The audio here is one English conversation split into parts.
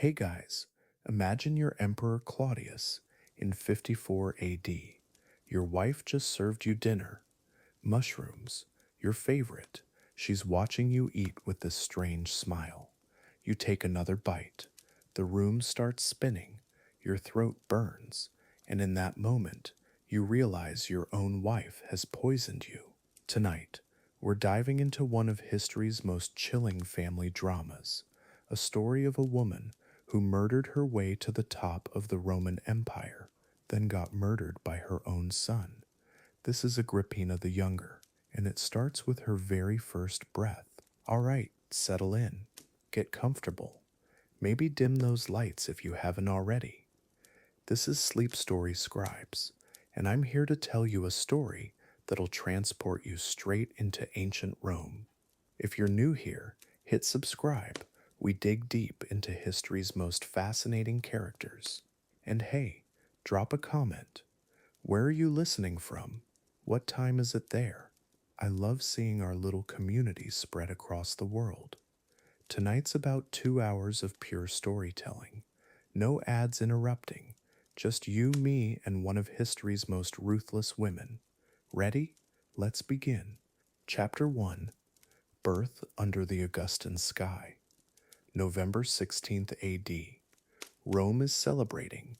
Hey guys, imagine you're Emperor Claudius in 54 AD. Your wife just served you dinner. Mushrooms, your favorite. She's watching you eat with this strange smile. You take another bite. The room starts spinning. Your throat burns. And in that moment, you realize your own wife has poisoned you. Tonight, we're diving into one of history's most chilling family dramas, a story of a woman who murdered her way to the top of the Roman Empire, then got murdered by her own son. This is Agrippina the Younger, and it starts with her very first breath. All right, settle in. Get comfortable. Maybe dim those lights if you haven't already. This is Sleep Story Scribes, and I'm here to tell you a story that'll transport you straight into ancient Rome. If you're new here, hit subscribe. We dig deep into history's most fascinating characters. And hey, drop a comment. Where are you listening from? What time is it there? I love seeing our little community spread across the world. Tonight's about 2 hours of pure storytelling. No ads interrupting. Just you, me, and one of history's most ruthless women. Ready? Let's begin. Chapter 1: Birth Under the Augustan Sky. November 16th AD. Rome is celebrating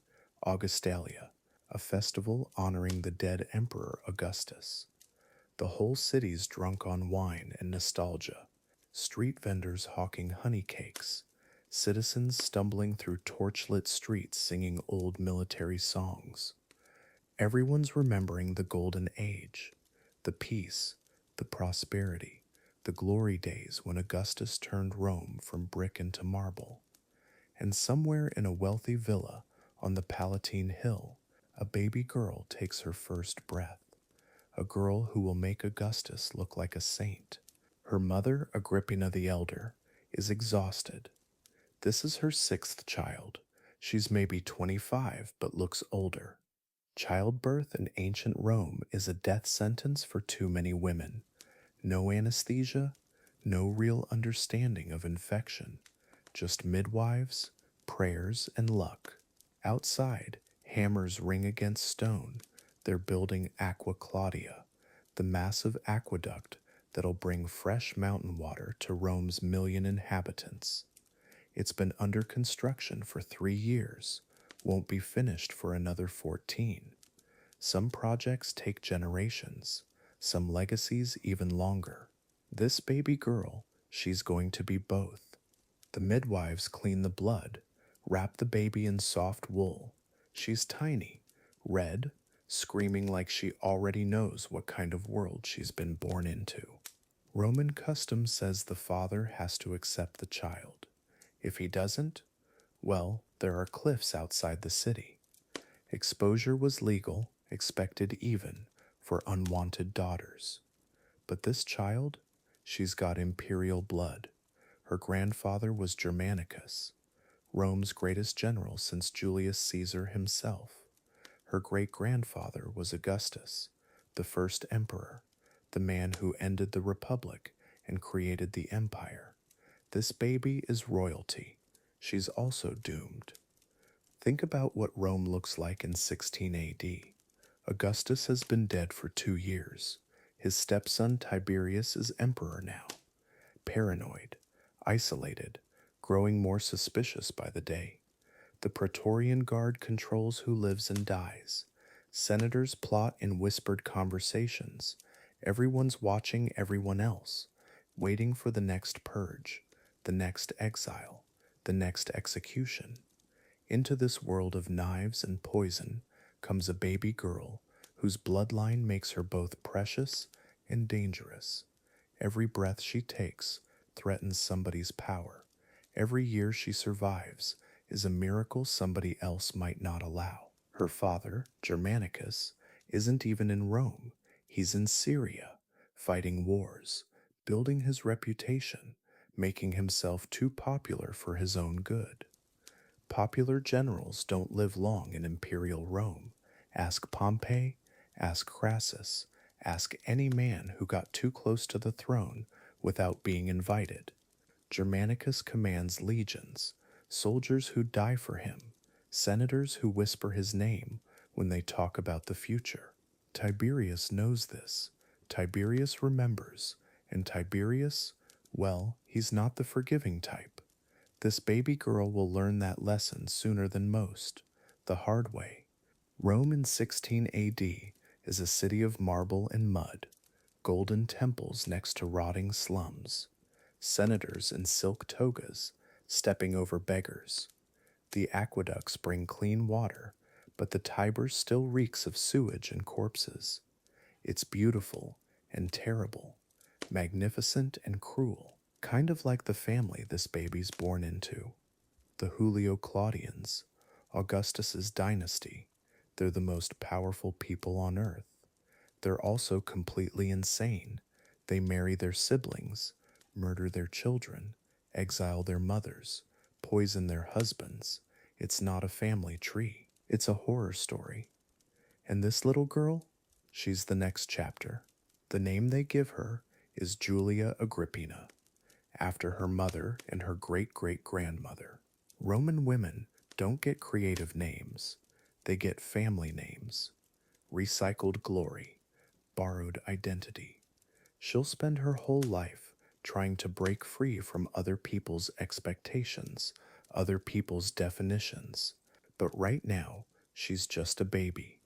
Augustalia, a festival honoring the dead Emperor Augustus. The whole city's drunk on wine and nostalgia. Street vendors hawking honey cakes. Citizens stumbling through torchlit streets singing old military songs. Everyone's remembering the golden age, the peace, the prosperity, the glory days when Augustus turned Rome from brick into marble. And somewhere in a wealthy villa on the Palatine Hill, a baby girl takes her first breath. A girl who will make Augustus look like a saint. Her mother, Agrippina the Elder, is exhausted. This is her sixth child. She's maybe 25 but looks older. Childbirth in ancient Rome is a death sentence for too many women. No anesthesia, no real understanding of infection. Just midwives, prayers, and luck. Outside, hammers ring against stone. They're building Aqua Claudia, the massive aqueduct that'll bring fresh mountain water to Rome's 1,000,000 inhabitants. It's been under construction for 3 years, won't be finished for another 14. Some projects take generations, some legacies even longer. This baby girl, she's going to be both. The midwives clean the blood, wrap the baby in soft wool. She's tiny, red, screaming like she already knows what kind of world she's been born into. Roman custom says the father has to accept the child. If he doesn't, well, there are cliffs outside the city. Exposure was legal, expected even, for unwanted daughters. But this child, she's got imperial blood. Her grandfather was Germanicus, Rome's greatest general since Julius Caesar himself. Her great-grandfather was Augustus, the first emperor, the man who ended the Republic and created the empire. This baby is royalty. She's also doomed. Think about what Rome looks like in 16 AD. Augustus has been dead for 2 years. His stepson Tiberius is emperor now. Paranoid, isolated, growing more suspicious by the day. The Praetorian Guard controls who lives and dies. Senators plot in whispered conversations. Everyone's watching everyone else, waiting for the next purge, the next exile, the next execution. Into this world of knives and poison comes a baby girl whose bloodline makes her both precious and dangerous. Every breath she takes threatens somebody's power. Every year she survives is a miracle somebody else might not allow. Her father, Germanicus, isn't even in Rome. He's in Syria, fighting wars, building his reputation, making himself too popular for his own good. Popular generals don't live long in Imperial Rome. Ask Pompey, ask Crassus, ask any man who got too close to the throne without being invited. Germanicus commands legions, soldiers who die for him, senators who whisper his name when they talk about the future. Tiberius knows this. Tiberius remembers. And Tiberius, well, he's not the forgiving type. This baby girl will learn that lesson sooner than most, the hard way. Rome in 16 AD is a city of marble and mud, golden temples next to rotting slums, senators in silk togas stepping over beggars. The aqueducts bring clean water, but the Tiber still reeks of sewage and corpses. It's beautiful and terrible, magnificent and cruel, kind of like the family this baby's born into. The Julio-Claudians, Augustus's dynasty, they're the most powerful people on earth. They're also completely insane. They marry their siblings, murder their children, exile their mothers, poison their husbands. It's not a family tree. It's a horror story. And this little girl, she's the next chapter. The name they give her is Julia Agrippina, after her mother and her great-great-grandmother. Roman women don't get creative names. They get family names. Recycled glory, borrowed identity. She'll spend her whole life trying to break free from other people's expectations, other people's definitions. But right now, she's just a baby,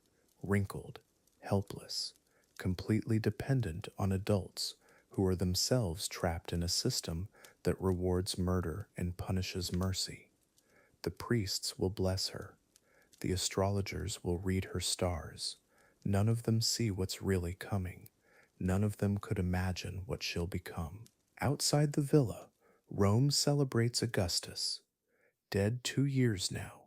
wrinkled, helpless, completely dependent on adults who are themselves trapped in a system that rewards murder and punishes mercy. The priests will bless her. The astrologers will read her stars. None of them see what's really coming. None of them could imagine what she'll become. Outside the villa, Rome celebrates Augustus, dead 2 years now,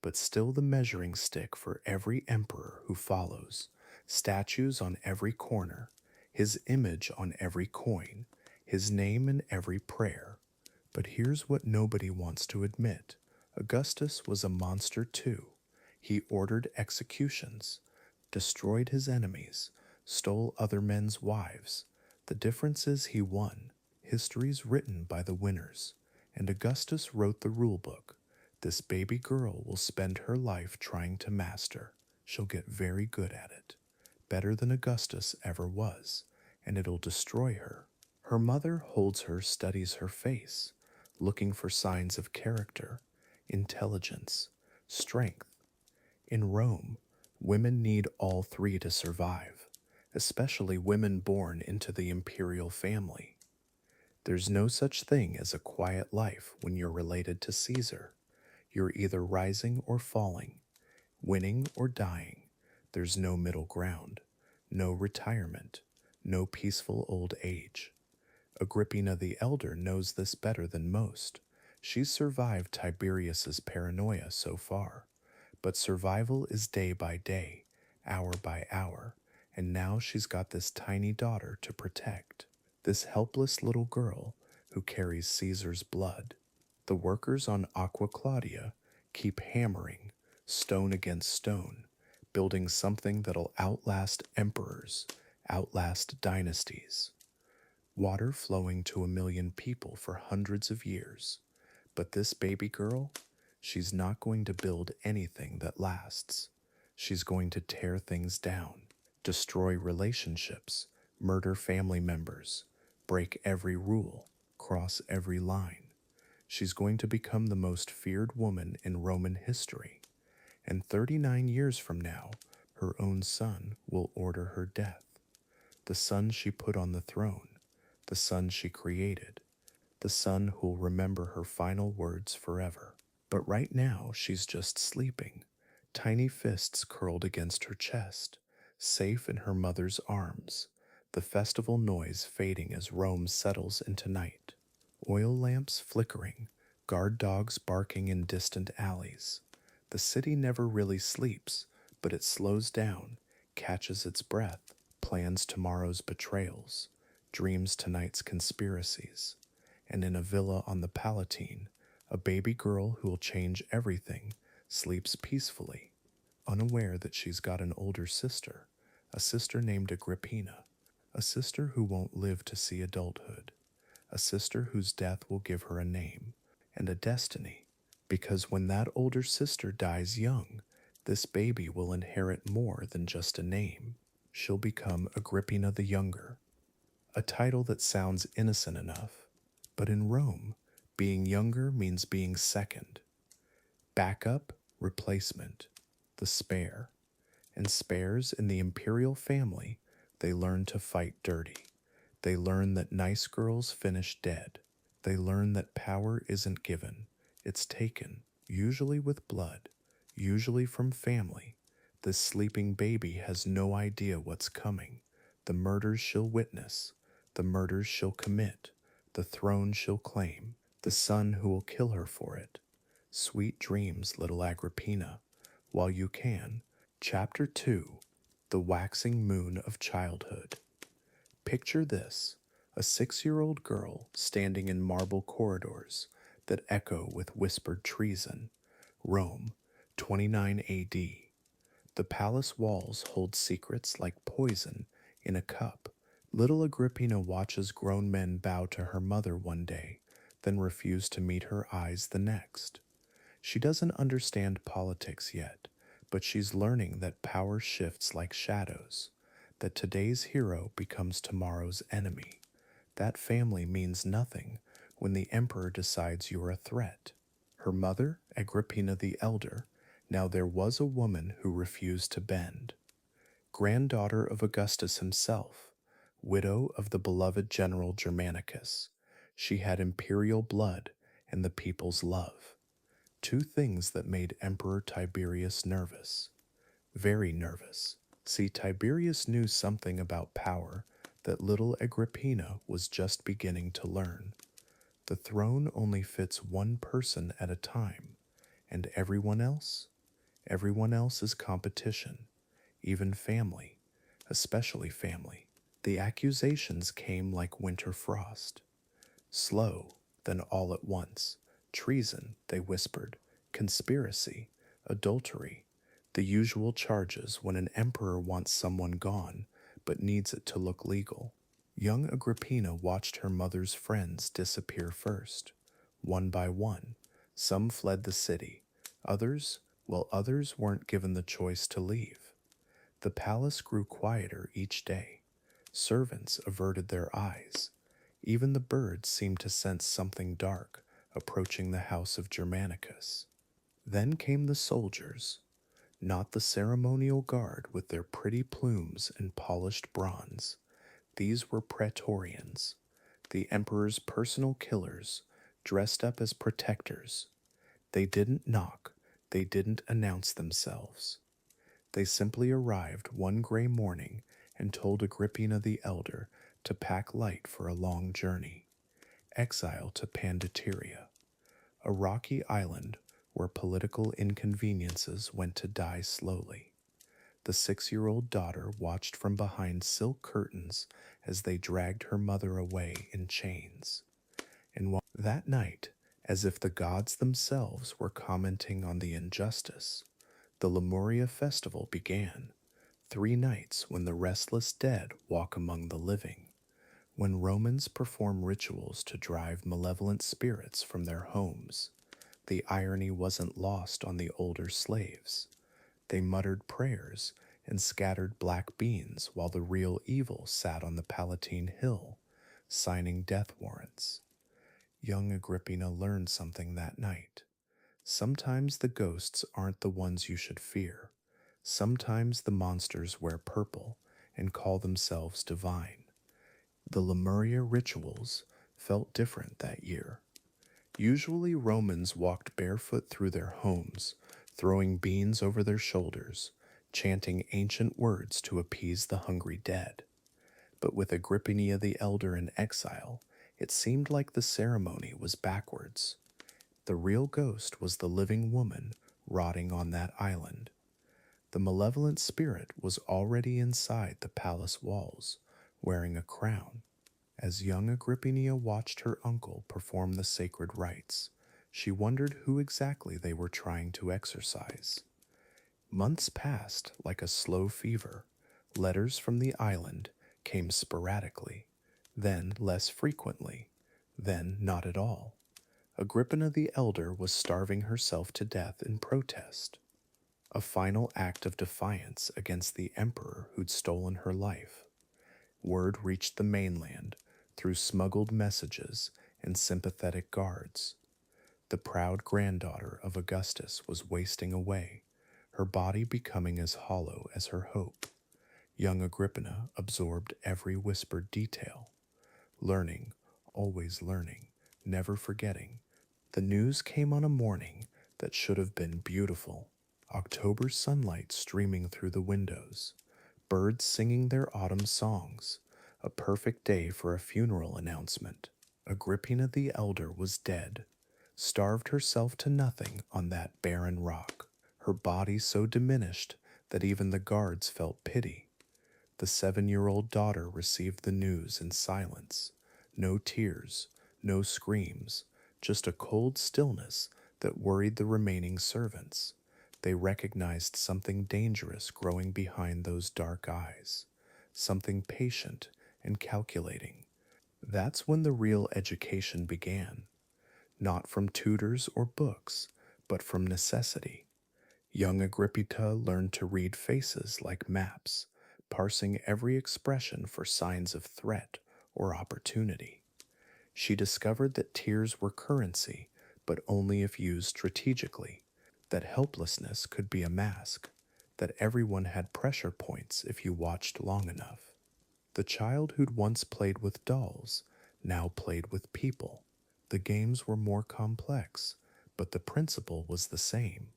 but still the measuring stick for every emperor who follows. Statues on every corner, his image on every coin, his name in every prayer. But here's what nobody wants to admit. Augustus was a monster too. He ordered executions, destroyed his enemies, stole other men's wives. The difference is he won. History's written by the winners, and Augustus wrote the rule book. This baby girl will spend her life trying to master. She'll get very good at it, better than Augustus ever was, and it'll destroy her. Her mother holds her, studies her face, looking for signs of character, intelligence, strength. In Rome, women need all three to survive, especially women born into the imperial family. There's no such thing as a quiet life when you're related to Caesar. You're either rising or falling, winning or dying. There's no middle ground, no retirement, no peaceful old age. Agrippina the Elder knows this better than most. She's survived Tiberius's paranoia so far, but survival is day by day, hour by hour, and now she's got this tiny daughter to protect. This helpless little girl who carries Caesar's blood. The workers on Aqua Claudia keep hammering, stone against stone, building something that'll outlast emperors, outlast dynasties. Water flowing to 1 million people for hundreds of years. But this baby girl, she's not going to build anything that lasts. She's going to tear things down, destroy relationships, murder family members, break every rule, cross every line. She's going to become the most feared woman in Roman history, and 39 years from now, her own son will order her death. The son she put on the throne, the son she created, the son who'll remember her final words forever. But right now, she's just sleeping, tiny fists curled against her chest, safe in her mother's arms, the festival noise fading as Rome settles into night. Oil lamps flickering, guard dogs barking in distant alleys. The city never really sleeps, but it slows down, catches its breath, plans tomorrow's betrayals, dreams tonight's conspiracies. And in a villa on the Palatine, a baby girl who'll change everything sleeps peacefully, unaware that she's got an older sister, a sister named Agrippina, a sister who won't live to see adulthood, a sister whose death will give her a name and a destiny because when that older sister dies young, this baby will inherit more than just a name. She'll become Agrippina the Younger, a title that sounds innocent enough, but in Rome, being younger means being second. Backup, replacement, the spare. And spares in the imperial family, they learn to fight dirty. They learn that nice girls finish dead. They learn that power isn't given, it's taken, usually with blood, usually from family. This sleeping baby has no idea what's coming, the murders she'll witness, the murders she'll commit, the throne she'll claim, the son who will kill her for it. Sweet dreams, little Agrippina, while you can. Chapter 2: The Waxing Moon of Childhood. Picture this: a 6-year-old girl standing in marble corridors that echo with whispered treason. Rome, 29 AD. The palace walls hold secrets like poison in a cup. Little Agrippina watches grown men bow to her mother one day, then refuse to meet her eyes the next. She doesn't understand politics yet, but she's learning that power shifts like shadows, that today's hero becomes tomorrow's enemy. That family means nothing when the emperor decides you're a threat. Her mother, Agrippina the Elder, now there was a woman who refused to bend. Granddaughter of Augustus himself, widow of the beloved general Germanicus, she had imperial blood and the people's love. Two things that made Emperor Tiberius nervous. Very nervous. See, Tiberius knew something about power that little Agrippina was just beginning to learn. The throne only fits one person at a time, and everyone else? Everyone else is competition, even family, especially family. The accusations came like winter frost. Slow, then all at once. Treason, they whispered, conspiracy, adultery, the usual charges when an emperor wants someone gone but needs it to look legal. Young Agrippina watched her mother's friends disappear first, one by one. Some fled the city, others weren't given the choice to leave. The palace grew quieter each day. Servants averted their eyes. Even the birds seemed to sense something dark approaching the house of Germanicus. Then came the soldiers, not the ceremonial guard with their pretty plumes and polished bronze. These were praetorians, the emperor's personal killers, dressed up as protectors. They didn't knock, they didn't announce themselves. They simply arrived one gray morning and told Agrippina the Elder to pack light for a long journey. Exile to Pandateria, a rocky island where political inconveniences went to die slowly. The 6-year-old daughter watched from behind silk curtains as they dragged her mother away in chains. And that night, as if the gods themselves were commenting on the injustice, the Lemuria festival began. 3 nights when the restless dead walk among the living, when Romans perform rituals to drive malevolent spirits from their homes. The irony wasn't lost on the older slaves. They muttered prayers and scattered black beans while the real evil sat on the Palatine Hill, signing death warrants. Young Agrippina learned something that night. Sometimes the ghosts aren't the ones you should fear. Sometimes the monsters wear purple and call themselves divine. The Lemuria rituals felt different that year. Usually Romans walked barefoot through their homes, throwing beans over their shoulders, chanting ancient words to appease the hungry dead. But with Agrippina the Elder in exile, it seemed like the ceremony was backwards. The real ghost was the living woman rotting on that island. The malevolent spirit was already inside the palace walls, wearing a crown. As young Agrippina watched her uncle perform the sacred rites, she wondered who exactly they were trying to exorcise. Months passed like a slow fever. Letters from the island came sporadically, then less frequently, then not at all. Agrippina the Elder was starving herself to death in protest, a final act of defiance against the emperor who'd stolen her life. Word reached the mainland through smuggled messages and sympathetic guards. The proud granddaughter of Augustus was wasting away, her body becoming as hollow as her hope. Young Agrippina absorbed every whispered detail, learning, always learning, never forgetting. The news came on a morning that should have been beautiful. October sunlight streaming through the windows, birds singing their autumn songs, a perfect day for a funeral announcement. Agrippina the Elder was dead, starved herself to nothing on that barren rock, her body so diminished that even the guards felt pity. The 7-year-old daughter received the news in silence. No tears, no screams, just a cold stillness that worried the remaining servants. They recognized something dangerous growing behind those dark eyes, something patient and calculating. That's when the real education began, not from tutors or books, but from necessity. Young Agrippina learned to read faces like maps, parsing every expression for signs of threat or opportunity. She discovered that tears were currency, but only if used strategically, that helplessness could be a mask, that everyone had pressure points if you watched long enough. The child who'd once played with dolls now played with people. The games were more complex, but the principle was the same.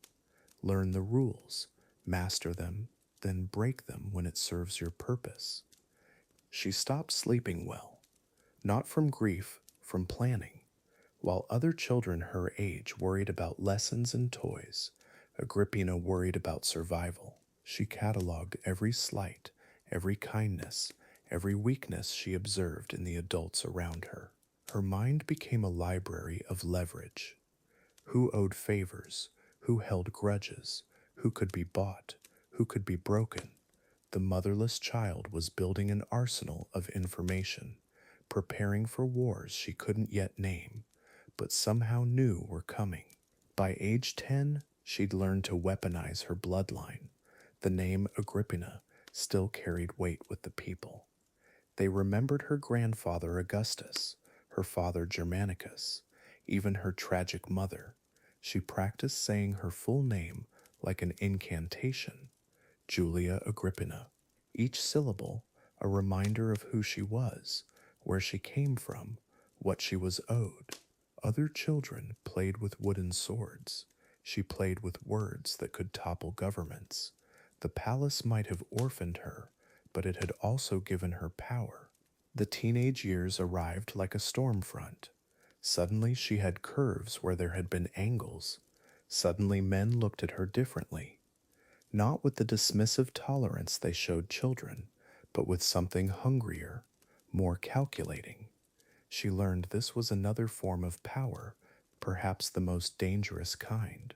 Learn the rules, master them, then break them when it serves your purpose. She stopped sleeping well, not from grief, from planning. While other children her age worried about lessons and toys, Agrippina worried about survival. She cataloged every slight, every kindness, every weakness she observed in the adults around her. Her mind became a library of leverage. Who owed favors? Who held grudges? Who could be bought? Who could be broken? The motherless child was building an arsenal of information, preparing for wars she couldn't yet name, but somehow knew were coming. By age 10, she'd learned to weaponize her bloodline. The name Agrippina still carried weight with the people. They remembered her grandfather Augustus, her father Germanicus, even her tragic mother. She practiced saying her full name like an incantation, Julia Agrippina. Each syllable a reminder of who she was, where she came from, what she was owed. Other children played with wooden swords. She played with words that could topple governments. The palace might have orphaned her, but it had also given her power. The teenage years arrived like a storm front. Suddenly she had curves where there had been angles. Suddenly men looked at her differently, not with the dismissive tolerance they showed children, but with something hungrier, more calculating. She learned this was another form of power, perhaps the most dangerous kind.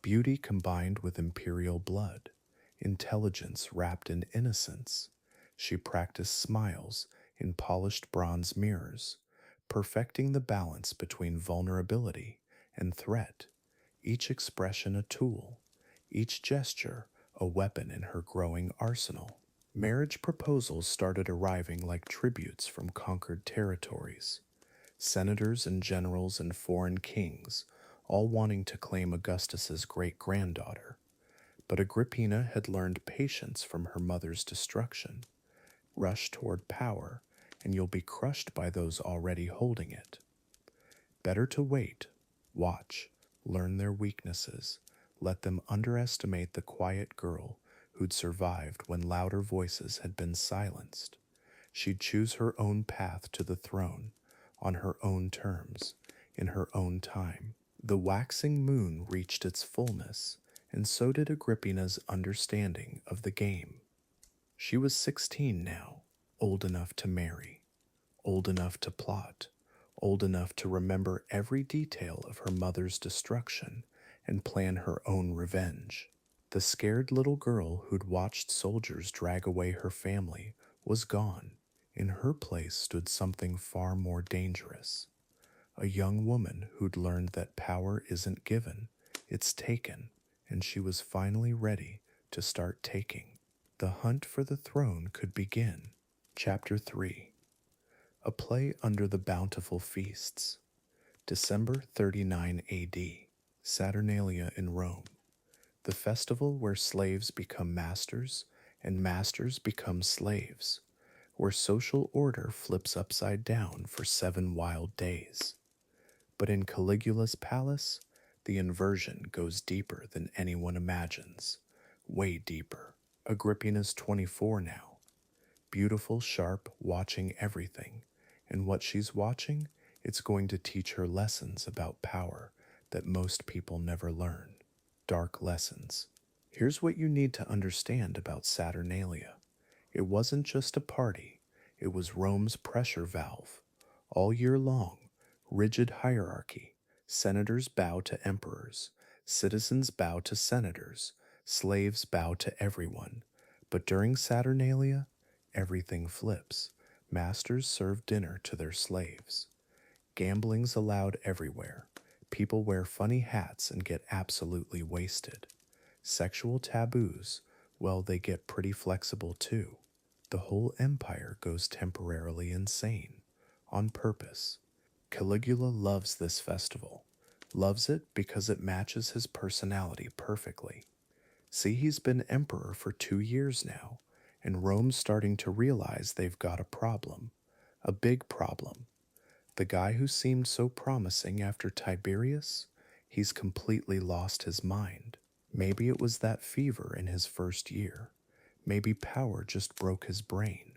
Beauty combined with imperial blood, intelligence wrapped in innocence. She practiced smiles in polished bronze mirrors, perfecting the balance between vulnerability and threat, each expression a tool, each gesture a weapon in her growing arsenal. Marriage proposals started arriving like tributes from conquered territories. Senators and generals and foreign kings, all wanting to claim Augustus's great-granddaughter. But Agrippina had learned patience from her mother's destruction. Rush toward power, and you'll be crushed by those already holding it. Better to wait, watch, learn their weaknesses, let them underestimate the quiet girl who'd survived when louder voices had been silenced. She'd choose her own path to the throne, on her own terms, in her own time. The waxing moon reached its fullness, and so did Agrippina's understanding of the game. She was 16 now, old enough to marry, old enough to plot, old enough to remember every detail of her mother's destruction and plan her own revenge. The scared little girl who'd watched soldiers drag away her family was gone. In her place stood something far more dangerous, a young woman who'd learned that power isn't given, it's taken, and she was finally ready to start taking. The hunt for the throne could begin. Chapter 3. A play under the bountiful feasts. December 39 AD. Saturnalia in Rome. The festival where slaves become masters and masters become slaves, where social order flips upside down for 7 wild days. But in Caligula's palace, the inversion goes deeper than anyone imagines. Way deeper. Agrippina's 24 now. Beautiful, sharp, watching everything. And what she's watching, it's going to teach her lessons about power that most people never learn. Dark lessons. Here's what you need to understand about Saturnalia. It wasn't just a party, it was Rome's pressure valve. All year long, rigid hierarchy. Senators bow to emperors, citizens bow to senators, slaves bow to everyone. But during Saturnalia, everything flips. Masters serve dinner to their slaves. Gambling's allowed everywhere. People wear funny hats and get absolutely wasted. Sexual taboos, well, they get pretty flexible too. The whole empire goes temporarily insane. On purpose. Caligula loves this festival. Loves it because it matches his personality perfectly. See, he's been emperor for 2 years now, and Rome's starting to realize they've got a problem. A big problem. The guy who seemed so promising after Tiberius, he's completely lost his mind. Maybe it was that fever in his first year. Maybe power just broke his brain.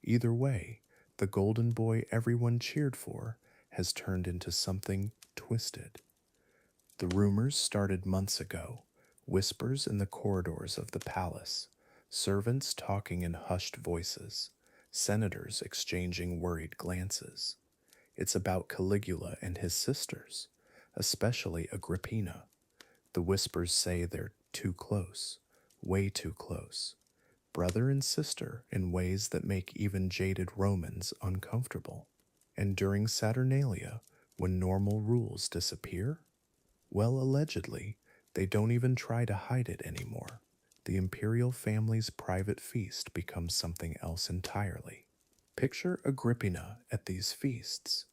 Either way, the golden boy everyone cheered for has turned into something twisted. The rumors started months ago. Whispers in the corridors of the palace. Servants talking in hushed voices. Senators exchanging worried glances. It's about Caligula and his sisters, especially Agrippina. The whispers say they're too close, way too close. Brother and sister in ways that make even jaded Romans uncomfortable. And during Saturnalia, when normal rules disappear? Well, allegedly, they don't even try to hide it anymore. The imperial family's private feast becomes something else entirely. Picture Agrippina at these feasts.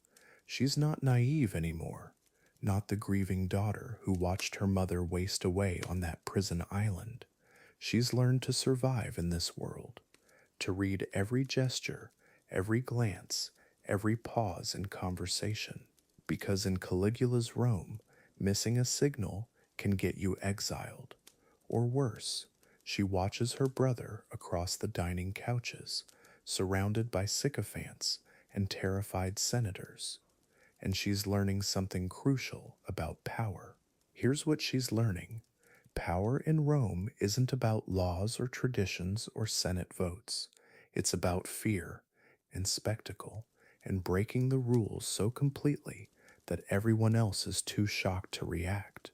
She's not naive anymore, not the grieving daughter who watched her mother waste away on that prison island. She's learned to survive in this world, to read every gesture, every glance, every pause in conversation. Because in Caligula's Rome, missing a signal can get you exiled. Or worse, she watches her brother across the dining couches, surrounded by sycophants and terrified senators. And she's learning something crucial about power. Here's what she's learning. Power in Rome isn't about laws or traditions or Senate votes. It's about fear and spectacle and breaking the rules so completely that everyone else is too shocked to react.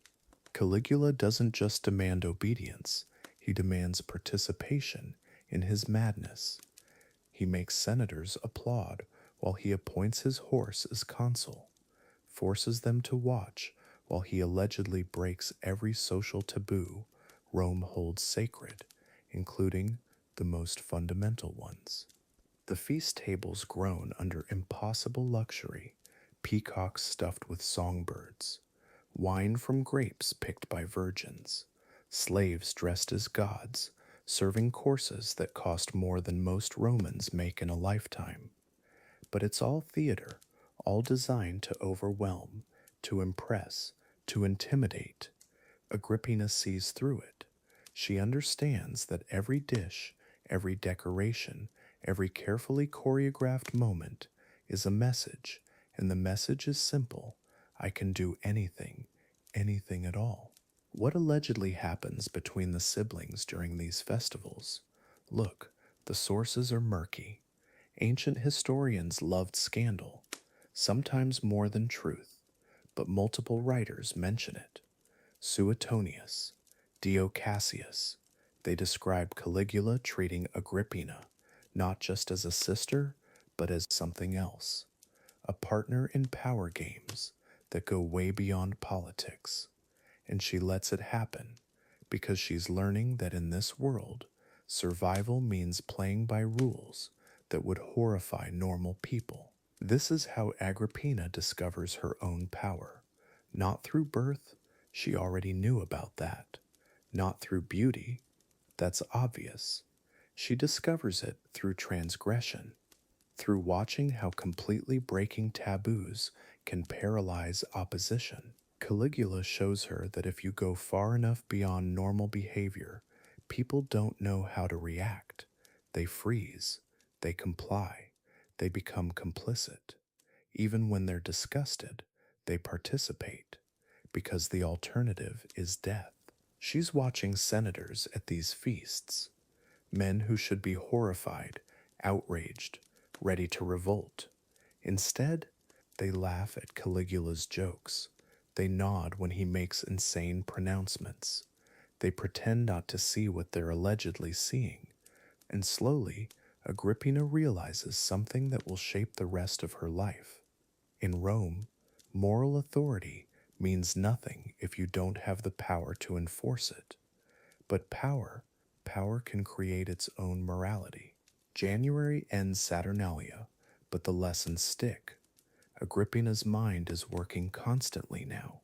Caligula doesn't just demand obedience, he demands participation in his madness. He makes senators applaud while he appoints his horse as consul, forces them to watch while he allegedly breaks every social taboo Rome holds sacred, including the most fundamental ones. The feast tables groan under impossible luxury, peacocks stuffed with songbirds, wine from grapes picked by virgins, slaves dressed as gods, serving courses that cost more than most Romans make in a lifetime. But it's all theater, all designed to overwhelm, to impress, to intimidate. Agrippina sees through it. She understands that every dish, every decoration, every carefully choreographed moment is a message, and the message is simple. I can do anything, anything at all. What allegedly happens between the siblings during these festivals? Look, the sources are murky. Ancient historians loved scandal, sometimes more than truth, but multiple writers mention it. Suetonius, Dio Cassius, they describe Caligula treating Agrippina not just as a sister, but as something else. a partner in power games that go way beyond politics. And she lets it happen because she's learning that in this world, survival means playing by rules that would horrify normal people. This is how Agrippina discovers her own power. Not through birth, she already knew about that. Not through beauty, that's obvious. She discovers it through transgression, through watching how completely breaking taboos can paralyze opposition. Caligula shows her that if you go far enough beyond normal behavior, people don't know how to react. They freeze, they comply, they become complicit. Even when they're disgusted, they participate, because the alternative is death. She's watching senators at these feasts, men who should be horrified, outraged, ready to revolt. Instead, they laugh at Caligula's jokes. They nod when he makes insane pronouncements. They pretend not to see what they're allegedly seeing. And slowly, Agrippina realizes something that will shape the rest of her life. In Rome, moral authority means nothing if you don't have the power to enforce it. But power can create its own morality. January ends Saturnalia, but the lessons stick. Agrippina's mind is working constantly now.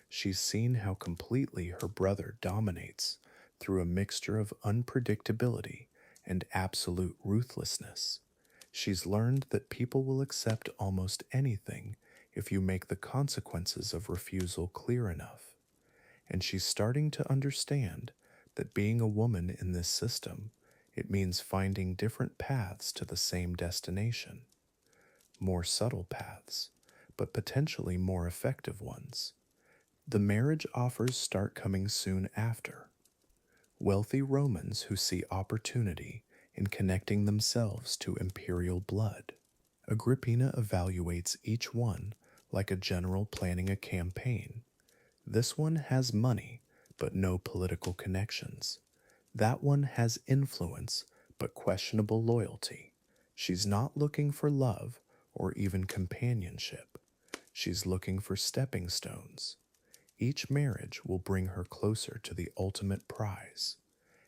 She's seen how completely her brother dominates through a mixture of unpredictability and absolute ruthlessness. She's learned that people will accept almost anything if you make the consequences of refusal clear enough. And she's starting to understand that being a woman in this system, it means finding different paths to the same destination. More subtle paths, but potentially more effective ones. The marriage offers start coming soon after. Wealthy Romans who see opportunity in connecting themselves to imperial blood. Agrippina evaluates each one like a general planning a campaign. This one has money, but no political connections. That one has influence, but questionable loyalty. She's not looking for love or even companionship. She's looking for stepping stones. Each marriage will bring her closer to the ultimate prize.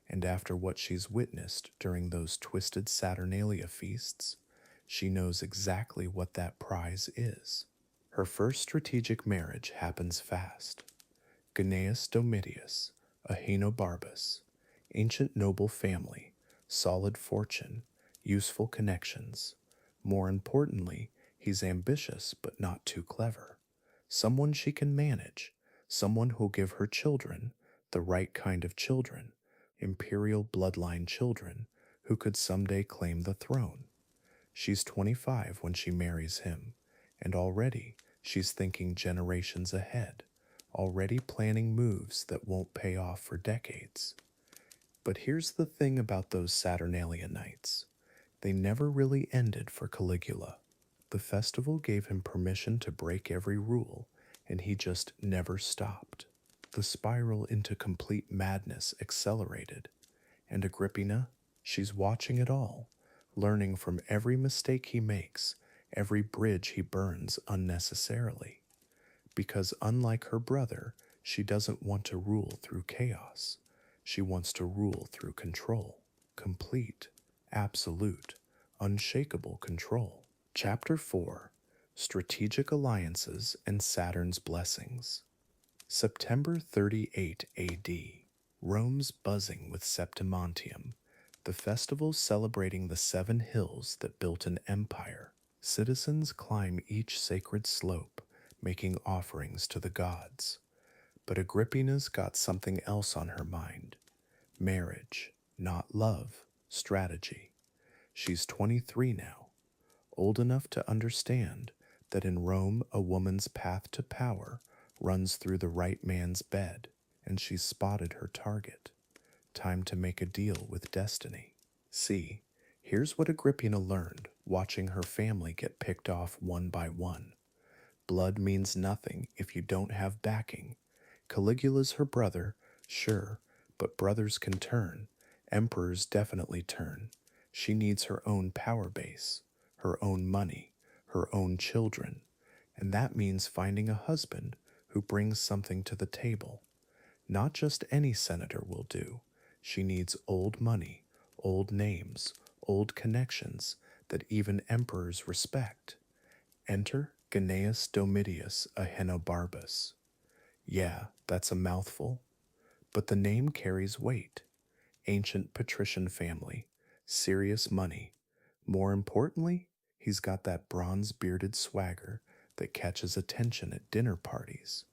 And after what she's witnessed during those twisted Saturnalia feasts, she knows exactly what that prize is. Her first strategic marriage happens fast. Gnaeus Domitius, a Ahenobarbus, ancient noble family, solid fortune, useful connections. More importantly, he's ambitious but not too clever. Someone she can manage, someone who'll give her children, the right kind of children, imperial bloodline children, who could someday claim the throne. She's 25 when she marries him, and already she's thinking generations ahead, already planning moves that won't pay off for decades. But here's the thing about those Saturnalia nights. They never really ended for Caligula. The festival gave him permission to break every rule, and he just never stopped. The spiral into complete madness accelerated, and Agrippina, she's watching it all, learning from every mistake he makes, every bridge he burns unnecessarily. Because unlike her brother, she doesn't want to rule through chaos. She wants to rule through control. Complete, absolute, unshakable control. Chapter 4: Strategic Alliances and Saturn's Blessings. September 38 AD. Rome's buzzing with Septimontium, the festival celebrating the 7 hills that built an empire. Citizens climb each sacred slope, making offerings to the gods. But Agrippina's got something else on her mind. Marriage, not love, strategy. She's 23 now, old enough to understand that in Rome a woman's path to power runs through the right man's bed, and she's spotted her target. Time to make a deal with destiny. See, here's what Agrippina learned watching her family get picked off one by one. Blood means nothing if you don't have backing. Caligula's her brother, sure, but brothers can turn. Emperors definitely turn. She needs her own power base, her own money, her own children, and that means finding a husband who brings something to the table. Not just any senator will do. She needs old money, old names, old connections that even emperors respect. Enter Gnaeus Domitius Ahenobarbus. Yeah, that's a mouthful, but the name carries weight. Ancient patrician family, serious money. More importantly, he's got that bronze bearded swagger that catches attention at dinner parties.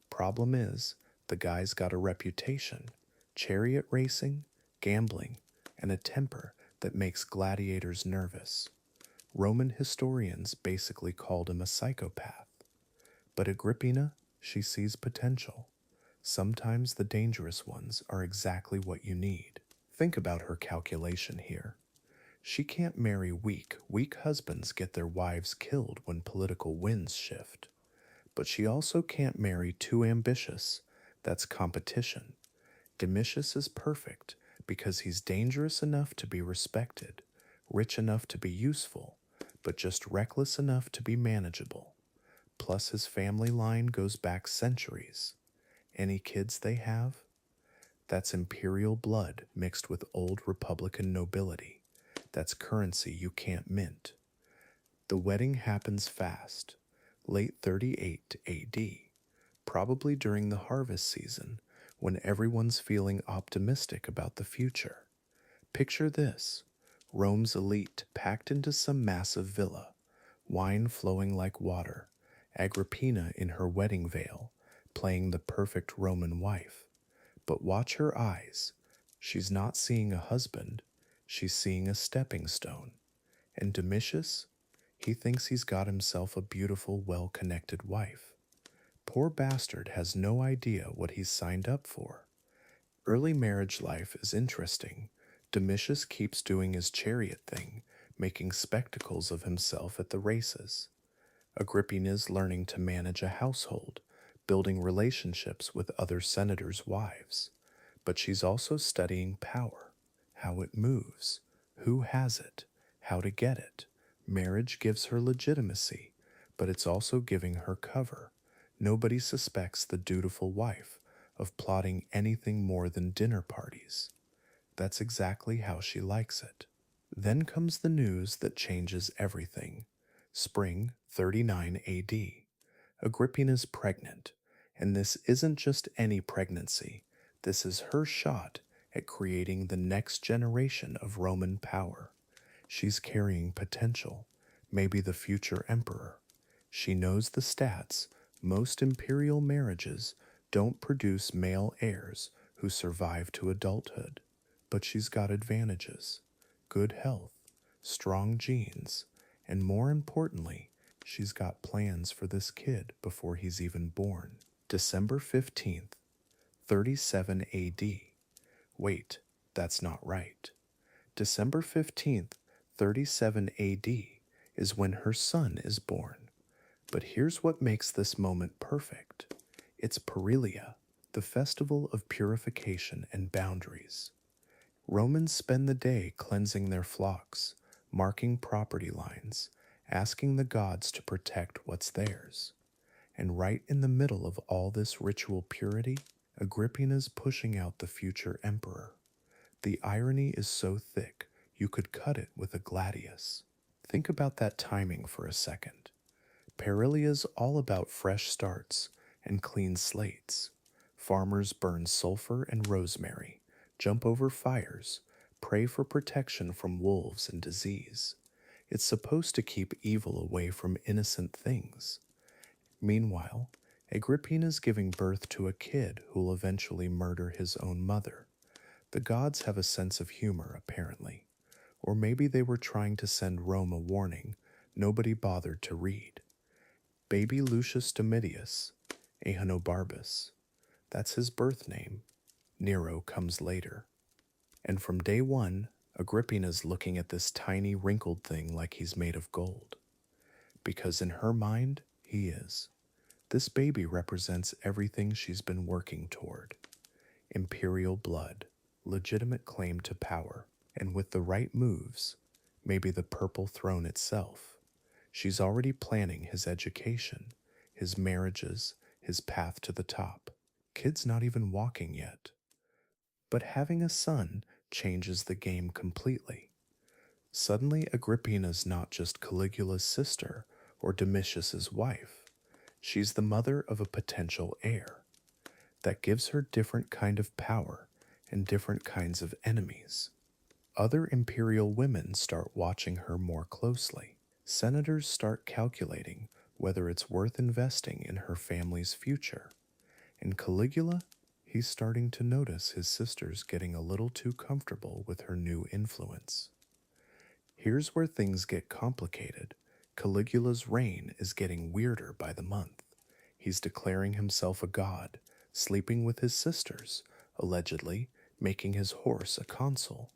Problem is, the guy's got a reputation, chariot racing, gambling, and a temper that makes gladiators nervous. Roman historians basically called him a psychopath. But Agrippina, she sees potential. Sometimes the dangerous ones are exactly what you need. Think about her calculation here. She can't marry weak. Weak husbands get their wives killed when political winds shift. But she also can't marry too ambitious. That's competition. Domitius is perfect because he's dangerous enough to be respected, rich enough to be useful, but just reckless enough to be manageable. Plus, his family line goes back centuries. Any kids they have? That's imperial blood mixed with old republican nobility. That's currency you can't mint. The wedding happens fast, late 38 AD, probably during the harvest season when everyone's feeling optimistic about the future. Picture this: Rome's elite packed into some massive villa, wine flowing like water, Agrippina in her wedding veil, playing the perfect Roman wife. But watch her eyes. She's not seeing a husband, she's seeing a stepping stone. And Domitius? He thinks he's got himself a beautiful, well-connected wife. Poor bastard has no idea what he's signed up for. Early marriage life is interesting. Domitius keeps doing his chariot thing, making spectacles of himself at the races. Agrippina's learning to manage a household, building relationships with other senators' wives. But she's also studying power, how it moves, who has it, how to get it. Marriage gives her legitimacy, but it's also giving her cover. Nobody suspects the dutiful wife of plotting anything more than dinner parties. That's exactly how she likes it. Then comes the news that changes everything. Spring 39 AD. Agrippina's pregnant, and this isn't just any pregnancy. This is her shot at creating the next generation of Roman power. She's carrying potential, maybe the future emperor. She knows the stats. Most imperial marriages don't produce male heirs who survive to adulthood, but she's got advantages: good health, strong genes, and more importantly, she's got plans for this kid before he's even born. December 15th, 37 AD. Wait, that's not right. December 15th, 37 AD is when her son is born. But here's what makes this moment perfect. It's Perilia, the festival of purification and boundaries. Romans spend the day cleansing their flocks, marking property lines, asking the gods to protect what's theirs. And right in the middle of all this ritual purity, Agrippina's pushing out the future emperor. The irony is so thick, you could cut it with a gladius. Think about that timing for a second. Perilia's all about fresh starts and clean slates. Farmers burn sulfur and rosemary, jump over fires, pray for protection from wolves and disease. It's supposed to keep evil away from innocent things. Meanwhile, Agrippina's giving birth to a kid who'll eventually murder his own mother. The gods have a sense of humor, apparently. Or maybe they were trying to send Rome a warning nobody bothered to read. Baby Lucius Domitius, Ahenobarbus. That's his birth name. Nero comes later. And from day one, Agrippina's looking at this tiny wrinkled thing like he's made of gold. Because in her mind, he is. This baby represents everything she's been working toward. Imperial blood, legitimate claim to power, and with the right moves, maybe the purple throne itself. She's already planning his education, his marriages, his path to the top. Kid's not even walking yet. But having a son changes the game completely. Suddenly, Agrippina's not just Caligula's sister or Domitius's wife. She's the mother of a potential heir. That gives her different kind of power and different kinds of enemies. Other imperial women start watching her more closely. Senators start calculating whether it's worth investing in her family's future. And Caligula, he's starting to notice his sister's getting a little too comfortable with her new influence. Here's where things get complicated. Caligula's reign is getting weirder by the month. He's declaring himself a god, sleeping with his sisters, allegedly making his horse a consul.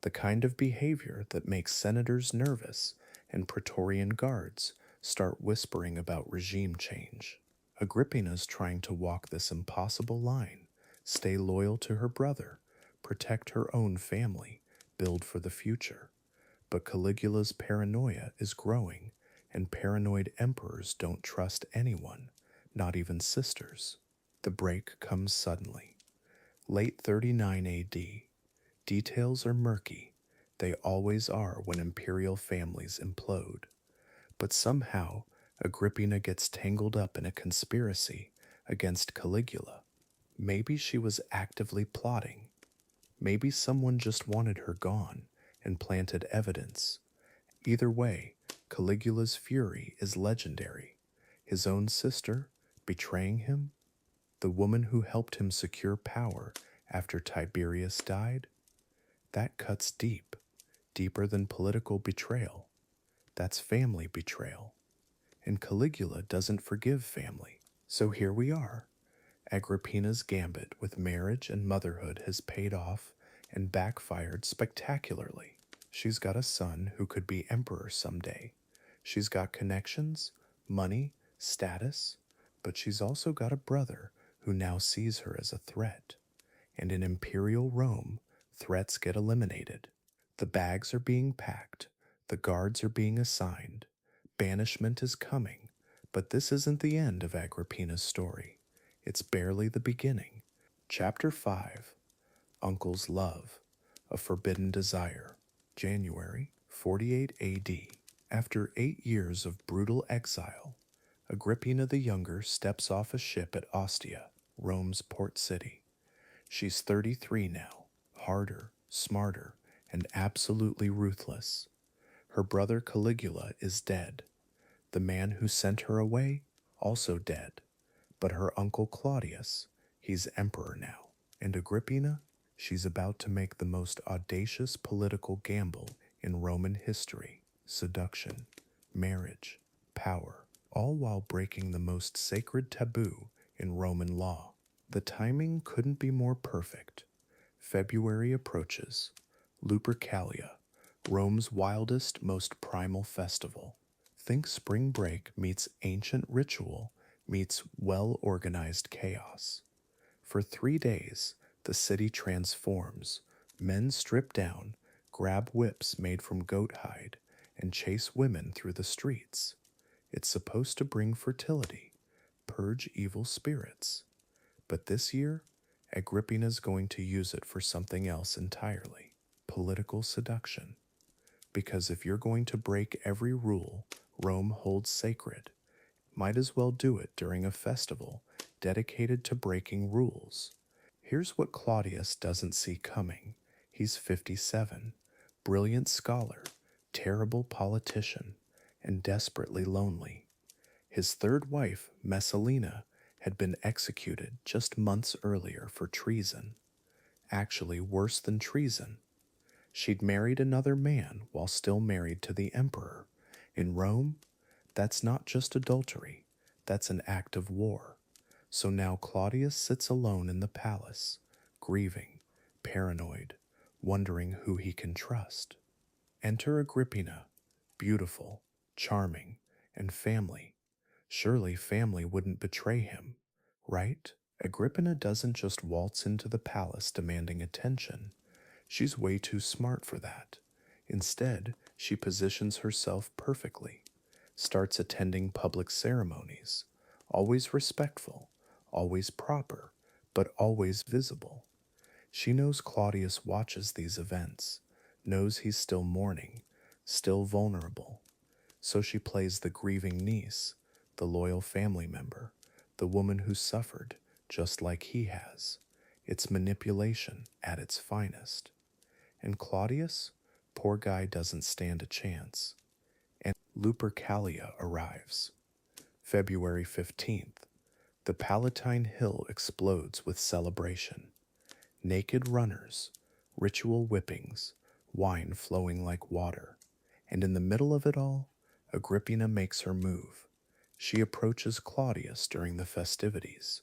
The kind of behavior that makes senators nervous and Praetorian guards start whispering about regime change. Agrippina's trying to walk this impossible line, stay loyal to her brother, protect her own family, build for the future. But Caligula's paranoia is growing, and paranoid emperors don't trust anyone, not even sisters. The break comes suddenly. Late 39 AD. Details are murky. They always are when imperial families implode. But somehow, Agrippina gets tangled up in a conspiracy against Caligula. Maybe she was actively plotting. Maybe someone just wanted her gone and planted evidence. Either way, Caligula's fury is legendary. His own sister betraying him, the woman who helped him secure power after Tiberius died. That cuts deep, deeper than political betrayal. That's family betrayal. And Caligula doesn't forgive family. So here we are. Agrippina's gambit with marriage and motherhood has paid off and backfired spectacularly. She's got a son who could be emperor someday. She's got connections, money, status, but she's also got a brother who now sees her as a threat. And in imperial Rome, threats get eliminated. The bags are being packed, the guards are being assigned, banishment is coming, but this isn't the end of Agrippina's story. It's barely the beginning. Chapter 5, Uncle's Love, a Forbidden Desire, January 48 AD. After 8 years of brutal exile, Agrippina the Younger steps off a ship at Ostia, Rome's port city. She's 33 now, harder, smarter, and absolutely ruthless. Her brother Caligula is dead. The man who sent her away, also dead. But her uncle Claudius, he's emperor now. And Agrippina, she's about to make the most audacious political gamble in Roman history. Seduction, marriage, power, all while breaking the most sacred taboo in Roman law. The timing couldn't be more perfect. February approaches. Lupercalia, Rome's wildest, most primal festival. Think spring break meets ancient ritual meets well-organized chaos. For 3 days, the city transforms. Men strip down, grab whips made from goat hide, and chase women through the streets. It's supposed to bring fertility, purge evil spirits. But this year, Agrippina's going to use it for something else entirely. Political seduction. Because if you're going to break every rule Rome holds sacred, might as well do it during a festival dedicated to breaking rules. Here's what Claudius doesn't see coming. He's 57, brilliant scholar, terrible politician, and desperately lonely. His third wife, Messalina, had been executed just months earlier for treason. Actually, worse than treason. She'd married another man while still married to the emperor. In Rome, that's not just adultery, that's an act of war. So now Claudius sits alone in the palace, grieving, paranoid, wondering who he can trust. Enter Agrippina, beautiful, charming, and family. Surely family wouldn't betray him, right? Agrippina doesn't just waltz into the palace demanding attention. She's way too smart for that. Instead, she positions herself perfectly. starts attending public ceremonies, always respectful, always proper, but always visible. She knows Claudius watches these events, knows he's still mourning, still vulnerable. So she plays the grieving niece, the loyal family member, the woman who suffered just like he has. It's manipulation at its finest. And Claudius, poor guy, doesn't stand a chance. And Lupercalia arrives. February 15th. The Palatine Hill explodes with celebration. Naked runners, ritual whippings, wine flowing like water. And in the middle of it all, Agrippina makes her move. She approaches Claudius during the festivities,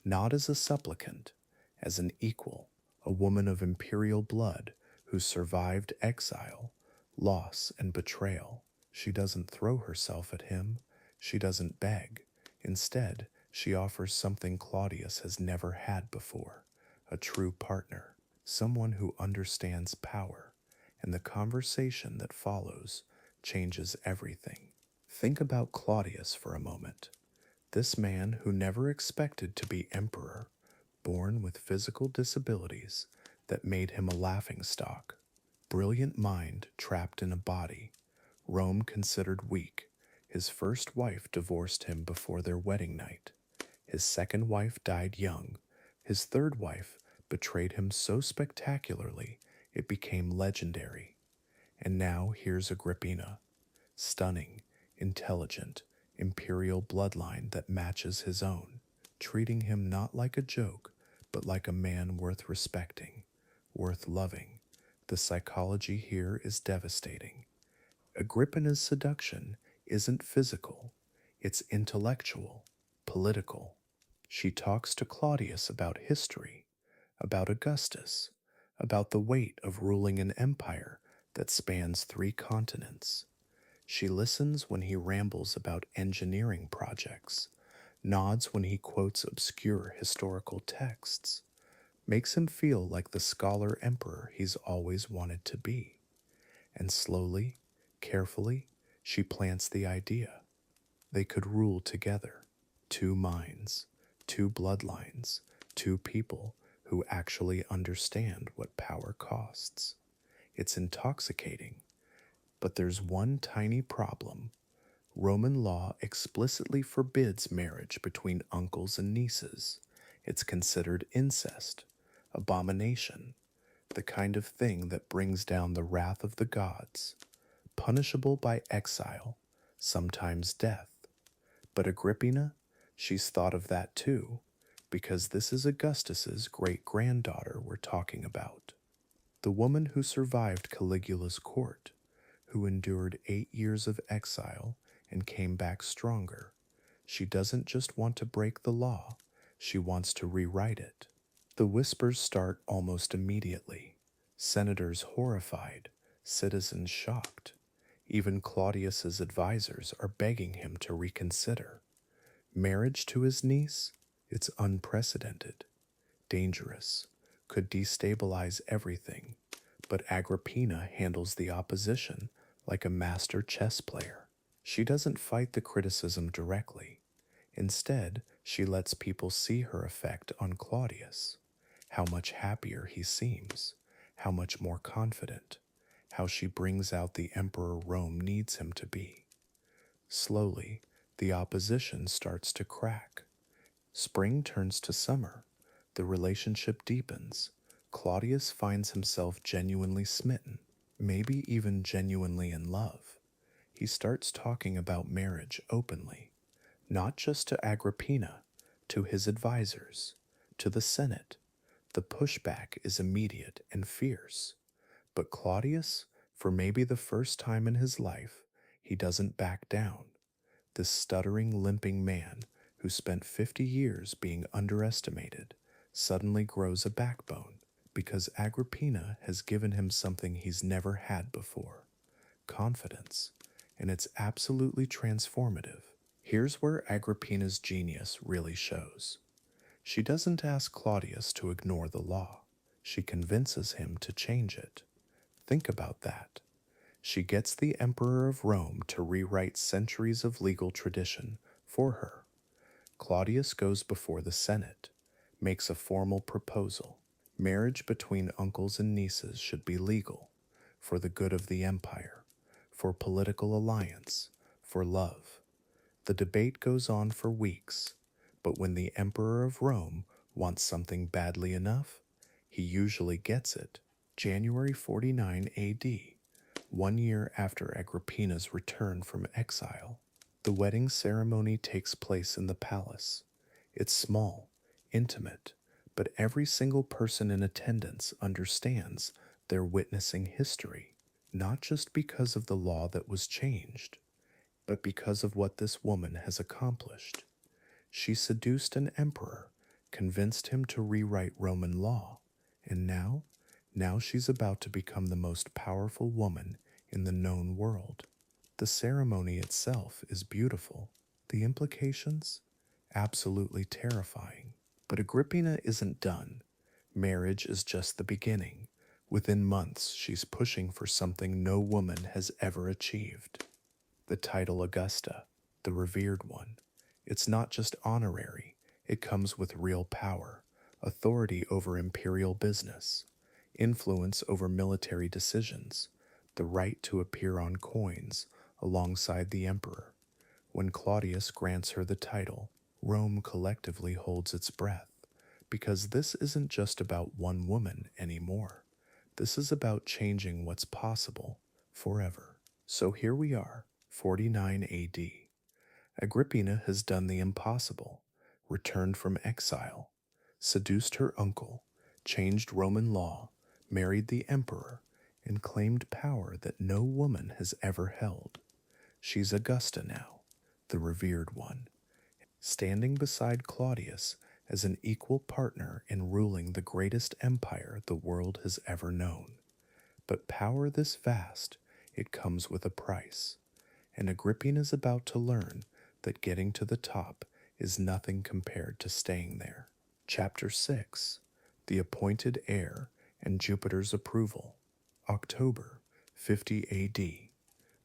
not as a supplicant, as an equal, a woman of imperial blood who survived exile, loss, and betrayal. She doesn't throw herself at him. She doesn't beg. Instead, she offers something Claudius has never had before, a true partner, someone who understands power, and the conversation that follows changes everything. Think about Claudius for a moment. This man who never expected to be emperor, born with physical disabilities that made him a laughingstock, brilliant mind trapped in a body, Rome considered weak. His first wife divorced him before their wedding night. His second wife died young. His third wife betrayed him so spectacularly it became legendary. And now here's Agrippina, stunning, intelligent, imperial bloodline that matches his own, treating him not like a joke, but like a man worth respecting, worth loving. The psychology here is devastating. Agrippina's seduction isn't physical, it's intellectual, political. She talks to Claudius about history, about Augustus, about the weight of ruling an empire that spans 3 continents. She listens when he rambles about engineering projects, nods when he quotes obscure historical texts, makes him feel like the scholar emperor he's always wanted to be. And slowly, carefully, she plants the idea. They could rule together. 2 minds, 2 bloodlines, 2 people who actually understand what power costs. It's intoxicating. But there's one tiny problem. Roman law explicitly forbids marriage between uncles and nieces. It's considered incest, abomination, the kind of thing that brings down the wrath of the gods, punishable by exile, sometimes death. But Agrippina, she's thought of that too, because this is Augustus's great-granddaughter we're talking about. The woman who survived Caligula's court, who endured 8 years of exile and came back stronger. She doesn't just want to break the law, she wants to rewrite it. The whispers start almost immediately. Senators horrified, citizens shocked. Even Claudius's advisors are begging him to reconsider. Marriage to his niece? It's unprecedented, dangerous, could destabilize everything. But Agrippina handles the opposition like a master chess player. She doesn't fight the criticism directly. Instead, she lets people see her effect on Claudius. How much happier he seems, how much more confident, how she brings out the emperor Rome needs him to be. Slowly, the opposition starts to crack. Spring turns to summer. The relationship deepens. Claudius finds himself genuinely smitten, maybe even genuinely in love. He starts talking about marriage openly, not just to Agrippina, to his advisors, to the Senate. The pushback is immediate and fierce. But Claudius, for maybe the first time in his life, he doesn't back down. This stuttering, limping man who spent 50 years being underestimated suddenly grows a backbone because Agrippina has given him something he's never had before, confidence, and it's absolutely transformative. Here's where Agrippina's genius really shows. She doesn't ask Claudius to ignore the law. She convinces him to change it. Think about that. She gets the Emperor of Rome to rewrite centuries of legal tradition for her. Claudius goes before the Senate, makes a formal proposal. Marriage between uncles and nieces should be legal, for the good of the empire, for political alliance, for love. The debate goes on for weeks, but when the Emperor of Rome wants something badly enough, he usually gets it. January 49 AD, 1 year after Agrippina's return from exile. The wedding ceremony takes place in the palace. It's small, intimate, but every single person in attendance understands they're witnessing history, not just because of the law that was changed, but because of what this woman has accomplished. She seduced an emperor, convinced him to rewrite Roman law, and now she's about to become the most powerful woman in the known world. The ceremony itself is beautiful. The implications? Absolutely terrifying. But Agrippina isn't done. Marriage is just the beginning. Within months, she's pushing for something no woman has ever achieved. The title Augusta, the revered one. It's not just honorary, it comes with real power, authority over imperial business, influence over military decisions, the right to appear on coins alongside the emperor. When Claudius grants her the title, Rome collectively holds its breath, because this isn't just about one woman anymore. This is about changing what's possible forever. So here we are, 49 AD. Agrippina has done the impossible, returned from exile, seduced her uncle, changed Roman law, married the emperor, and claimed power that no woman has ever held. She's Augusta now, the revered one, standing beside Claudius as an equal partner in ruling the greatest empire the world has ever known. But power this vast, it comes with a price, and Agrippina's about to learn that getting to the top is nothing compared to staying there. Chapter 6: The Appointed Heir and Jupiter's Approval. October 50 AD.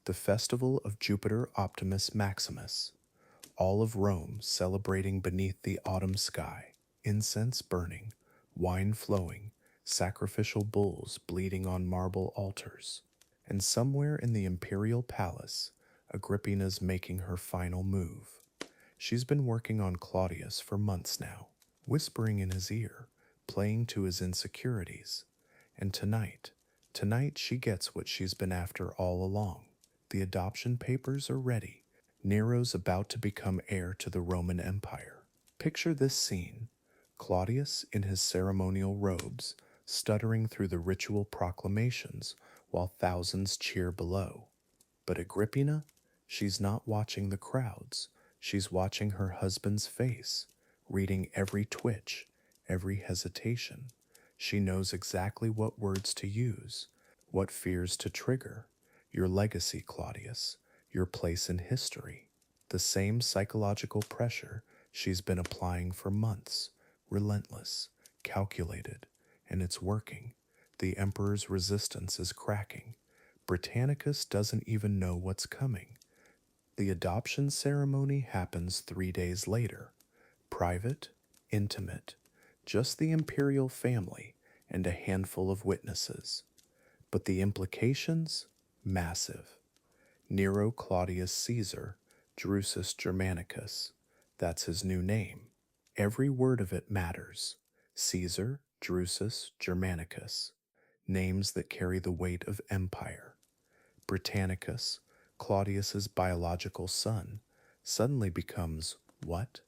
The festival of Jupiter Optimus Maximus. All of Rome celebrating beneath the autumn sky, incense burning, wine flowing, sacrificial bulls bleeding on marble altars. And somewhere in the imperial palace, Agrippina's making her final move. She's been working on Claudius for months now, whispering in his ear, playing to his insecurities. And tonight she gets what she's been after all along. The adoption papers are ready. Nero's about to become heir to the Roman Empire. Picture this scene: Claudius in his ceremonial robes, stuttering through the ritual proclamations while thousands cheer below. But Agrippina? She's not watching the crowds. She's watching her husband's face, reading every twitch, every hesitation. She knows exactly what words to use, what fears to trigger. Your legacy, Claudius, your place in history. The same psychological pressure she's been applying for months, relentless, calculated, and it's working. The emperor's resistance is cracking. Britannicus doesn't even know what's coming. The adoption ceremony happens 3 days later. Private, intimate, just the imperial family and a handful of witnesses. But the implications? Massive. Nero Claudius Caesar, Drusus Germanicus. That's his new name. Every word of it matters. Caesar, Drusus, Germanicus. Names that carry the weight of empire. Britannicus, Claudius's biological son, suddenly becomes what?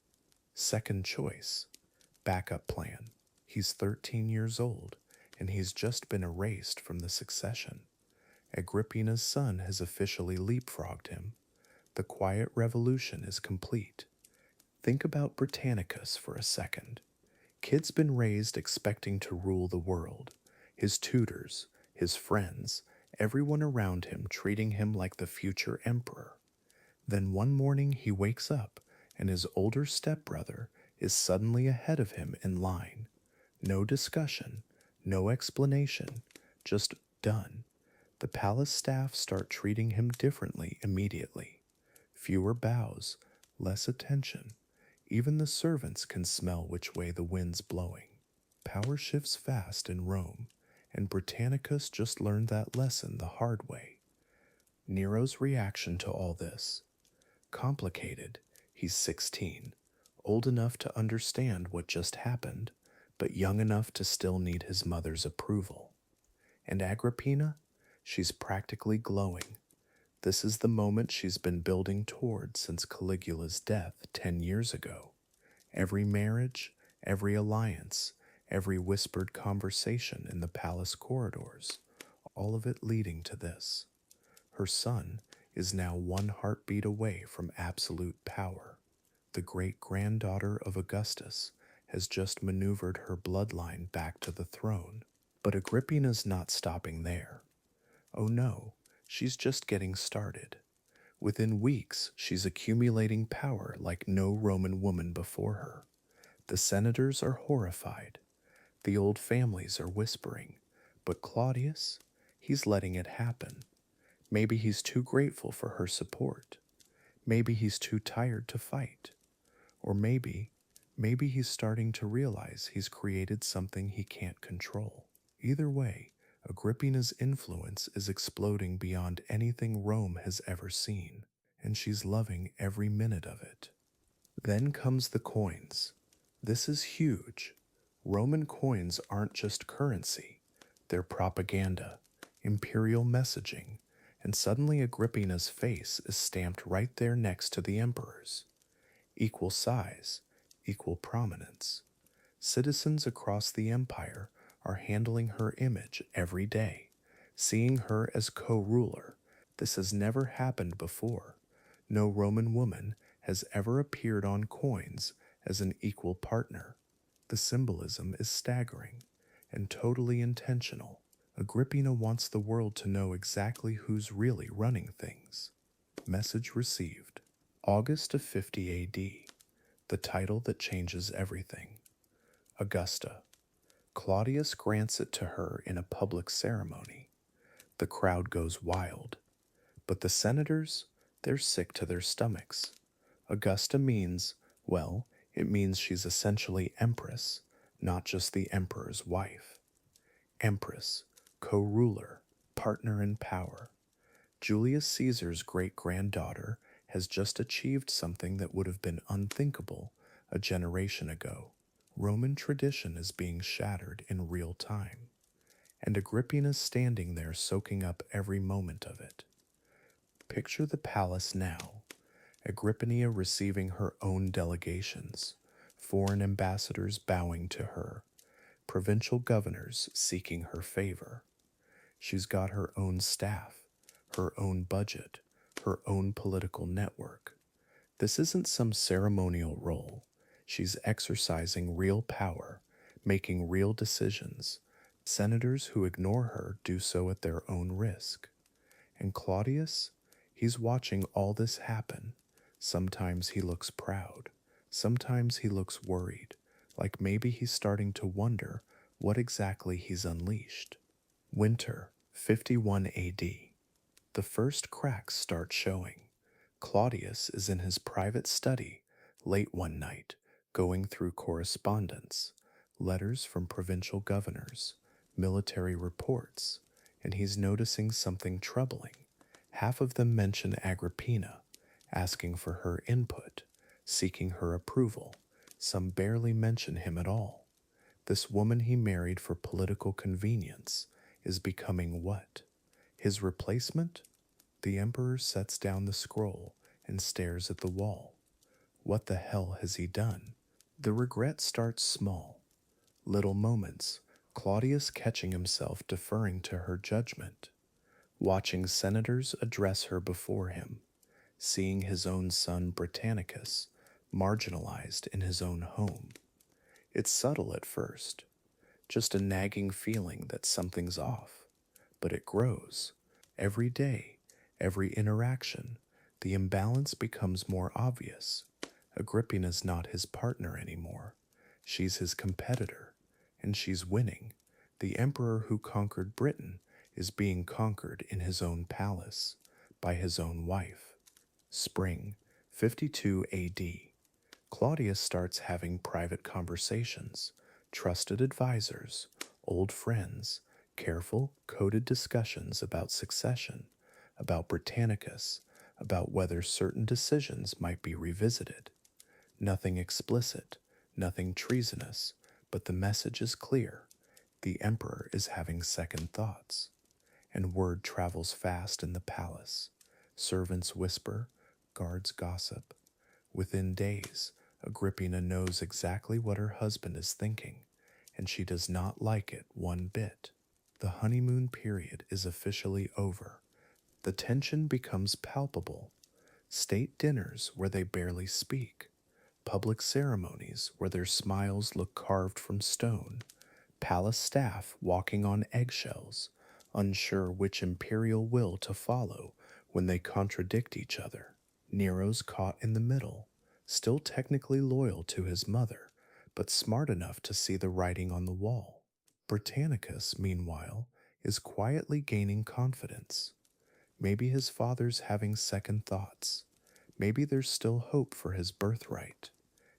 Second choice. Backup plan. He's 13 years old, and he's just been erased from the succession. Agrippina's son has officially leapfrogged him. The quiet revolution is complete. Think about Britannicus for a second. Kid's been raised expecting to rule the world. His tutors, his friends, everyone around him treating him like the future emperor. Then one morning he wakes up, and his older stepbrother is suddenly ahead of him in line. No discussion, no explanation, just done. The palace staff start treating him differently immediately. Fewer bows, less attention. Even the servants can smell which way the wind's blowing. Power shifts fast in Rome, and Britannicus just learned that lesson the hard way. Nero's reaction to all this? Complicated. He's 16, old enough to understand what just happened, but young enough to still need his mother's approval. And Agrippina? She's practically glowing. This is the moment she's been building toward since Caligula's death 10 years ago. Every marriage, every alliance, every whispered conversation in the palace corridors, all of it leading to this. Her son is now one heartbeat away from absolute power. The great-granddaughter of Augustus has just maneuvered her bloodline back to the throne. But Agrippina's not stopping there. Oh no, she's just getting started. Within weeks, she's accumulating power like no Roman woman before her. The senators are horrified. The old families are whispering. But Claudius, he's letting it happen. Maybe he's too grateful for her support. Maybe he's too tired to fight. Or maybe he's starting to realize he's created something he can't control. Either way, Agrippina's influence is exploding beyond anything Rome has ever seen, and she's loving every minute of it. Then comes the coins. This is huge. Roman coins aren't just currency, they're propaganda, imperial messaging, and suddenly Agrippina's face is stamped right there next to the emperor's. Equal size, equal prominence. Citizens across the empire are handling her image every day, seeing her as co-ruler. This has never happened before. No Roman woman has ever appeared on coins as an equal partner. The symbolism is staggering and totally intentional. Agrippina wants the world to know exactly who's really running things. Message received. August of 50 AD. The title that changes everything. Augusta. Claudius grants it to her in a public ceremony. The crowd goes wild. But the senators, they're sick to their stomachs. Augusta means, well, it means she's essentially Empress, not just the emperor's wife. Empress, co-ruler, partner in power. Julius Caesar's great-granddaughter has just achieved something that would have been unthinkable a generation ago. Roman tradition is being shattered in real time, and Agrippina's standing there soaking up every moment of it. Picture the palace now, Agrippina receiving her own delegations, foreign ambassadors bowing to her, provincial governors seeking her favor. She's got her own staff, her own budget, her own political network. This isn't some ceremonial role. She's exercising real power, making real decisions. Senators who ignore her do so at their own risk. And Claudius, he's watching all this happen. Sometimes he looks proud. Sometimes he looks worried, like maybe he's starting to wonder what exactly he's unleashed. Winter, 51 AD. The first cracks start showing. Claudius is in his private study late one night, going through correspondence, letters from provincial governors, military reports, and he's noticing something troubling. Half of them mention Agrippina, asking for her input, seeking her approval. Some barely mention him at all. This woman he married for political convenience is becoming what? His replacement? The emperor sets down the scroll and stares at the wall. What the hell has he done? The regret starts small. Little moments, Claudius catching himself deferring to her judgment, watching senators address her before him, seeing his own son Britannicus marginalized in his own home. It's subtle at first, just a nagging feeling that something's off, but it grows. Every day, every interaction, the imbalance becomes more obvious. Agrippina's not his partner anymore. She's his competitor, and she's winning. The emperor who conquered Britain is being conquered in his own palace by his own wife. Spring 52 AD. Claudius starts having private conversations, trusted advisors, old friends, careful, coded discussions about succession, about Britannicus, about whether certain decisions might be revisited. Nothing explicit, nothing treasonous, but the message is clear. The emperor is having second thoughts, and word travels fast in the palace. Servants whisper, guards gossip. Within days, Agrippina knows exactly what her husband is thinking, and she does not like it one bit. The honeymoon period is officially over. The tension becomes palpable. State dinners where they barely speak, public ceremonies where their smiles look carved from stone, palace staff walking on eggshells, unsure which imperial will to follow when they contradict each other. Nero's caught in the middle, still technically loyal to his mother, but smart enough to see the writing on the wall. Britannicus, meanwhile, is quietly gaining confidence. Maybe his father's having second thoughts. Maybe there's still hope for his birthright.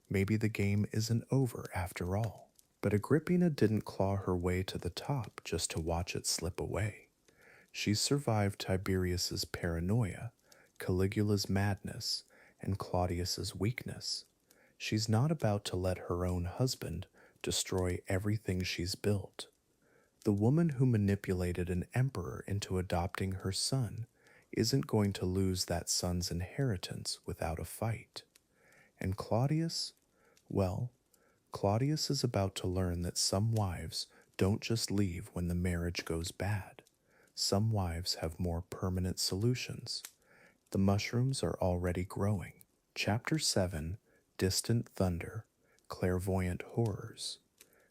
Maybe the game isn't over after all. But Agrippina didn't claw her way to the top just to watch it slip away. She survived Tiberius's paranoia, Caligula's madness, and Claudius's weakness. She's not about to let her own husband destroy everything she's built. The woman who manipulated an emperor into adopting her son isn't going to lose that son's inheritance without a fight. And Claudius? Well, Claudius is about to learn that some wives don't just leave when the marriage goes bad. Some wives have more permanent solutions. The mushrooms are already growing. Chapter 7, Distant Thunder, Clairvoyant Horrors.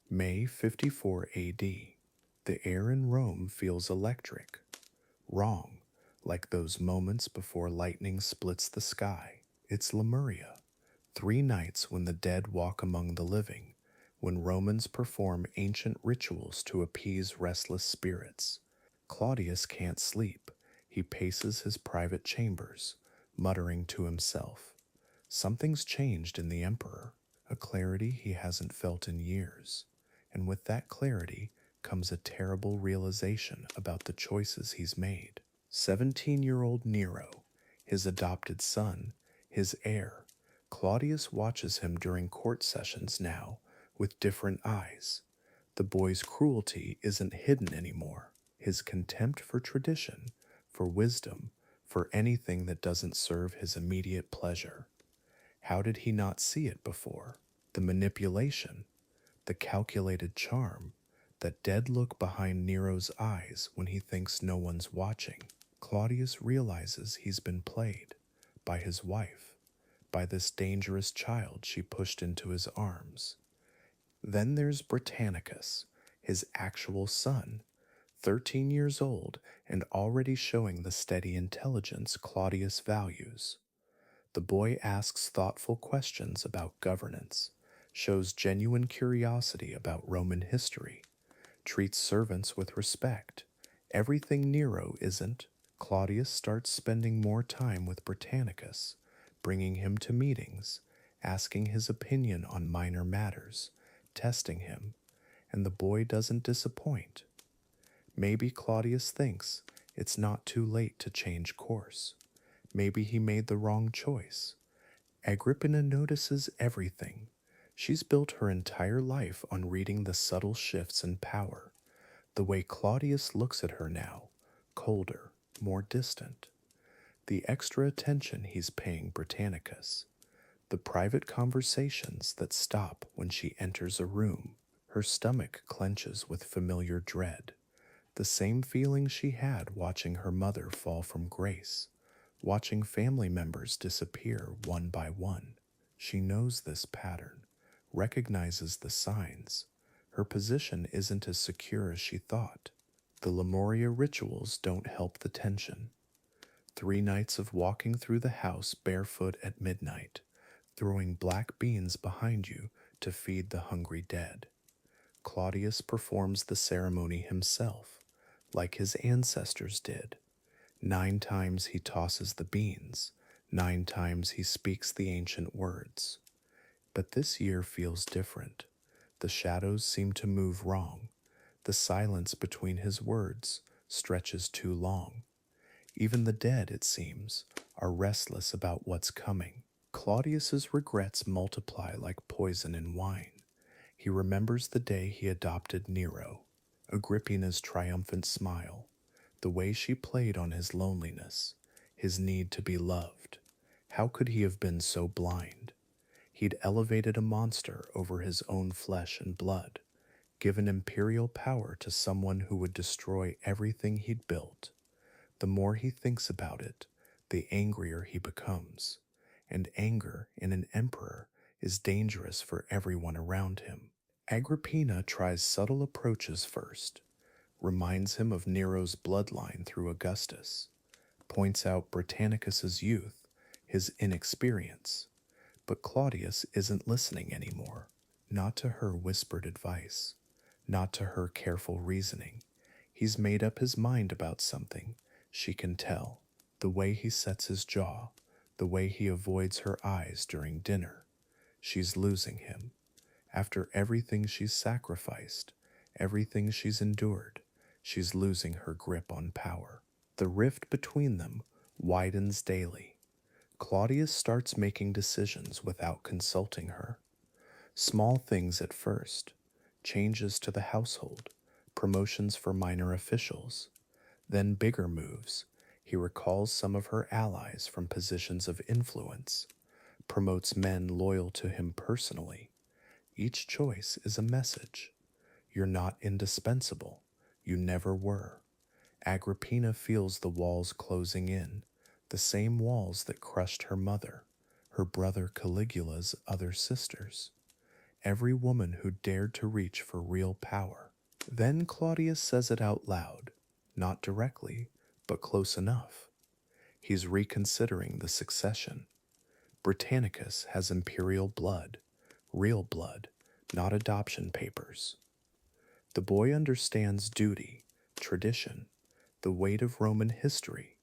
May 54 AD. The air in Rome feels electric. Wrong, like those moments before lightning splits the sky. It's Lemuria. 3 nights when the dead walk among the living, when Romans perform ancient rituals to appease restless spirits. Claudius can't sleep. He paces his private chambers, muttering to himself. Something's changed in the emperor, a clarity he hasn't felt in years. And with that clarity comes a terrible realization about the choices he's made. 17-year-old Nero, his adopted son, his heir. Claudius watches him during court sessions now with different eyes. The boy's cruelty isn't hidden anymore. His contempt for tradition, for wisdom, for anything that doesn't serve his immediate pleasure. How did he not see it before? The manipulation, the calculated charm, that dead look behind Nero's eyes when he thinks no one's watching. Claudius realizes he's been played by his wife, by this dangerous child she pushed into his arms. Then there's Britannicus, his actual son, 13 years old and already showing the steady intelligence Claudius values. The boy asks thoughtful questions about governance, shows genuine curiosity about Roman history, treats servants with respect. Everything Nero isn't. Claudius starts spending more time with Britannicus, bringing him to meetings, asking his opinion on minor matters, testing him, and the boy doesn't disappoint. Maybe Claudius thinks it's not too late to change course. Maybe he made the wrong choice. Agrippina notices everything. She's built her entire life on reading the subtle shifts in power. The way Claudius looks at her now, colder, more distant. The extra attention he's paying Britannicus. The private conversations that stop when she enters a room. Her stomach clenches with familiar dread. The same feeling she had watching her mother fall from grace, watching family members disappear one by one. She knows this pattern, recognizes the signs. Her position isn't as secure as she thought. The Lemuria rituals don't help the tension. 3 nights of walking through the house barefoot at midnight, throwing black beans behind you to feed the hungry dead. Claudius performs the ceremony himself, like his ancestors did. 9 times he tosses the beans, 9 times he speaks the ancient words. But this year feels different. The shadows seem to move wrong. The silence between his words stretches too long. Even the dead, it seems, are restless about what's coming. Claudius's regrets multiply like poison in wine. He remembers the day he adopted Nero, Agrippina's triumphant smile, the way she played on his loneliness, his need to be loved. How could he have been so blind? He'd elevated a monster over his own flesh and blood, given imperial power to someone who would destroy everything he'd built. The more he thinks about it, the angrier he becomes, and anger in an emperor is dangerous for everyone around him. Agrippina tries subtle approaches first, reminds him of Nero's bloodline through Augustus, points out Britannicus's youth, his inexperience. But Claudius isn't listening anymore, not to her whispered advice, not to her careful reasoning. He's made up his mind about something, she can tell. The way he sets his jaw, the way he avoids her eyes during dinner. She's losing him. After everything she's sacrificed, everything she's endured, she's losing her grip on power. The rift between them widens daily. Claudius starts making decisions without consulting her. Small things at first, changes to the household, promotions for minor officials, then bigger moves. He recalls some of her allies from positions of influence, promotes men loyal to him personally. Each choice is a message. You're not indispensable. You never were. Agrippina feels the walls closing in, the same walls that crushed her mother, her brother Caligula's other sisters, every woman who dared to reach for real power. Then Claudius says it out loud, not directly, but close enough. He's reconsidering the succession. Britannicus has imperial blood, real blood, not adoption papers. The boy understands duty, tradition, the weight of Roman history.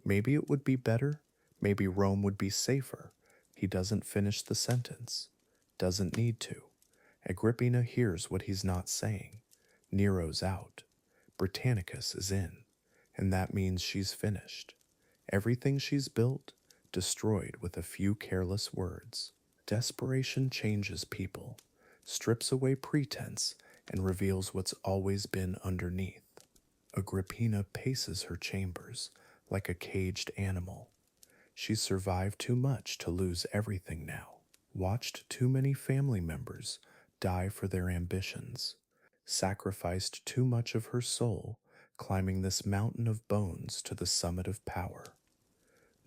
Maybe it would be better, maybe Rome would be safer. He doesn't finish the sentence. Doesn't need to. Agrippina hears what he's not saying. Nero's out. Britannicus is in. And that means she's finished. Everything she's built, destroyed with a few careless words. Desperation changes people, strips away pretense, and reveals what's always been underneath. Agrippina paces her chambers like a caged animal. She's survived too much to lose everything now, watched too many family members die for their ambitions, sacrificed too much of her soul climbing this mountain of bones to the summit of power.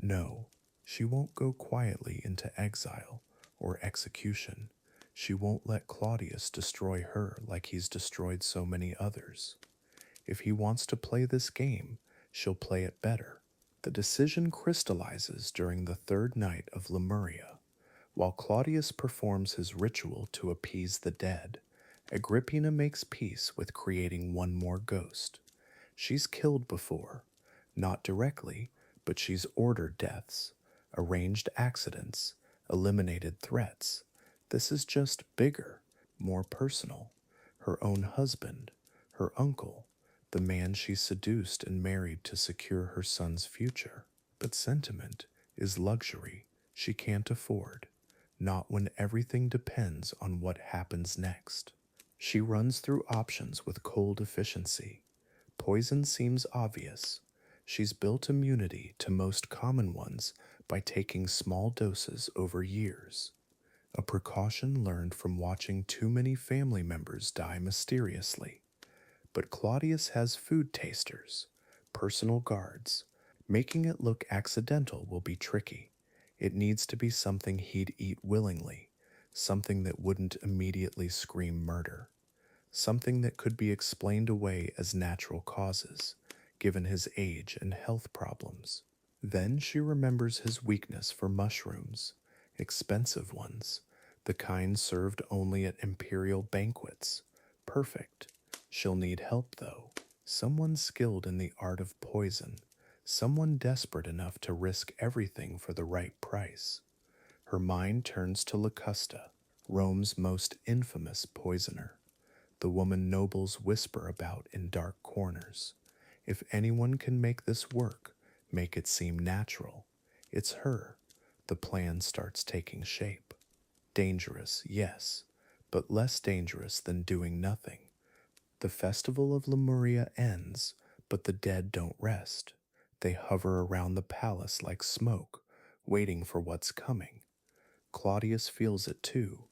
No, she won't go quietly into exile or execution. She won't let Claudius destroy her like he's destroyed so many others. If he wants to play this game, she'll play it better. The decision crystallizes during the third night of Lemuria. While Claudius performs his ritual to appease the dead, Agrippina makes peace with creating one more ghost. She's killed before, not directly, but she's ordered deaths, arranged accidents, eliminated threats. This is just bigger, more personal. Her own husband, her uncle, the man she seduced and married to secure her son's future. But sentiment is luxury she can't afford, not when everything depends on what happens next. She runs through options with cold efficiency. Poison seems obvious. She's built immunity to most common ones by taking small doses over years, a precaution learned from watching too many family members die mysteriously. But Claudius has food tasters, personal guards. Making it look accidental will be tricky. It needs to be something he'd eat willingly, something that wouldn't immediately scream murder, something that could be explained away as natural causes, given his age and health problems. Then she remembers his weakness for mushrooms, expensive ones, the kind served only at imperial banquets. Perfect. She'll need help, though. someone skilled in the art of poison, someone desperate enough to risk everything for the right price. Her mind turns to Locusta, Rome's most infamous poisoner, the woman nobles whisper about in dark corners. If anyone can make this work, make it seem natural, it's her. The plan starts taking shape. Dangerous, yes, but less dangerous than doing nothing. The festival of Lemuria ends, but the dead don't rest. They hover around the palace like smoke, waiting for what's coming. Claudius feels it too,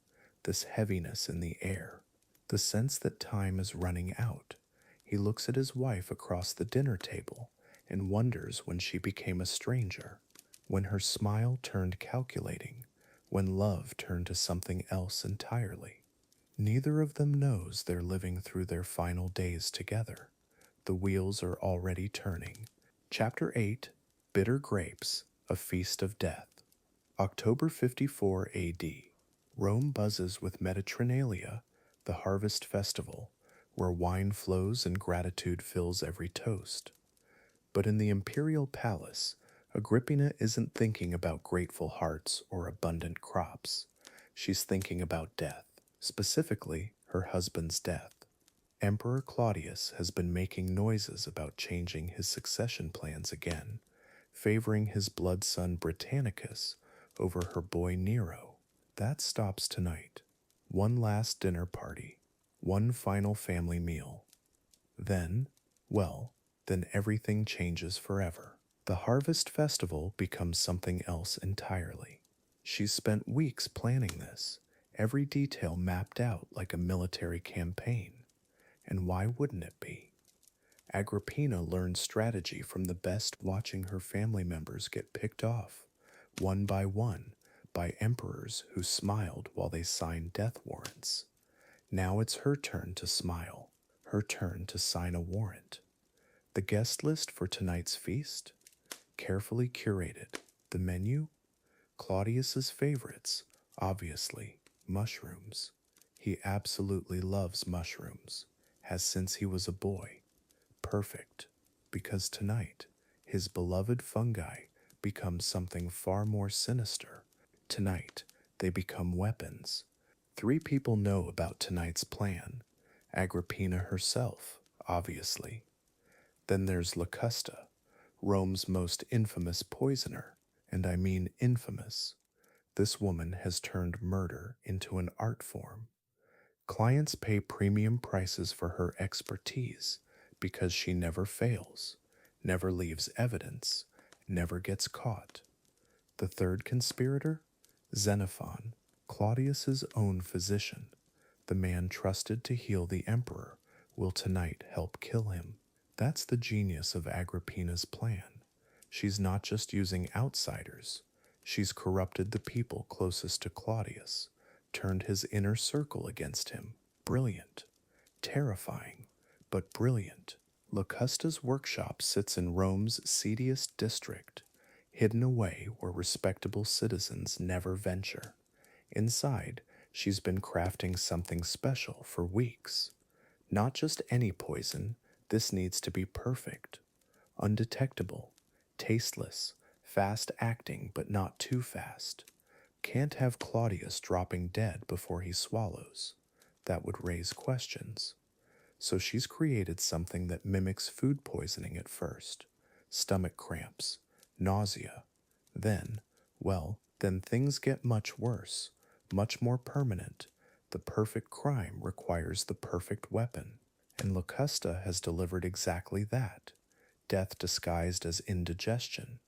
this heaviness in the air, the sense that time is running out. He looks at his wife across the dinner table and wonders when she became a stranger, when her smile turned calculating, when love turned to something else entirely. Neither of them knows they're living through their final days together. The wheels are already turning. Chapter 8, Bitter Grapes, A Feast of Death. October 54 AD. Rome buzzes with Mediterranealia, the harvest festival, where wine flows and gratitude fills every toast. But in the imperial palace, Agrippina isn't thinking about grateful hearts or abundant crops. She's thinking about death, specifically her husband's death. Emperor Claudius has been making noises about changing his succession plans again, favoring his blood son Britannicus over her boy Nero. That stops tonight. One last dinner party, one final family meal. Then, well, then everything changes forever. The harvest festival becomes something else entirely. She's spent weeks planning this, every detail mapped out like a military campaign. And why wouldn't it be? Agrippina learned strategy from the best, watching her family members get picked off, one, by emperors who smiled while they signed death warrants. Now it's her turn to smile, her turn to sign a warrant. The guest list for tonight's feast? Carefully curated. The menu? Claudius's favorites, obviously, mushrooms. He absolutely loves mushrooms, has since he was a boy. Perfect, because tonight, his beloved fungi become something far more sinister. Tonight, they become weapons. 3 people know about tonight's plan. Agrippina herself, obviously. Then there's Locusta, Rome's most infamous poisoner, and I mean infamous. This woman has turned murder into an art form. Clients pay premium prices for her expertise because she never fails, never leaves evidence, never gets caught. The third conspirator? Xenophon, Claudius's own physician, the man trusted to heal the emperor, will tonight help kill him. That's the genius of Agrippina's plan. She's not just using outsiders, she's corrupted the people closest to Claudius, turned his inner circle against him. Brilliant. Terrifying, but brilliant. Locusta's workshop sits in Rome's seediest district, hidden away where respectable citizens never venture. Inside, she's been crafting something special for weeks. Not just any poison, this needs to be perfect, undetectable, tasteless, fast-acting but not too fast. Can't have Claudius dropping dead before he swallows. That would raise questions. So she's created something that mimics food poisoning at first. Stomach cramps, nausea. Then, then things get much worse, much more permanent. The perfect crime requires the perfect weapon. And Locusta has delivered exactly that. Death disguised as indigestion.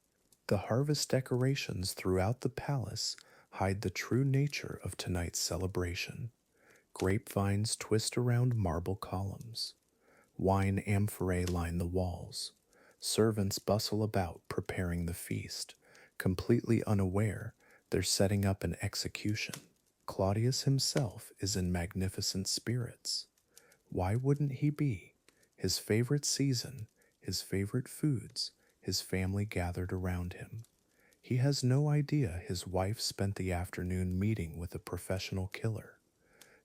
The harvest decorations throughout the palace hide the true nature of tonight's celebration. Grapevines twist around marble columns. Wine amphorae line the walls. Servants bustle about preparing the feast, completely unaware they're setting up an execution. Claudius himself is in magnificent spirits. Why wouldn't he be? His favorite season, his favorite foods, his family gathered around him. He has no idea his wife spent the afternoon meeting with a professional killer.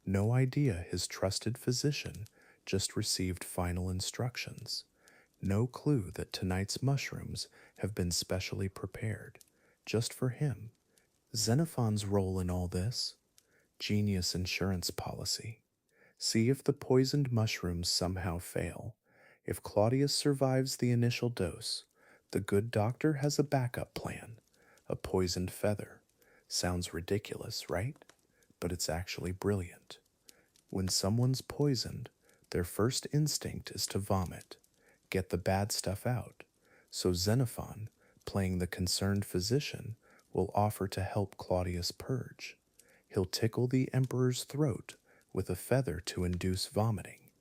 No idea his trusted physician just received final instructions. No clue that tonight's mushrooms have been specially prepared, just for him. Xenophon's role in all this? Genius insurance policy. See if the poisoned mushrooms somehow fail. If Claudius survives the initial dose, the good doctor has a backup plan. A poisoned feather. Sounds ridiculous, right? But it's actually brilliant. When someone's poisoned, their first instinct is to vomit, get the bad stuff out. So Xenophon, playing the concerned physician, will offer to help Claudius purge. He'll tickle the emperor's throat with a feather to induce vomiting,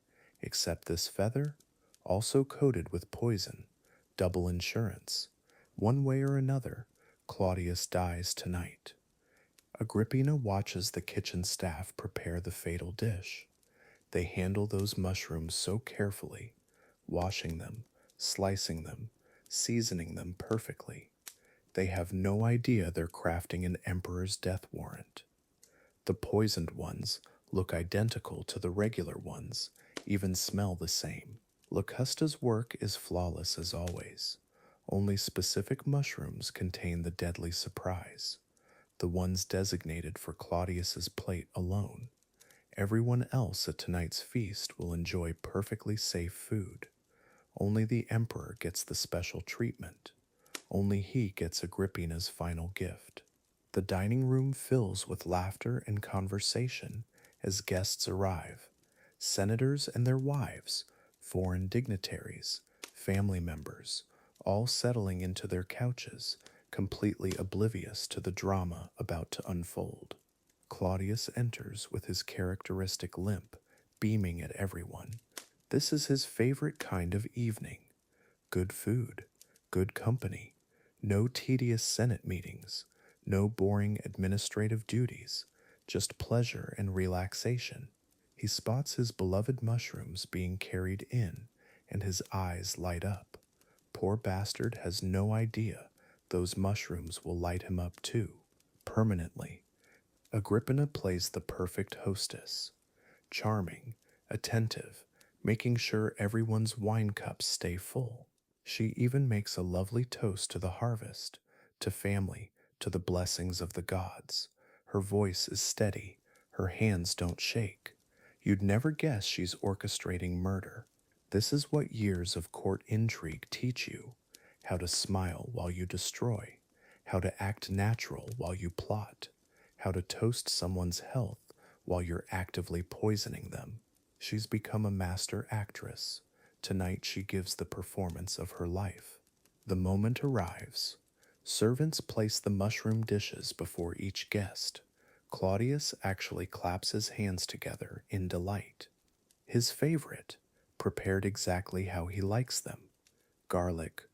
except this feather, also coated with poison, double insurance. One way or another, Claudius dies tonight. Agrippina watches the kitchen staff prepare the fatal dish. They handle those mushrooms so carefully, washing them, slicing them, seasoning them perfectly. They have no idea they're crafting an emperor's death warrant. The poisoned ones look identical to the regular ones, even smell the same. Locusta's work is flawless as always. Only specific mushrooms contain the deadly surprise, the ones designated for Claudius's plate alone. Everyone else at tonight's feast will enjoy perfectly safe food. Only the emperor gets the special treatment. Only he gets Agrippina's final gift. The dining room fills with laughter and conversation as guests arrive. Senators and their wives, foreign dignitaries, family members, all settling into their couches, completely oblivious to the drama about to unfold. Claudius enters with his characteristic limp, beaming at everyone. This is his favorite kind of evening. Good food, good company, no tedious Senate meetings, no boring administrative duties, just pleasure and relaxation. He spots his beloved mushrooms being carried in, and his eyes light up. Poor bastard has no idea those mushrooms will light him up too, permanently. Agrippina plays the perfect hostess. Charming, attentive, making sure everyone's wine cups stay full. She even makes a lovely toast to the harvest, to family, to the blessings of the gods. Her voice is steady, her hands don't shake. You'd never guess she's orchestrating murder. This is what years of court intrigue teach you: how to smile while you destroy, how to act natural while you plot, how to toast someone's health while you're actively poisoning them. She's become a master actress. Tonight she gives the performance of her life. The moment arrives. Servants place the mushroom dishes before each guest. Claudius actually claps his hands together in delight. His favorite, prepared exactly how he likes them. Garlic,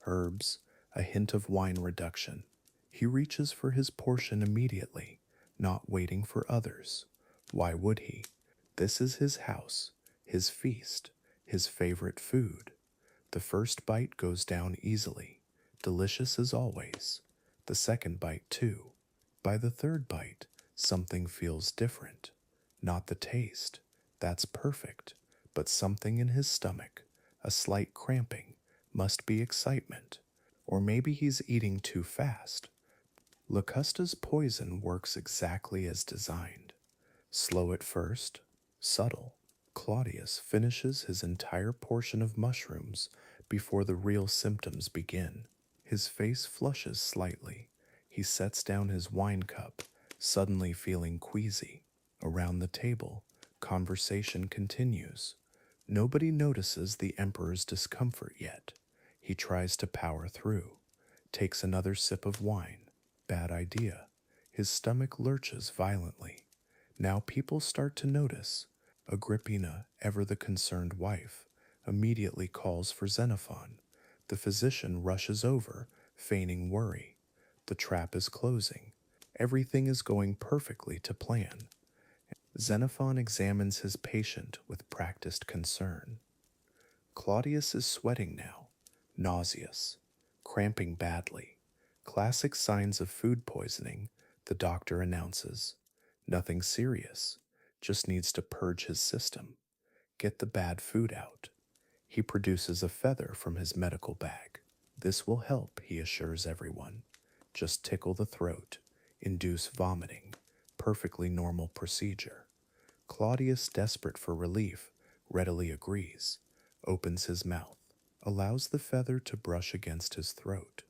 herbs, a hint of wine reduction. He reaches for his portion immediately, not waiting for others. Why would he? This is his house, his feast, his favorite food. The first bite goes down easily, delicious as always. The second bite, too. By the third bite, something feels different. Not the taste, that's perfect, but something in his stomach, a slight cramping, must be excitement. Or maybe he's eating too fast. Locusta's poison works exactly as designed. Slow at first, subtle. Claudius finishes his entire portion of mushrooms before the real symptoms begin. His face flushes slightly. He sets down his wine cup, suddenly feeling queasy. Around the table, conversation continues. Nobody notices the emperor's discomfort yet. He tries to power through, takes another sip of wine. Bad idea. His stomach lurches violently. Now people start to notice. Agrippina, ever the concerned wife, immediately calls for Xenophon. The physician rushes over, feigning worry. The trap is closing. Everything is going perfectly to plan. Xenophon examines his patient with practiced concern. Claudius is sweating now, nauseous, cramping badly. Classic signs of food poisoning, the doctor announces. Nothing serious, just needs to purge his system. get the bad food out. He produces a feather from his medical bag. This will help, he assures everyone. Just tickle the throat, induce vomiting. Perfectly normal procedure. Claudius, desperate for relief, readily agrees, opens his mouth, allows the feather to brush against his throat.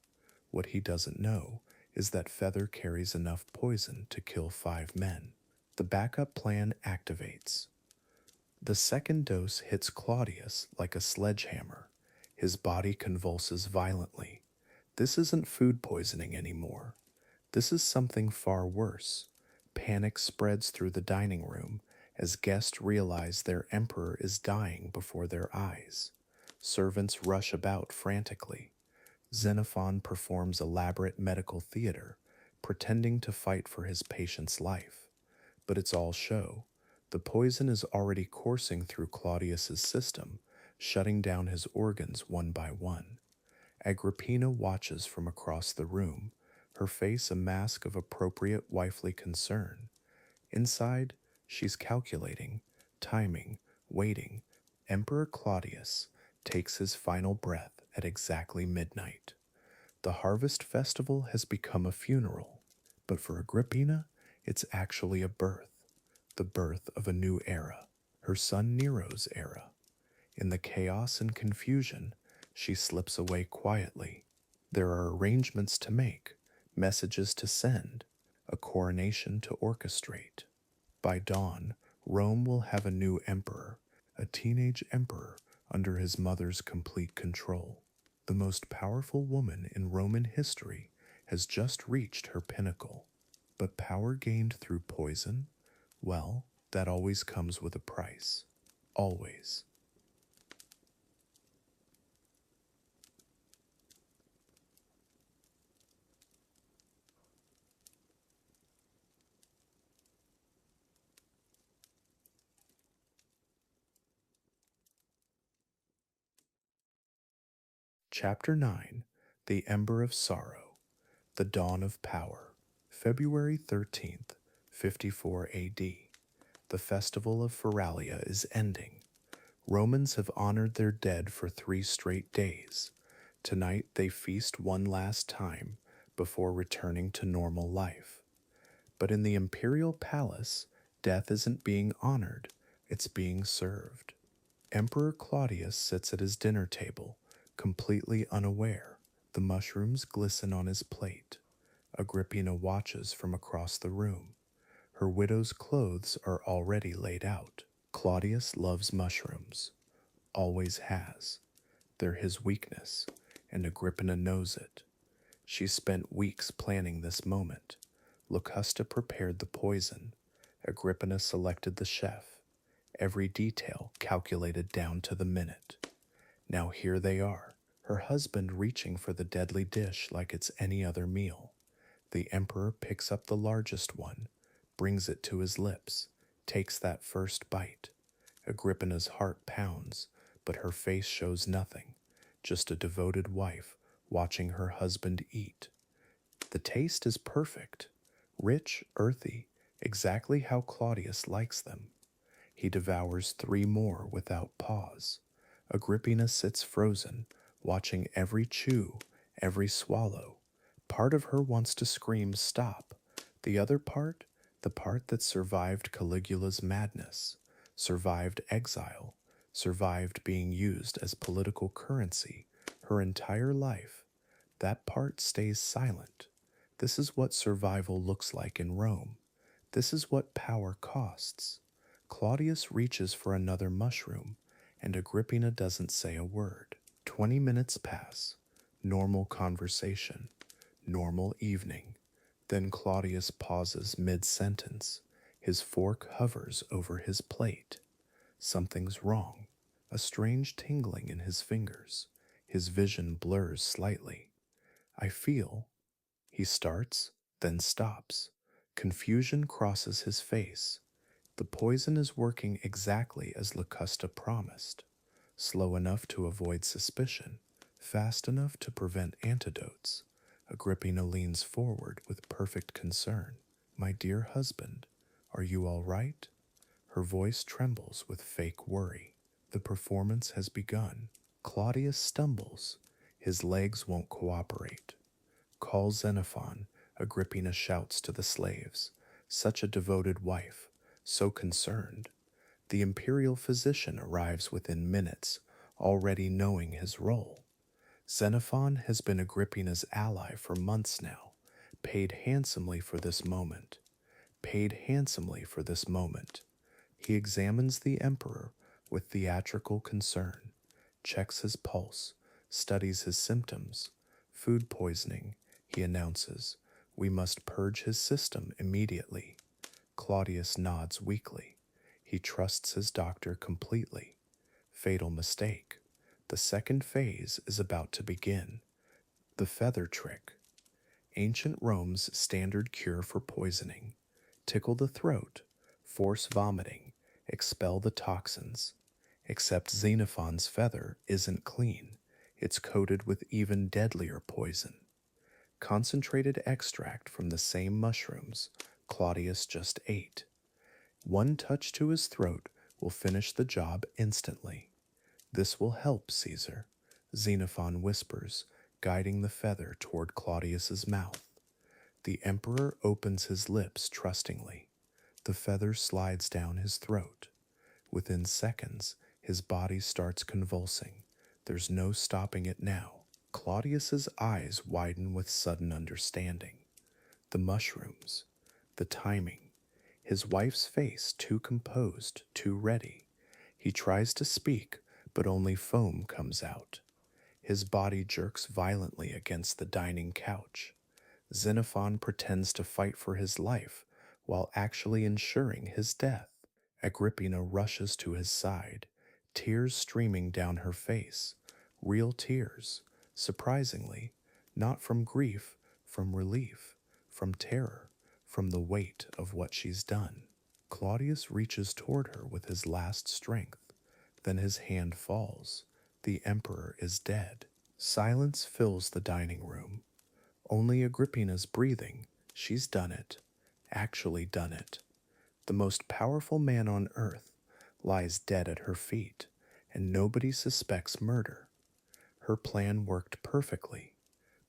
What he doesn't know is that feather carries enough poison to kill 5 men. The backup plan activates. The second dose hits Claudius like a sledgehammer. His body convulses violently. This isn't food poisoning anymore. This is something far worse. Panic spreads through the dining room as guests realize their emperor is dying before their eyes. Servants rush about frantically. Xenophon performs elaborate medical theater, pretending to fight for his patient's life. But it's all show. The poison is already coursing through Claudius's system, shutting down his organs one by one. Agrippina watches from across the room, her face a mask of appropriate wifely concern. Inside, she's calculating, timing, waiting. Emperor Claudius takes his final breath at exactly midnight. The harvest festival has become a funeral, but for Agrippina, it's actually a birth, the birth of a new era, her son Nero's era. In the chaos and confusion, she slips away quietly. There are arrangements to make, messages to send, a coronation to orchestrate. By dawn, Rome will have a new emperor, a teenage emperor under his mother's complete control. The most powerful woman in Roman history has just reached her pinnacle. But power gained through poison, well, that always comes with a price. Always. Chapter 9. The Ember of Sorrow. The Dawn of Power. February 13th, 54 AD. The festival of Feralia is ending. Romans have honored their dead for 3 straight days. Tonight they feast one last time before returning to normal life. But in the imperial palace, death isn't being honored, it's being served. Emperor Claudius sits at his dinner table, completely unaware. The mushrooms glisten on his plate. Agrippina watches from across the room. Her widow's clothes are already laid out. Claudius loves mushrooms. Always has. They're his weakness, and Agrippina knows it. She spent weeks planning this moment. Augusta prepared the poison. Agrippina selected the chef. Every detail calculated down to the minute. Now here they are, her husband reaching for the deadly dish like it's any other meal. The emperor picks up the largest one, brings it to his lips, takes that first bite. Agrippina's heart pounds, but her face shows nothing, just a devoted wife watching her husband eat. The taste is perfect, rich, earthy, exactly how Claudius likes them. He devours 3 more without pause. Agrippina sits frozen, watching every chew, every swallow. Part of her wants to scream stop. The other part, the part that survived Caligula's madness, survived exile, survived being used as political currency her entire life, that part stays silent. This is what survival looks like in Rome. This is what power costs. Claudius reaches for another mushroom, and Agrippina doesn't say a word. 20 minutes pass. Normal conversation. Normal evening. Then Claudius pauses mid-sentence. His fork hovers over his plate. Something's wrong. A strange tingling in his fingers. His vision blurs slightly. I feel. He starts, then stops. Confusion crosses his face. The poison is working exactly as Augusta promised. Slow enough to avoid suspicion, fast enough to prevent antidotes. Agrippina leans forward with perfect concern. My dear husband, are you all right? Her voice trembles with fake worry. The performance has begun. Claudius stumbles. His legs won't cooperate. Call Xenophon, Agrippina shouts to the slaves. Such a devoted wife, so concerned. The imperial physician arrives within minutes, already knowing his role. Xenophon has been Agrippina's ally for months now, paid handsomely for this moment. Paid handsomely for this moment. He examines the emperor with theatrical concern, checks his pulse, studies his symptoms. Food poisoning, he announces. We must purge his system immediately. Claudius nods weakly. He trusts his doctor completely. Fatal mistake. The second phase is about to begin. The feather trick. Ancient Rome's standard cure for poisoning. Tickle the throat, force vomiting, expel the toxins. Except Xenophon's feather isn't clean. It's coated with even deadlier poison. Concentrated extract from the same mushrooms Claudius just ate. One touch to his throat will finish the job instantly. This will help, Caesar, Xenophon whispers, guiding the feather toward Claudius's mouth. The emperor opens his lips trustingly. The feather slides down his throat. Within seconds, his body starts convulsing. There's no stopping it now. Claudius's eyes widen with sudden understanding. The mushrooms, the timing, his wife's face too composed, too ready. He tries to speak, but only foam comes out. His body jerks violently against the dining couch. Xenophon pretends to fight for his life while actually ensuring his death. Agrippina rushes to his side, tears streaming down her face. Real tears, surprisingly, not from grief, from relief, from terror, from the weight of what she's done. Claudius reaches toward her with his last strength. Then his hand falls. The emperor is dead. Silence fills the dining room. Only Agrippina's breathing. She's done it. Actually done it. The most powerful man on earth lies dead at her feet, and nobody suspects murder. Her plan worked perfectly,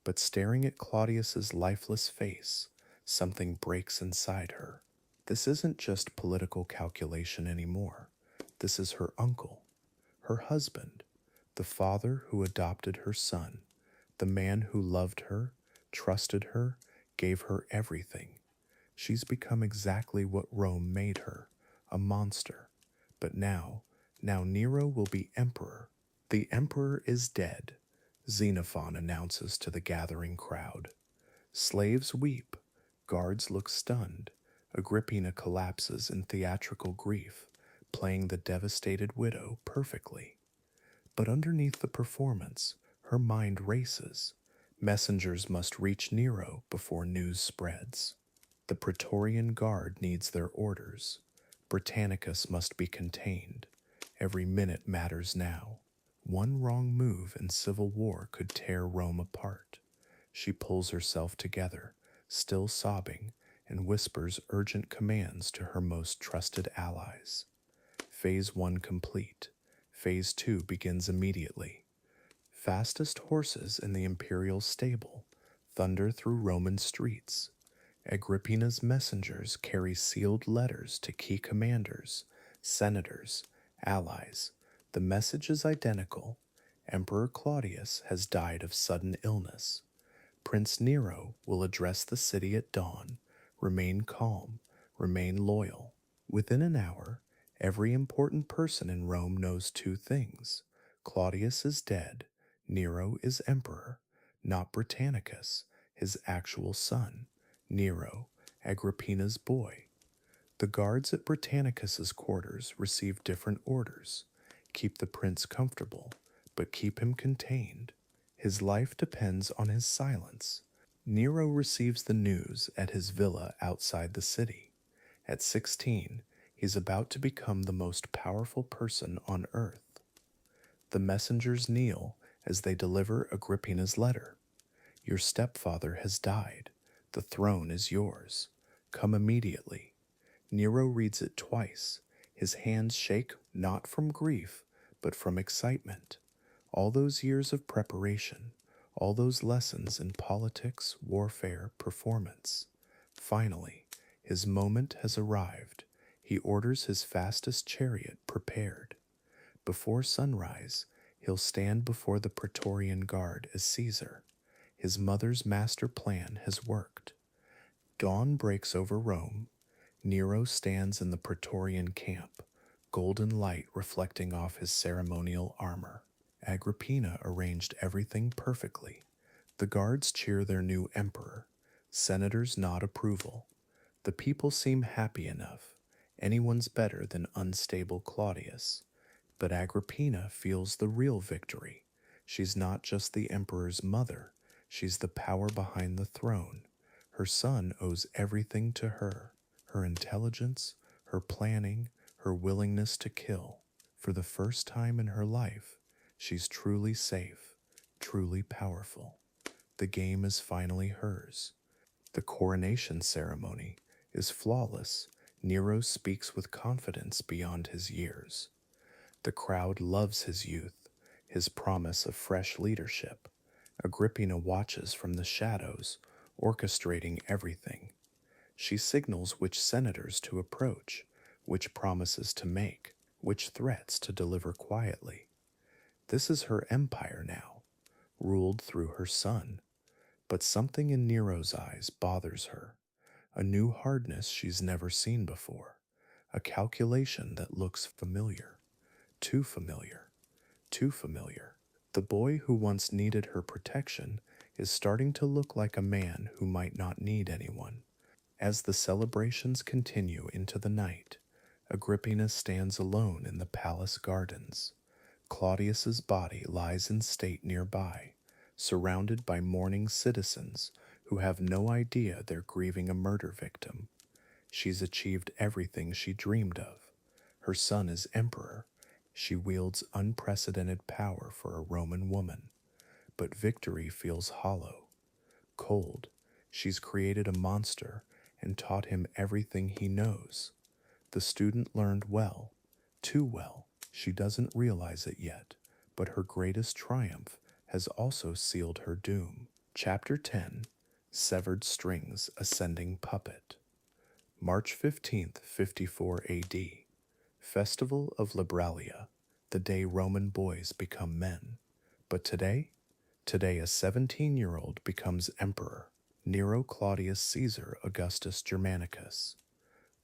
but staring at Claudius's lifeless face, something breaks inside her. This isn't just political calculation anymore. This is her uncle, her husband, the father who adopted her son, the man who loved her, trusted her, gave her everything. She's become exactly what Rome made her, a monster. But now Nero will be emperor. The emperor is dead, Xenophon announces to the gathering crowd. Slaves weep, guards look stunned. Agrippina collapses in theatrical grief, playing the devastated widow perfectly. But underneath the performance, her mind races. Messengers must reach Nero before news spreads. The Praetorian Guard needs their orders. Britannicus must be contained. Every minute matters now. One wrong move in civil war could tear Rome apart. She pulls herself together, still sobbing, and whispers urgent commands to her most trusted allies. Phase 1 complete. Phase 2 begins immediately. Fastest horses in the Imperial stable thunder through Roman streets. Agrippina's messengers carry sealed letters to key commanders, senators, allies. The message is identical. Emperor Claudius has died of sudden illness. Prince Nero will address the city at dawn. Remain calm, remain loyal. Within an hour, every important person in Rome knows two things. Claudius is dead. Nero is emperor, not Britannicus, his actual son. Nero, Agrippina's boy. The guards at Britannicus's quarters receive different orders. Keep the prince comfortable, but keep him contained. His life depends on his silence. Nero receives the news at his villa outside the city. At 16, he's about to become the most powerful person on earth. The messengers kneel as they deliver Agrippina's letter. Your stepfather has died. The throne is yours. Come immediately. Nero reads it twice. His hands shake not from grief, but from excitement. All those years of preparation, all those lessons in politics, warfare, performance. Finally, his moment has arrived. He orders his fastest chariot prepared. Before sunrise, he'll stand before the Praetorian Guard as Caesar. His mother's master plan has worked. Dawn breaks over Rome. Nero stands in the Praetorian camp, golden light reflecting off his ceremonial armor. Agrippina arranged everything perfectly. The guards cheer their new emperor. Senators nod approval. The people seem happy enough. Anyone's better than unstable Claudius. But Agrippina feels the real victory. She's not just the emperor's mother, she's the power behind the throne. Her son owes everything to her, her intelligence, her planning, her willingness to kill. For the first time in her life, she's truly safe, truly powerful. The game is finally hers. The coronation ceremony is flawless. Nero speaks with confidence beyond his years. The crowd loves his youth, his promise of fresh leadership. Agrippina watches from the shadows, orchestrating everything. She signals which senators to approach, which promises to make, which threats to deliver quietly. This is her empire now, ruled through her son. But something in Nero's eyes bothers her, a new hardness she's never seen before, a calculation that looks familiar, too familiar, too familiar. The boy who once needed her protection is starting to look like a man who might not need anyone. As the celebrations continue into the night, Agrippina stands alone in the palace gardens. Claudius's body lies in state nearby, surrounded by mourning citizens who have no idea they're grieving a murder victim. She's achieved everything she dreamed of. Her son is emperor. She wields unprecedented power for a Roman woman. But victory feels hollow, cold. She's created a monster and taught him everything he knows. The student learned well, too well. She doesn't realize it yet, but her greatest triumph has also sealed her doom. Chapter 10: Severed Strings Ascending Puppet. March 15th, 54 AD. Festival of Libralia, the day Roman boys become men. But today? Today a 17-year-old becomes emperor. Nero Claudius Caesar Augustus Germanicus.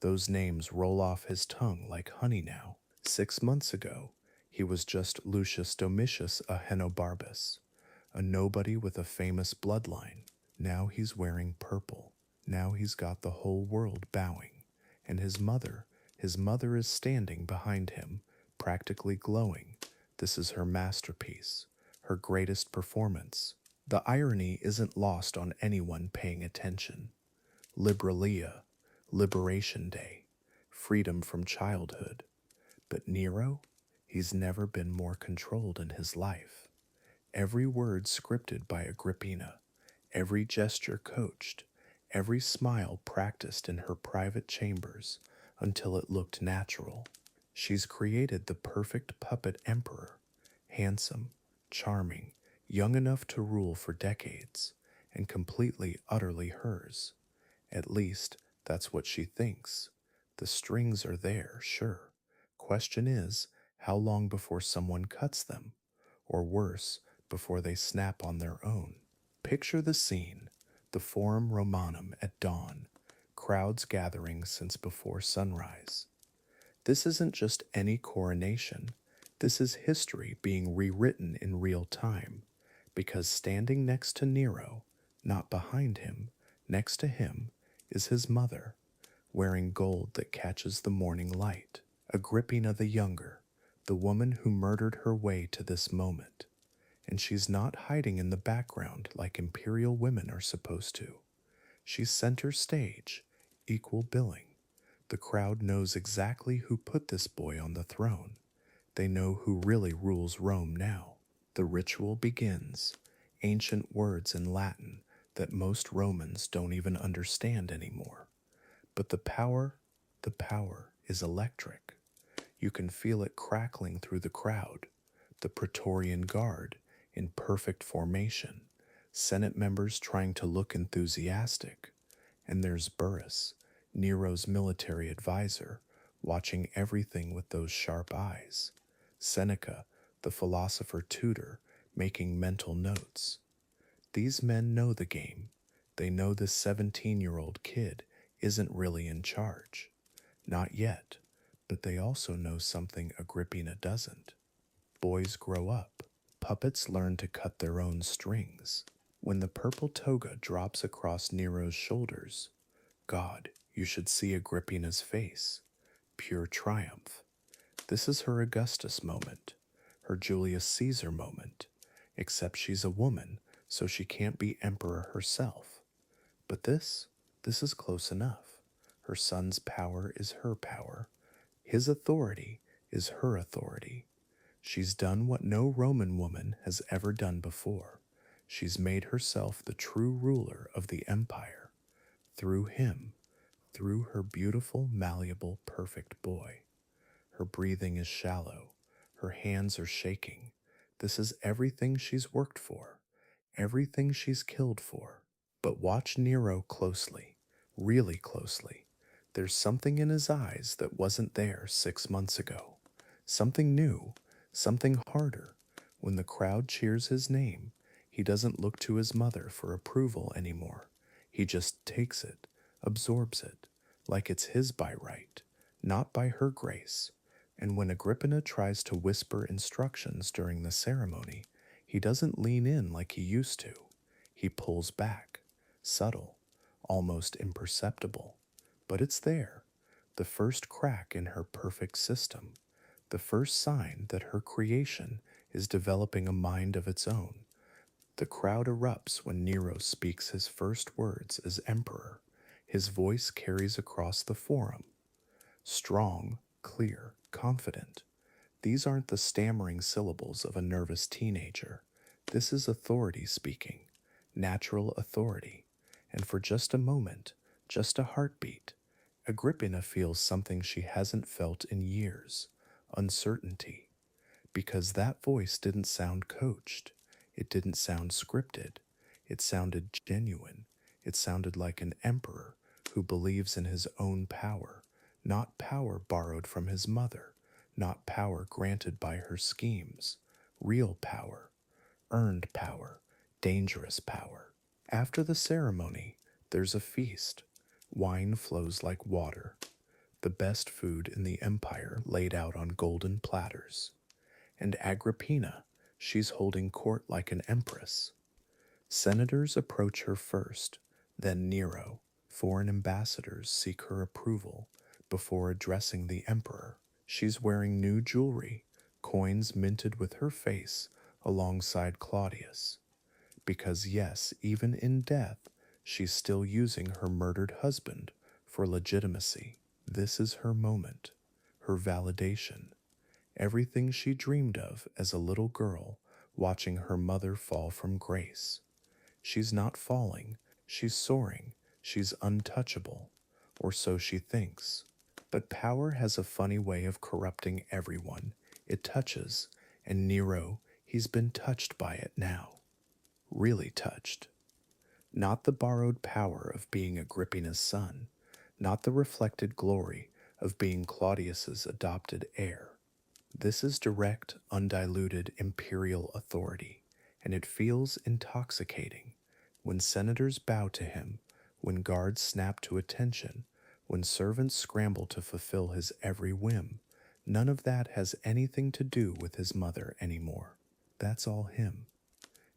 Those names roll off his tongue like honey now. 6 months ago, he was just Lucius Domitius Ahenobarbus, a nobody with a famous bloodline. Now he's wearing purple. Now he's got the whole world bowing. And his mother is standing behind him, practically glowing. This is her masterpiece, her greatest performance. The irony isn't lost on anyone paying attention. Libralia, Liberation Day, freedom from childhood. But Nero, he's never been more controlled in his life. Every word scripted by Agrippina, every gesture coached, every smile practiced in her private chambers until it looked natural. She's created the perfect puppet emperor, handsome, charming, young enough to rule for decades, and completely, utterly hers. At least, that's what she thinks. The strings are there, sure. Question is, how long before someone cuts them? Or worse, before they snap on their own? Picture the scene, the Forum Romanum at dawn, crowds gathering since before sunrise. This isn't just any coronation. This is history being rewritten in real time, because standing next to Nero, not behind him, next to him, is his mother, wearing gold that catches the morning light. Agrippina the Younger, the woman who murdered her way to this moment. And she's not hiding in the background like imperial women are supposed to. She's center stage, equal billing. The crowd knows exactly who put this boy on the throne. They know who really rules Rome now. The ritual begins, ancient words in Latin that most Romans don't even understand anymore. But the power is electric. You can feel it crackling through the crowd. The Praetorian Guard in perfect formation, Senate members trying to look enthusiastic, and there's Burrus, Nero's military advisor, watching everything with those sharp eyes. Seneca, the philosopher tutor, making mental notes. These men know the game. They know this 17-year-old kid isn't really in charge. Not yet, but they also know something Agrippina doesn't. Boys grow up. Puppets learn to cut their own strings. When the purple toga drops across Nero's shoulders, God, you should see Agrippina's face. Pure triumph. This is her Augustus moment, her Julius Caesar moment, except she's a woman, so she can't be emperor herself. But this is close enough. Her son's power is her power. His authority is her authority. She's done what no Roman woman has ever done before. She's made herself the true ruler of the empire. Through him, through her beautiful, malleable, perfect boy. Her breathing is shallow. Her hands are shaking. This is everything she's worked for, everything she's killed for. But watch Nero closely, really closely. There's something in his eyes that wasn't there 6 months ago. Something new, something harder. When the crowd cheers his name, he doesn't look to his mother for approval anymore. He just takes it, absorbs it, like it's his by right, not by her grace. And when Agrippina tries to whisper instructions during the ceremony, he doesn't lean in like he used to. He pulls back, subtle, almost imperceptible. But it's there, the first crack in her perfect system, the first sign that her creation is developing a mind of its own. The crowd erupts when Nero speaks his first words as emperor. His voice carries across the forum. Strong, clear, confident. These aren't the stammering syllables of a nervous teenager. This is authority speaking, natural authority. And for just a moment, just a heartbeat, Agrippina feels something she hasn't felt in years, uncertainty. Because that voice didn't sound coached. It didn't sound scripted. It sounded genuine. It sounded like an emperor who believes in his own power, not power borrowed from his mother, not power granted by her schemes. Real power, earned power, dangerous power. After the ceremony, there's a feast. Wine flows like water. The best food in the empire laid out on golden platters. And Agrippina, she's holding court like an empress. Senators approach her first, then Nero. Foreign ambassadors seek her approval before addressing the emperor. She's wearing new jewelry, coins minted with her face alongside Claudius. Because yes, even in death, she's still using her murdered husband for legitimacy. This is her moment, her validation. Everything she dreamed of as a little girl, watching her mother fall from grace. She's not falling, she's soaring, she's untouchable, or so she thinks. But power has a funny way of corrupting everyone it touches, and Nero, he's been touched by it now. Really touched. Not the borrowed power of being Agrippina's son, not the reflected glory of being Claudius's adopted heir. This is direct, undiluted imperial authority, and it feels intoxicating. When senators bow to him, when guards snap to attention, when servants scramble to fulfill his every whim, none of that has anything to do with his mother anymore. That's all him.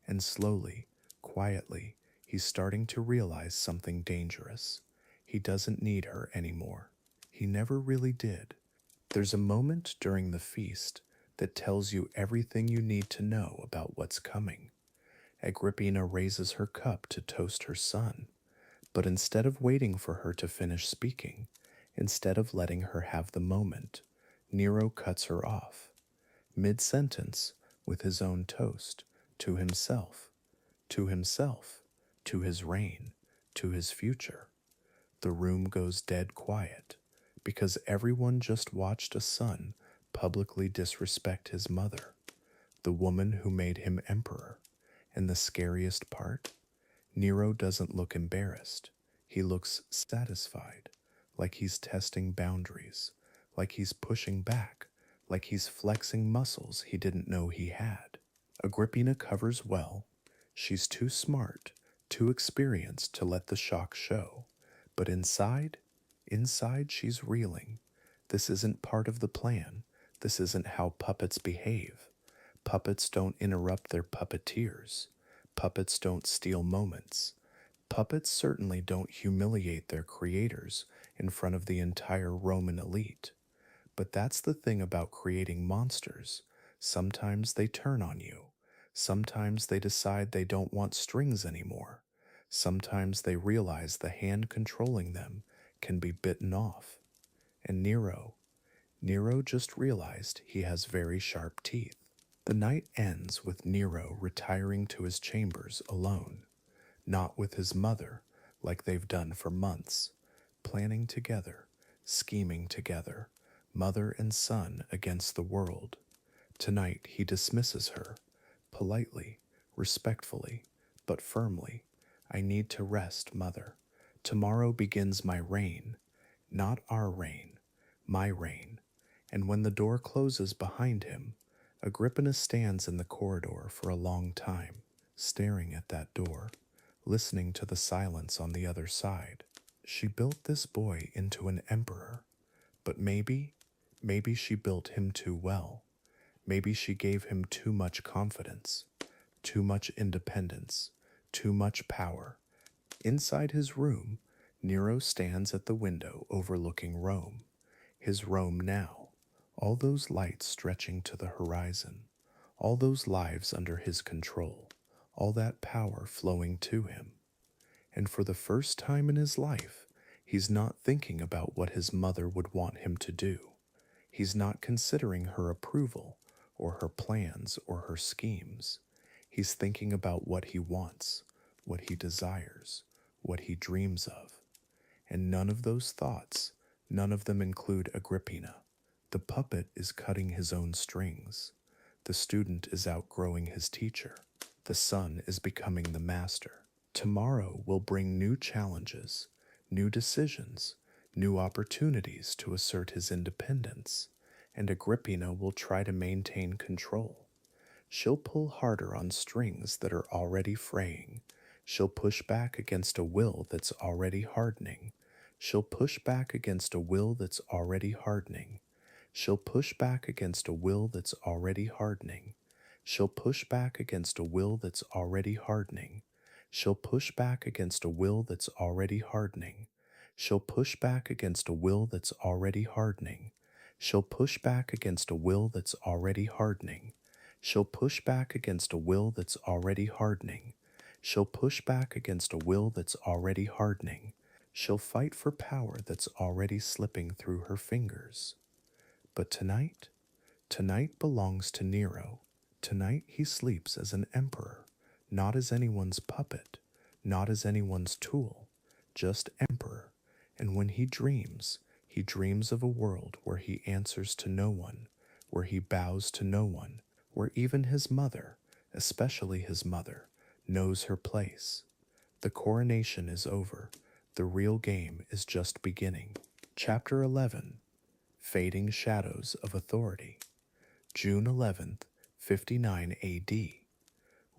And slowly, quietly, he's starting to realize something dangerous. He doesn't need her anymore. He never really did. There's a moment during the feast that tells you everything you need to know about what's coming. Agrippina raises her cup to toast her son, but instead of waiting for her to finish speaking, instead of letting her have the moment, Nero cuts her off, mid-sentence, with his own toast, to himself, to himself, to his reign, to his future. The room goes dead quiet, because everyone just watched a son publicly disrespect his mother, the woman who made him emperor. And the scariest part? Nero doesn't look embarrassed. He looks satisfied, like he's testing boundaries, like he's pushing back, like he's flexing muscles he didn't know he had. Agrippina covers well. She's too smart, too experienced to let the shock show. But inside she's reeling. This isn't part of the plan. This isn't how puppets behave. Puppets don't interrupt their puppeteers. Puppets don't steal moments. Puppets certainly don't humiliate their creators in front of the entire Roman elite. But that's the thing about creating monsters. Sometimes they turn on you. Sometimes they decide they don't want strings anymore. Sometimes they realize the hand controlling them can be bitten off. And Nero just realized he has very sharp teeth. The night ends with Nero retiring to his chambers alone, not with his mother like they've done for months, planning together, scheming together, mother and son against the world. Tonight he dismisses her, politely, respectfully, but firmly. I need to rest, mother. Tomorrow begins my reign, not our reign, my reign. And when the door closes behind him, Agrippina stands in the corridor for a long time, staring at that door, listening to the silence on the other side. She built this boy into an emperor, but maybe she built him too well. Maybe she gave him too much confidence, too much independence, too much power. Inside his room, Nero stands at the window overlooking Rome, his Rome now, all those lights stretching to the horizon, all those lives under his control, all that power flowing to him. And for the first time in his life, he's not thinking about what his mother would want him to do. He's not considering her approval or her plans or her schemes. He's thinking about what he wants, what he desires, what he dreams of. And none of those thoughts, none of them include Agrippina. The puppet is cutting his own strings. The student is outgrowing his teacher. The son is becoming the master. Tomorrow will bring new challenges, new decisions, new opportunities to assert his independence, and Agrippina will try to maintain control. She'll pull harder on strings that are already fraying. She'll push back against a will that's already hardening. She'll push back against a will that's already hardening. She'll push back against a will that's already hardening. She'll push back against a will that's already hardening. She'll push back against a will that's already hardening. She'll push back against a will that's already hardening. She'll push back against a will that's already hardening. She'll push back against a will that's already hardening. She'll push back against a will that's already hardening. She'll fight for power that's already slipping through her fingers. But tonight belongs to Nero. Tonight he sleeps as an emperor, not as anyone's puppet, not as anyone's tool, just emperor. And when he dreams of a world where he answers to no one, where he bows to no one, where even his mother, especially his mother, knows her place. The coronation is over. The real game is just beginning. Chapter 11. Fading Shadows of Authority. June 11th, 59 AD.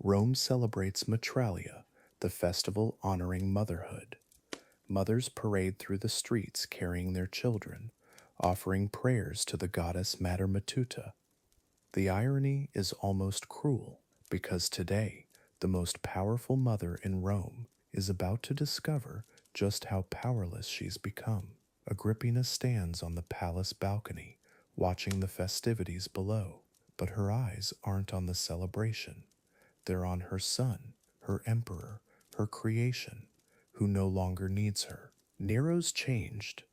Rome celebrates Matralia, the festival honoring motherhood. Mothers parade through the streets carrying their children, offering prayers to the goddess Mater Matuta. The irony is almost cruel, because today, the most powerful mother in Rome is about to discover just how powerless she's become. Agrippina stands on the palace balcony, watching the festivities below, but her eyes aren't on the celebration. They're on her son, her emperor, her creation, who no longer needs her. Nero's changed.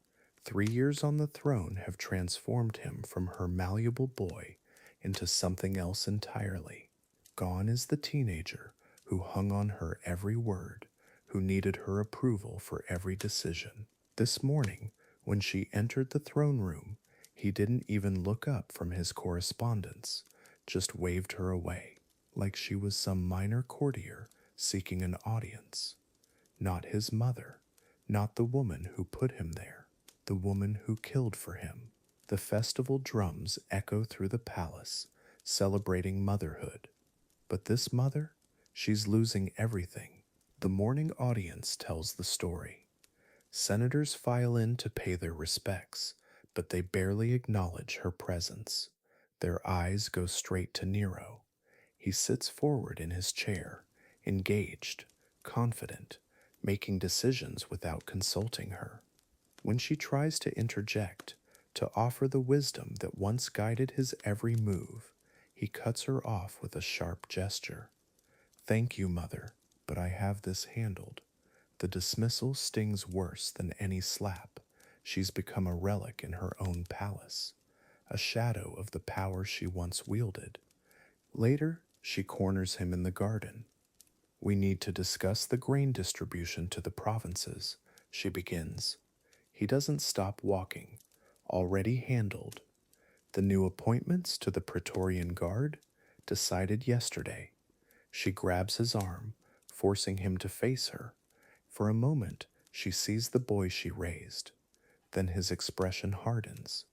3 years on the throne have transformed him from her malleable boy into something else entirely. Gone is the teenager who hung on her every word, who needed her approval for every decision. This morning, when she entered the throne room, He didn't even look up from his correspondence, just waved her away, like she was some minor courtier seeking an audience. Not his mother, not the woman who put him there, the woman who killed for him. The festival drums echo through the palace, celebrating motherhood. But this mother, she's losing everything. The morning audience tells the story. Senators file in to pay their respects, but they barely acknowledge her presence. Their eyes go straight to Nero. He sits forward in his chair, engaged, confident, making decisions without consulting her. When she tries to interject, to offer the wisdom that once guided his every move, he cuts her off with a sharp gesture. Thank you, mother, but I have this handled. The dismissal stings worse than any slap. She's become a relic in her own palace, a shadow of the power she once wielded. Later, she corners him in the garden. We need to discuss the grain distribution to the provinces, she begins. He doesn't stop walking, already handled. The new appointments to the Praetorian Guard, decided yesterday. She grabs his arm, forcing him to face her. For a moment, she sees the boy she raised. Then his expression hardens.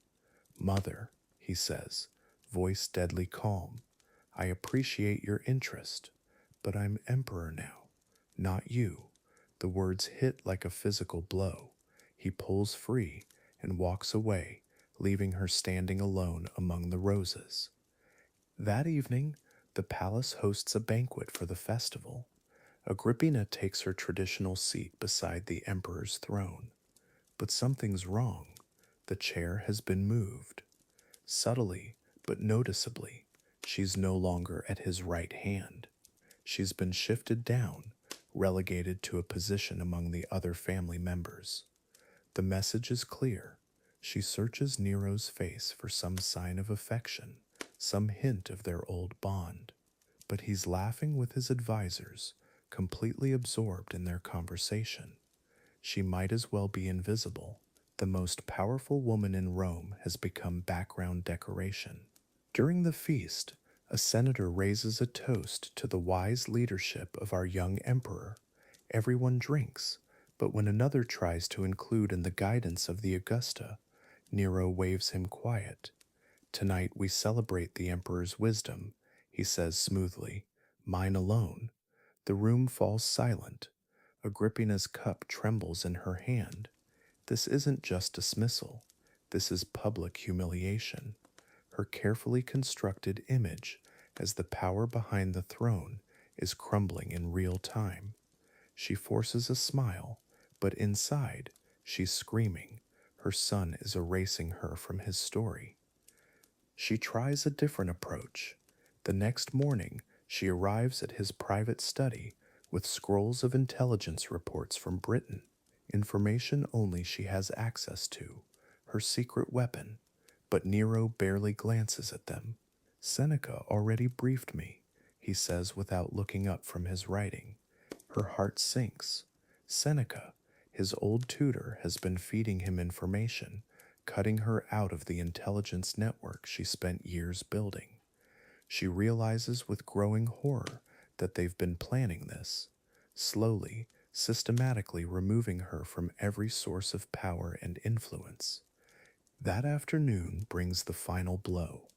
Mother, he says, voice deadly calm, I appreciate your interest, but I'm emperor now, not you. The words hit like a physical blow. He pulls free and walks away, leaving her standing alone among the roses. That evening, the palace hosts a banquet for the festival. Agrippina takes her traditional seat beside the emperor's throne. But something's wrong. The chair has been moved. Subtly, but noticeably, she's no longer at his right hand. She's been shifted down, relegated to a position among the other family members. The message is clear. She searches Nero's face for some sign of affection, some hint of their old bond. But he's laughing with his advisors, completely absorbed in their conversation. She might as well be invisible. The most powerful woman in Rome has become background decoration. During the feast, a senator raises a toast to the wise leadership of our young emperor. Everyone drinks, but when another tries to include in the guidance of the Augusta, Nero waves him quiet. Tonight we celebrate the emperor's wisdom, he says smoothly, mine alone. The room falls silent. Agrippina's cup trembles in her hand. This isn't just dismissal. This is public humiliation. Her carefully constructed image as the power behind the throne is crumbling in real time. She forces a smile, but inside, she's screaming. Her son is erasing her from his story. She tries a different approach. The next morning, she arrives at his private study with scrolls of intelligence reports from Britain, information only she has access to, her secret weapon, but Nero barely glances at them. Seneca already briefed me, he says without looking up from his writing. Her heart sinks. Seneca, his old tutor, has been feeding him information, cutting her out of the intelligence network she spent years building. She realizes with growing horror that they've been planning this, slowly, systematically removing her from every source of power and influence. That afternoon brings the final blow.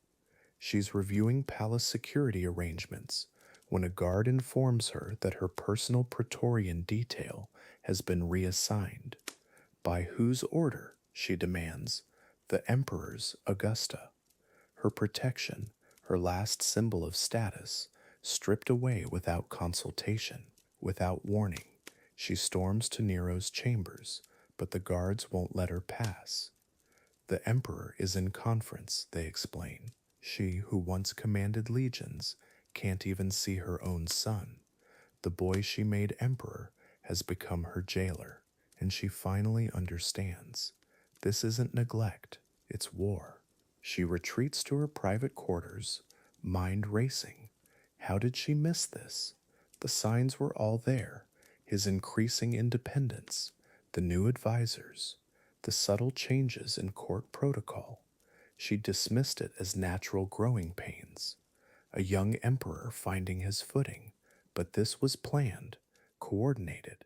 She's reviewing palace security arrangements when a guard informs her that her personal Praetorian detail has been reassigned. By whose order, she demands? The Emperor's, Augusta. Her protection, her last symbol of status, stripped away without consultation, without warning. She storms to Nero's chambers, but the guards won't let her pass. The emperor is in conference, they explain. She, who once commanded legions, can't even see her own son. The boy she made emperor has become her jailer, and she finally understands. This isn't neglect, it's war. She retreats to her private quarters, mind racing. How did she miss this? The signs were all there. His increasing independence, the new advisors, the subtle changes in court protocol. She dismissed it as natural growing pains, a young emperor finding his footing, but this was planned, coordinated.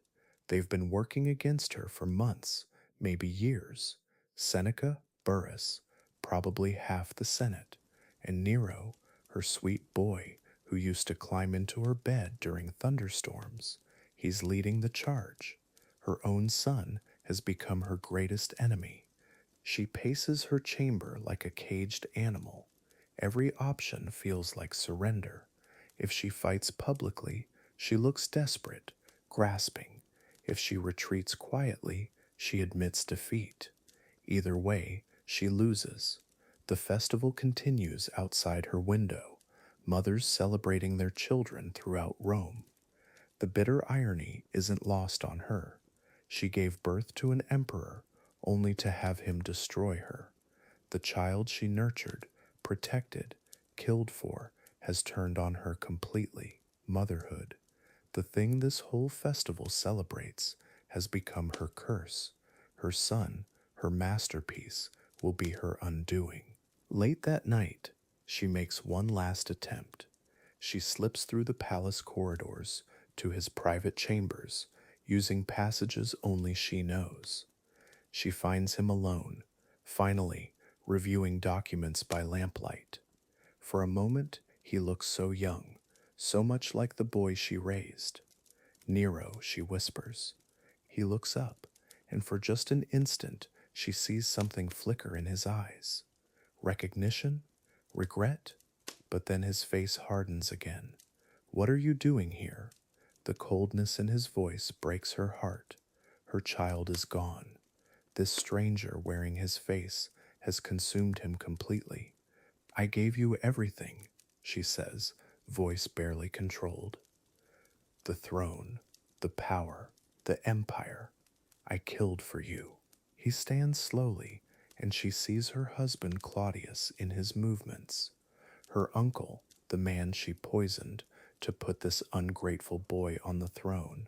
They've been working against her for months, maybe years. Seneca, Burrus, probably half the Senate, and Nero, her sweet boy who used to climb into her bed during thunderstorms. He's leading the charge. Her own son has become her greatest enemy. She paces her chamber like a caged animal. Every option feels like surrender. If she fights publicly, she looks desperate, grasping. If she retreats quietly, she admits defeat. Either way, she loses. The festival continues outside her window, mothers celebrating their children throughout Rome. The bitter irony isn't lost on her. She gave birth to an emperor only to have him destroy her. The child she nurtured, protected, killed for, has turned on her completely. Motherhood, the thing this whole festival celebrates, has become her curse. Her son, her masterpiece, will be her undoing. Late that night, she makes one last attempt. She slips through the palace corridors to his private chambers, using passages only she knows. She finds him alone, finally reviewing documents by lamplight. For a moment, he looks so young, so much like the boy she raised. Nero, she whispers. He looks up, and for just an instant, she sees something flicker in his eyes. Recognition? Regret? But then his face hardens again. What are you doing here? The coldness in his voice breaks her heart. Her child is gone. This stranger wearing his face has consumed him completely. I gave you everything, she says, voice barely controlled. The throne, the power, the empire. I killed for you. He stands slowly, and she sees her husband Claudius in his movements. Her uncle, the man she poisoned to put this ungrateful boy on the throne.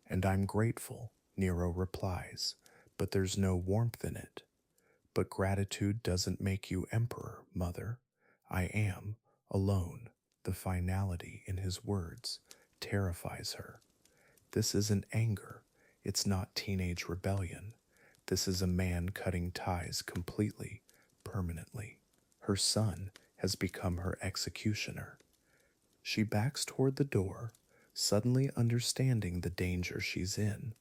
And I'm grateful, Nero replies, but there's no warmth in it. But gratitude doesn't make you emperor, mother. I am alone. The finality in his words terrifies her. This isn't anger. It's not teenage rebellion. This is a man cutting ties completely, permanently. Her son has become her executioner. She backs toward the door, suddenly understanding the danger she's in.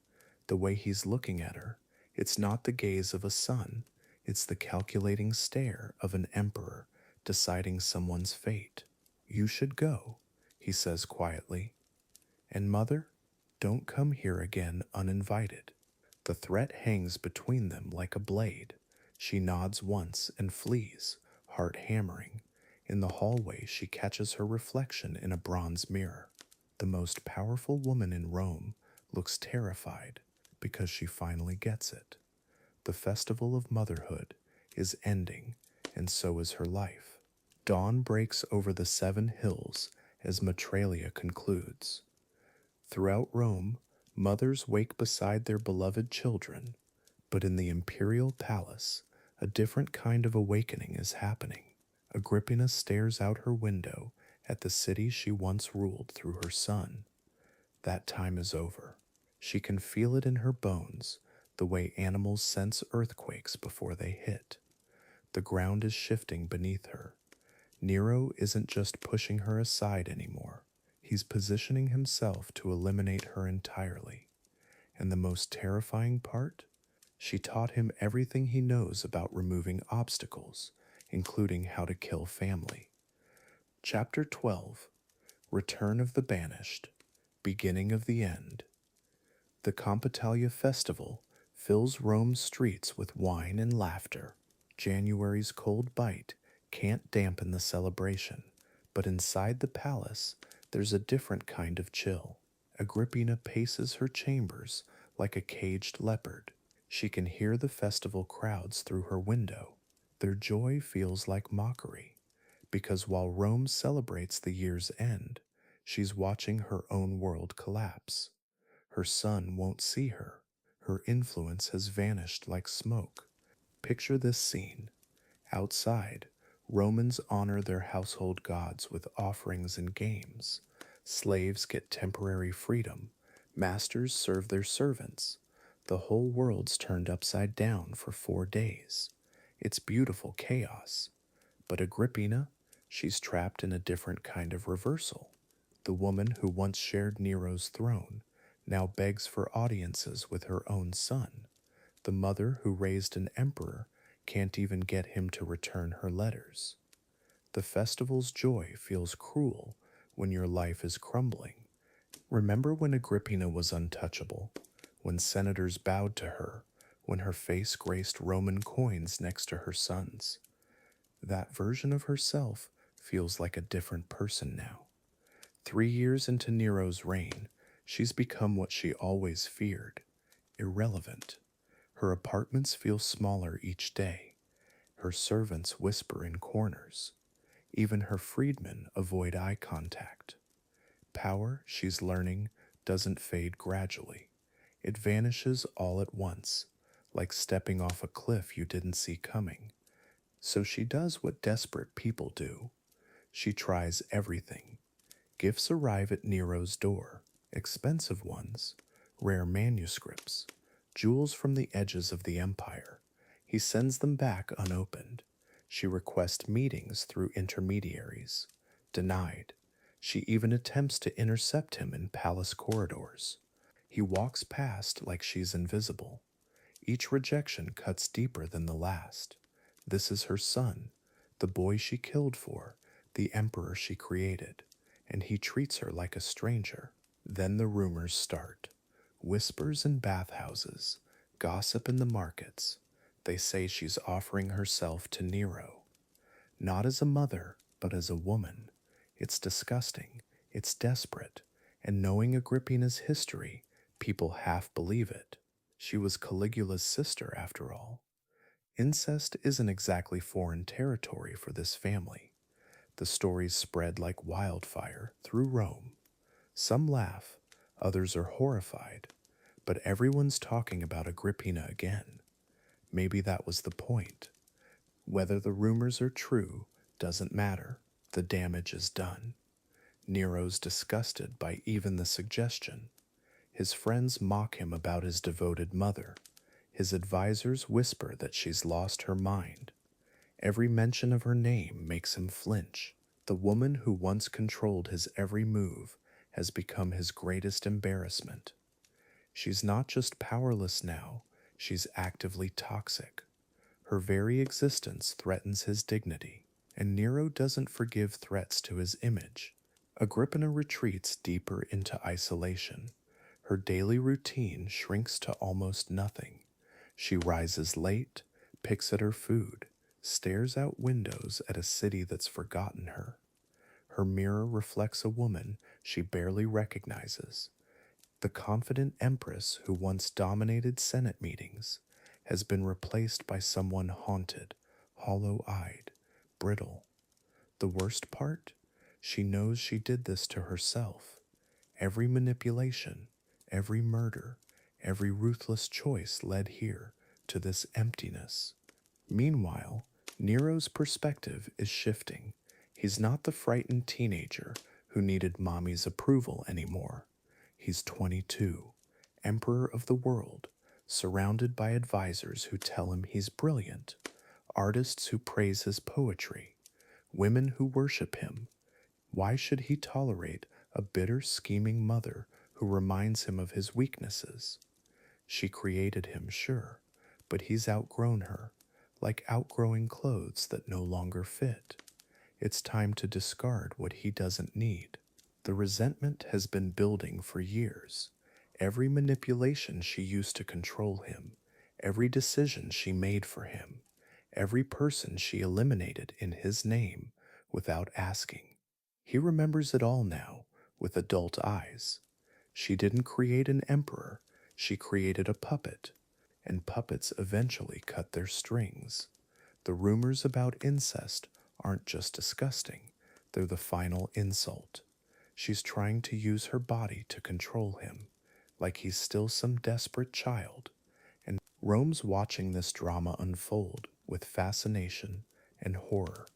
The way he's looking at her, it's not the gaze of a son, it's the calculating stare of an emperor deciding someone's fate. You should go, he says quietly. And mother, don't come here again uninvited. The threat hangs between them like a blade. She nods once and flees, heart hammering. In the hallway, she catches her reflection in a bronze mirror. The most powerful woman in Rome looks terrified because she finally gets it. The festival of motherhood is ending, and so is her life. Dawn breaks over the 7 hills as Matralia concludes. Throughout Rome, mothers wake beside their beloved children, but in the imperial palace, a different kind of awakening is happening. Agrippina stares out her window at the city she once ruled through her son. That time is over. She can feel it in her bones, the way animals sense earthquakes before they hit. The ground is shifting beneath her. Nero isn't just pushing her aside anymore. He's positioning himself to eliminate her entirely. And the most terrifying part? She taught him everything he knows about removing obstacles, including how to kill family. Chapter 12. Return of the Banished. Beginning of the End. The Compitalia festival fills Rome's streets with wine and laughter. January's cold bite can't dampen the celebration, but inside the palace, there's a different kind of chill. Agrippina paces her chambers like a caged leopard. She can hear the festival crowds through her window. Their joy feels like mockery, because while Rome celebrates the year's end, she's watching her own world collapse. Her son won't see her. Her influence has vanished like smoke. Picture this scene. Outside, Romans honor their household gods with offerings and games. Slaves get temporary freedom. Masters serve their servants. The whole world's turned upside down for 4 days. It's beautiful chaos. But Agrippina, she's trapped in a different kind of reversal. The woman who once shared Nero's throne now begs for audiences with her own son. The mother who raised an emperor can't even get him to return her letters. The festival's joy feels cruel when your life is crumbling. Remember when Agrippina was untouchable, when senators bowed to her, when her face graced Roman coins next to her son's? That version of herself feels like a different person now. 3 years into Nero's reign, she's become what she always feared: irrelevant. Her apartments feel smaller each day. Her servants whisper in corners. Even her freedmen avoid eye contact. Power, she's learning, doesn't fade gradually. It vanishes all at once, like stepping off a cliff you didn't see coming. So she does what desperate people do. She tries everything. Gifts arrive at Nero's door, expensive ones, rare manuscripts, jewels from the edges of the empire. He sends them back unopened. She requests meetings through intermediaries. Denied. She even attempts to intercept him in palace corridors. He walks past like she's invisible. Each rejection cuts deeper than the last. This is her son, the boy she killed for, the emperor she created, and he treats her like a stranger. Then the rumors start. Whispers in bathhouses, gossip in the markets. They say she's offering herself to Nero. Not as a mother, but as a woman. It's disgusting, it's desperate, and knowing Agrippina's history, people half believe it. She was Caligula's sister, after all. Incest isn't exactly foreign territory for this family. The stories spread like wildfire through Rome. Some laugh, others are horrified, but everyone's talking about Agrippina again. Maybe that was the point. Whether the rumors are true doesn't matter. The damage is done. Nero's disgusted by even the suggestion. His friends mock him about his devoted mother. His advisors whisper that she's lost her mind. Every mention of her name makes him flinch. The woman who once controlled his every move has become his greatest embarrassment. She's not just powerless now, she's actively toxic. Her very existence threatens his dignity, and Nero doesn't forgive threats to his image. Agrippina retreats deeper into isolation. Her daily routine shrinks to almost nothing. She rises late, picks at her food, stares out windows at a city that's forgotten her. Her mirror reflects a woman she barely recognizes. The confident Empress who once dominated Senate meetings has been replaced by someone haunted, hollow-eyed, brittle. The worst part? She knows she did this to herself. Every manipulation, every murder, every ruthless choice led here to this emptiness. Meanwhile, Nero's perspective is shifting. He's not the frightened teenager who needed mommy's approval anymore. He's 22, emperor of the world, surrounded by advisors who tell him he's brilliant, artists who praise his poetry, women who worship him. Why should he tolerate a bitter, scheming mother who reminds him of his weaknesses? She created him, sure, but he's outgrown her, like outgrowing clothes that no longer fit. It's time to discard what he doesn't need. The resentment has been building for years. Every manipulation she used to control him, every decision she made for him, every person she eliminated in his name without asking. He remembers it all now, with adult eyes. She didn't create an emperor, she created a puppet, and puppets eventually cut their strings. The rumors about incest aren't just disgusting, they're the final insult. She's trying to use her body to control him, like he's still some desperate child. And Rome's watching this drama unfold with fascination and horror.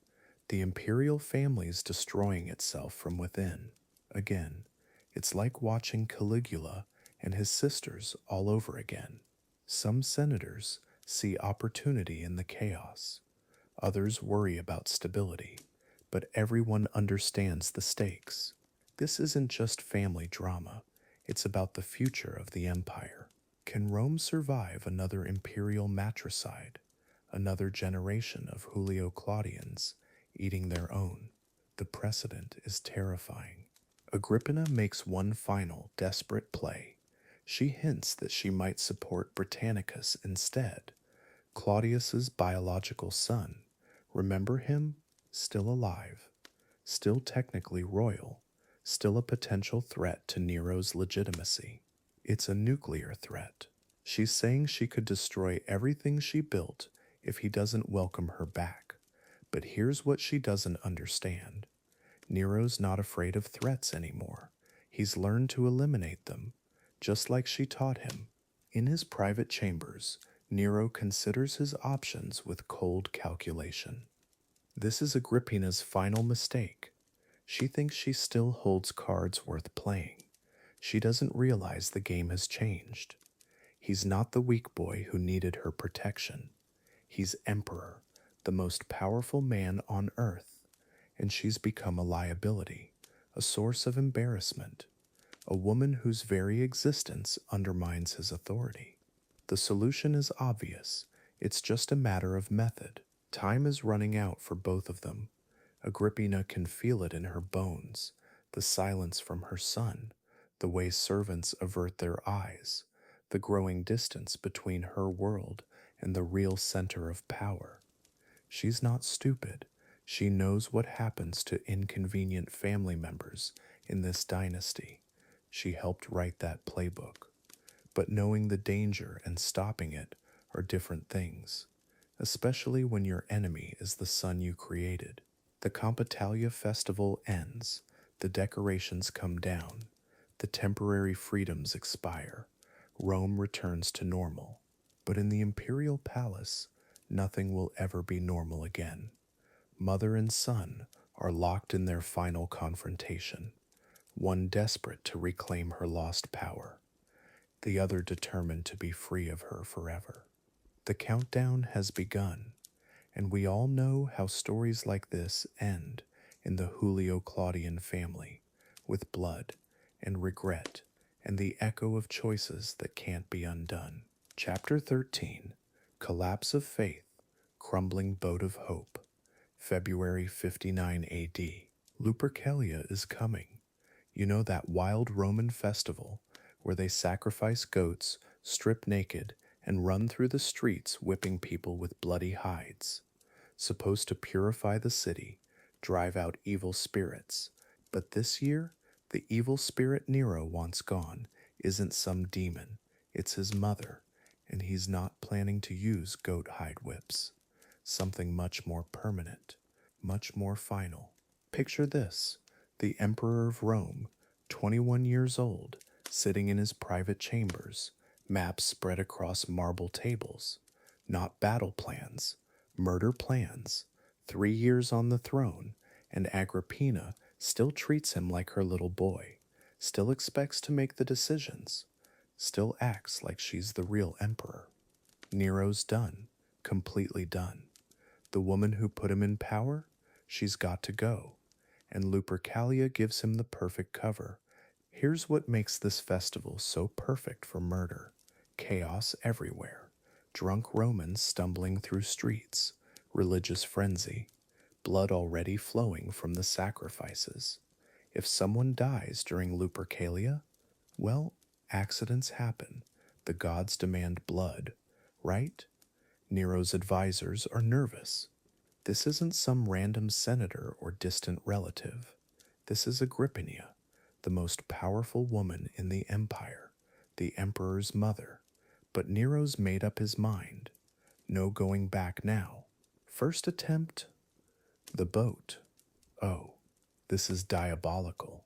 The imperial family's destroying itself from within. Again, it's like watching Caligula and his sisters all over again. Some senators see opportunity in the chaos. Others worry about stability, but everyone understands the stakes. This isn't just family drama, it's about the future of the empire. Can Rome survive another imperial matricide, another generation of Julio-Claudians eating their own? The precedent is terrifying. Agrippina makes one final, desperate play. She hints that she might support Britannicus instead, Claudius's biological son. Remember him? Still alive, still technically royal, still a potential threat to Nero's legitimacy. It's a nuclear threat. She's saying she could destroy everything she built if he doesn't welcome her back. But here's what she doesn't understand. Nero's not afraid of threats anymore. He's learned to eliminate them, just like she taught him. In his private chambers, Nero considers his options with cold calculation. This is Agrippina's final mistake. She thinks she still holds cards worth playing. She doesn't realize the game has changed. He's not the weak boy who needed her protection. He's emperor, the most powerful man on earth, and she's become a liability, a source of embarrassment, a woman whose very existence undermines his authority. The solution is obvious. It's just a matter of method. Time is running out for both of them. Agrippina can feel it in her bones, the silence from her son, the way servants avert their eyes, the growing distance between her world and the real center of power. She's not stupid. She knows what happens to inconvenient family members in this dynasty. She helped write that playbook. But knowing the danger and stopping it are different things, especially when your enemy is the son you created. The Compitalia festival ends, the decorations come down, the temporary freedoms expire, Rome returns to normal. But in the imperial palace, nothing will ever be normal again. Mother and son are locked in their final confrontation, one desperate to reclaim her lost power, the other determined to be free of her forever. The countdown has begun, and we all know how stories like this end in the Julio-Claudian family, with blood and regret and the echo of choices that can't be undone. Chapter 13, Collapse of Faith, Crumbling Boat of Hope, February 59 AD. Lupercalia is coming. You know, that wild Roman festival where they sacrifice goats, strip naked, and run through the streets whipping people with bloody hides. Supposed to purify the city, drive out evil spirits. But this year, the evil spirit Nero wants gone isn't some demon, it's his mother, and he's not planning to use goat hide whips. Something much more permanent, much more final. Picture this: the Emperor of Rome, 21 years old, sitting in his private chambers, maps spread across marble tables, not battle plans, murder plans, 3 years on the throne, and Agrippina still treats him like her little boy, still expects to make the decisions, still acts like she's the real emperor. Nero's done, completely done. The woman who put him in power, she's got to go, and Lupercalia gives him the perfect cover. Here's what makes this festival so perfect for murder: chaos everywhere, drunk Romans stumbling through streets, religious frenzy, blood already flowing from the sacrifices. If someone dies during Lupercalia, well, accidents happen. The gods demand blood, right? Nero's advisors are nervous. This isn't some random senator or distant relative. This is Agrippina, the most powerful woman in the empire, the emperor's mother. But Nero's made up his mind. No going back now. First attempt, the boat. Oh, this is diabolical.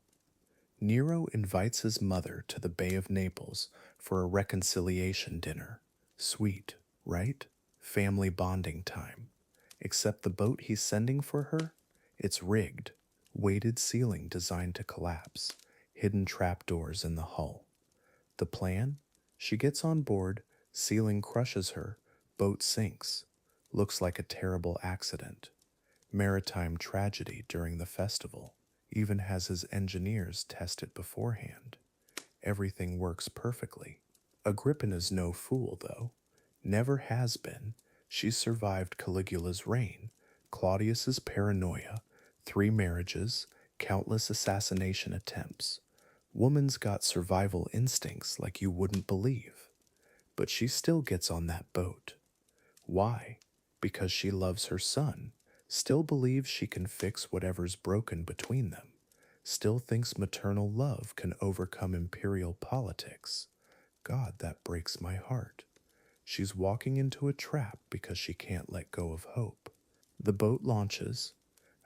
Nero invites his mother to the Bay of Naples for a reconciliation dinner. Sweet, right? Family bonding time. Except the boat he's sending for her? It's rigged. Weighted ceiling designed to collapse. Hidden trapdoors in the hull. The plan? She gets on board, ceiling crushes her, boat sinks. Looks like a terrible accident. Maritime tragedy during the festival. Even has his engineers test it beforehand. Everything works perfectly. Agrippina's no fool, though. Never has been. She's survived Caligula's reign, Claudius's paranoia, 3 marriages, countless assassination attempts. Woman's got survival instincts like you wouldn't believe. But she still gets on that boat. Why? Because she loves her son, still believes she can fix whatever's broken between them, still thinks maternal love can overcome imperial politics. God, that breaks my heart. She's walking into a trap because she can't let go of hope. The boat launches.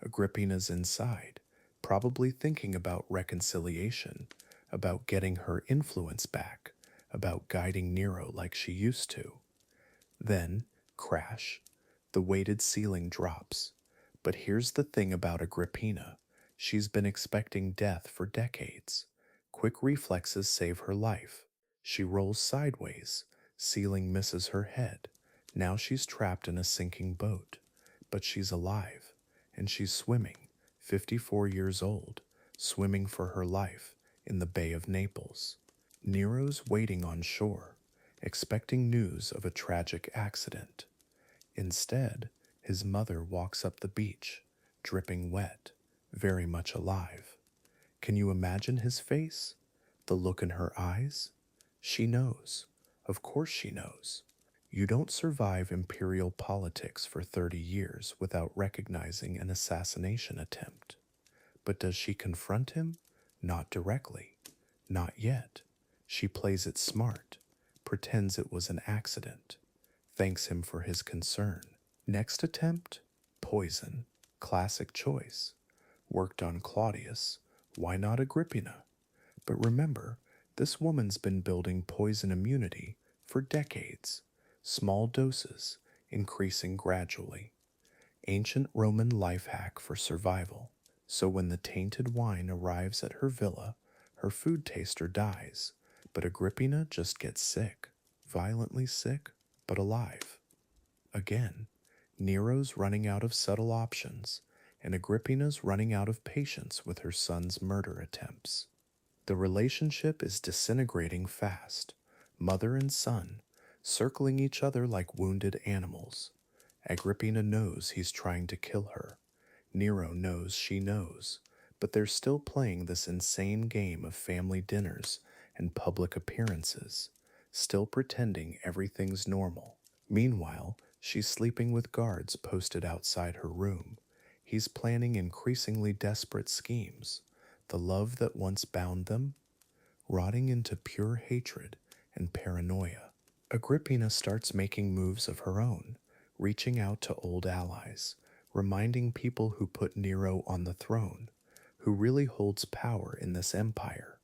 Agrippina's inside, probably thinking about reconciliation, about getting her influence back, about guiding Nero like she used to. Then, crash, the weighted ceiling drops. But here's the thing about Agrippina. She's been expecting death for decades. Quick reflexes save her life. She rolls sideways. Ceiling misses her head. Now she's trapped in a sinking boat. But she's alive. And she's swimming, 54 years old, swimming for her life in the Bay of Naples. Nero's waiting on shore, expecting news of a tragic accident. Instead, his mother walks up the beach, dripping wet, very much alive. Can you imagine his face? The look in her eyes? She knows. Of course she knows. You don't survive imperial politics for 30 years without recognizing an assassination attempt. But does she confront him? Not directly. Not yet. She plays it smart, pretends it was an accident, thanks him for his concern. Next attempt? Poison. Classic choice. Worked on Claudius. Why not Agrippina? But remember, this woman's been building poison immunity for decades. Small doses, increasing gradually. Ancient Roman life hack for survival. So when the tainted wine arrives at her villa, her food taster dies, but Agrippina just gets sick. Violently sick, but alive. Again, Nero's running out of subtle options, and Agrippina's running out of patience with her son's murder attempts. The relationship is disintegrating fast, mother and son, circling each other like wounded animals. Agrippina knows he's trying to kill her. Nero knows she knows, but they're still playing this insane game of family dinners and public appearances, still pretending everything's normal. Meanwhile, she's sleeping with guards posted outside her room. He's planning increasingly desperate schemes. The love that once bound them, rotting into pure hatred and paranoia. Agrippina starts making moves of her own, reaching out to old allies, reminding people who put Nero on the throne, who really holds power in this empire.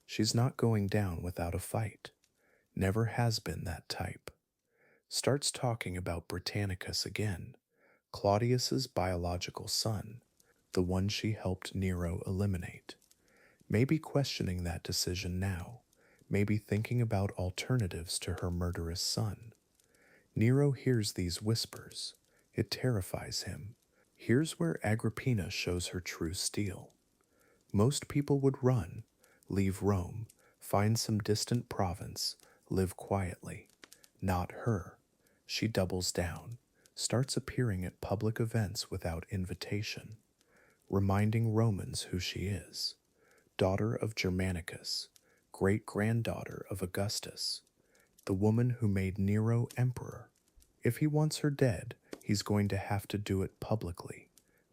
She's not going down without a fight. Never has been that type. Starts talking about Britannicus again, Claudius's biological son, the one she helped Nero eliminate. Maybe questioning that decision now, maybe thinking about alternatives to her murderous son. Nero hears these whispers. It terrifies him. Here's where Agrippina shows her true steel. Most people would run, leave Rome, find some distant province, live quietly. Not her. She doubles down, starts appearing at public events without invitation, reminding Romans who she is. Daughter of Germanicus, great-granddaughter of Augustus, the woman who made Nero emperor. If he wants her dead, he's going to have to do it publicly,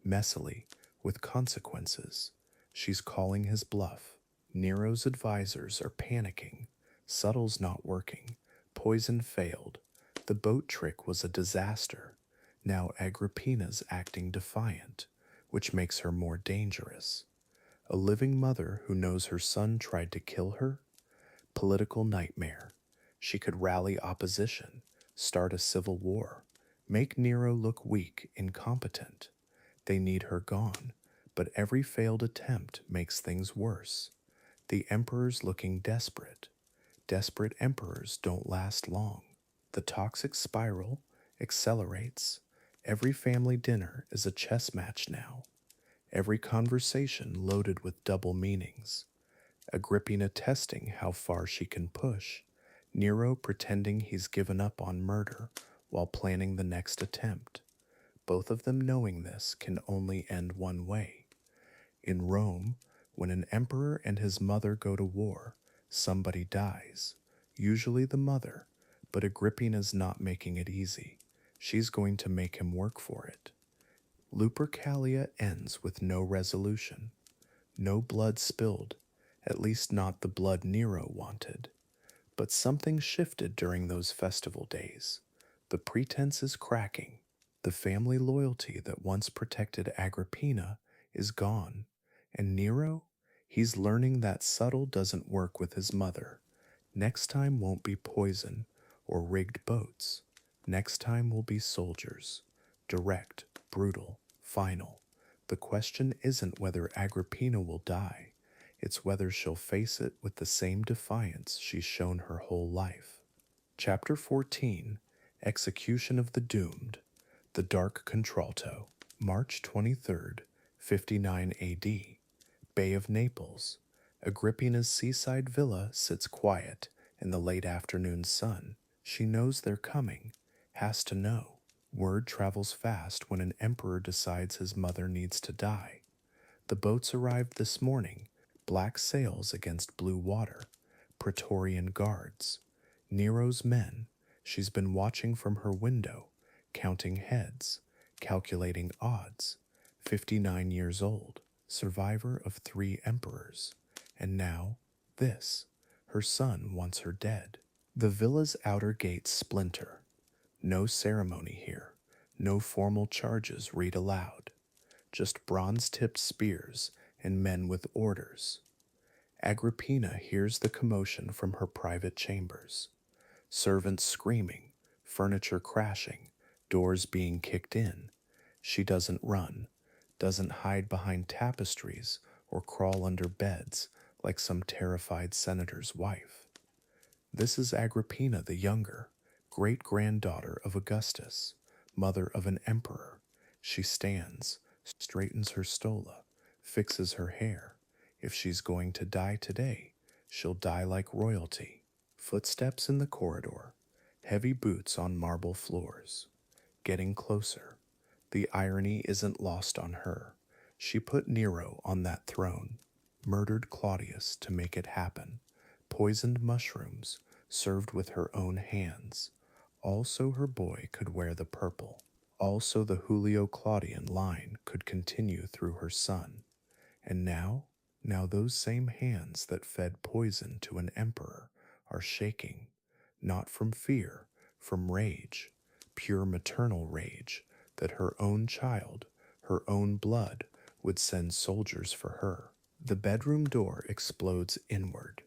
messily, with consequences. She's calling his bluff. Nero's advisors are panicking. Subtle's not working. Poison failed. The boat trick was a disaster. Now Agrippina's acting defiant, which makes her more dangerous. A living mother who knows her son tried to kill her? Political nightmare. She could rally opposition, start a civil war, Make Nero look weak, incompetent. They need her gone, but every failed attempt makes things worse. The emperor's looking desperate. Desperate emperors don't last long. The toxic spiral accelerates. Every family dinner is a chess match now. Every conversation loaded with double meanings. Agrippina testing how far she can push. Nero pretending he's given up on murder while planning the next attempt. Both of them knowing this can only end one way. In Rome, when an emperor and his mother go to war, somebody dies, usually the mother, but Agrippina's not making it easy. She's going to make him work for it. Lupercalia ends with no resolution. No blood spilled, at least not the blood Nero wanted. But something shifted during those festival days. The pretense is cracking. The family loyalty that once protected Agrippina is gone. And Nero? He's learning that subtle doesn't work with his mother. Next time won't be poison or rigged boats. Next time will be soldiers. Direct, brutal, final. The question isn't whether Agrippina will die. It's whether she'll face it with the same defiance she's shown her whole life. Chapter 14, Execution of the Doomed. The Dark Contralto. March 23rd, 59 AD. Bay of Naples. Agrippina's seaside villa sits quiet in the late afternoon sun. She knows they're coming, has to know. Word travels fast when an emperor decides his mother needs to die. The boats arrived this morning, black sails against blue water, Praetorian guards. Nero's men. She's been watching from her window, counting heads, calculating odds. 59 years old, survivor of 3 emperors. And now, this. Her son wants her dead. The villa's outer gates splinter. No ceremony here. No formal charges read aloud. Just bronze-tipped spears and men with orders. Agrippina hears the commotion from her private chambers. Servants screaming, furniture crashing, doors being kicked in. She doesn't run, doesn't hide behind tapestries or crawl under beds like some terrified senator's wife. This is Agrippina the Younger, great-granddaughter of Augustus, mother of an emperor. She stands, straightens her stola, fixes her hair. If she's going to die today, she'll die like royalty. Footsteps in the corridor, heavy boots on marble floors. Getting closer. The irony isn't lost on her. She put Nero on that throne, murdered Claudius to make it happen, poisoned mushrooms, served with her own hands. Also her boy could wear the purple. Also the Julio-Claudian line could continue through her son. And now those same hands that fed poison to an emperor are shaking, not from fear, from rage, pure maternal rage, that her own child, her own blood, would send soldiers for her. The bedroom door explodes inward.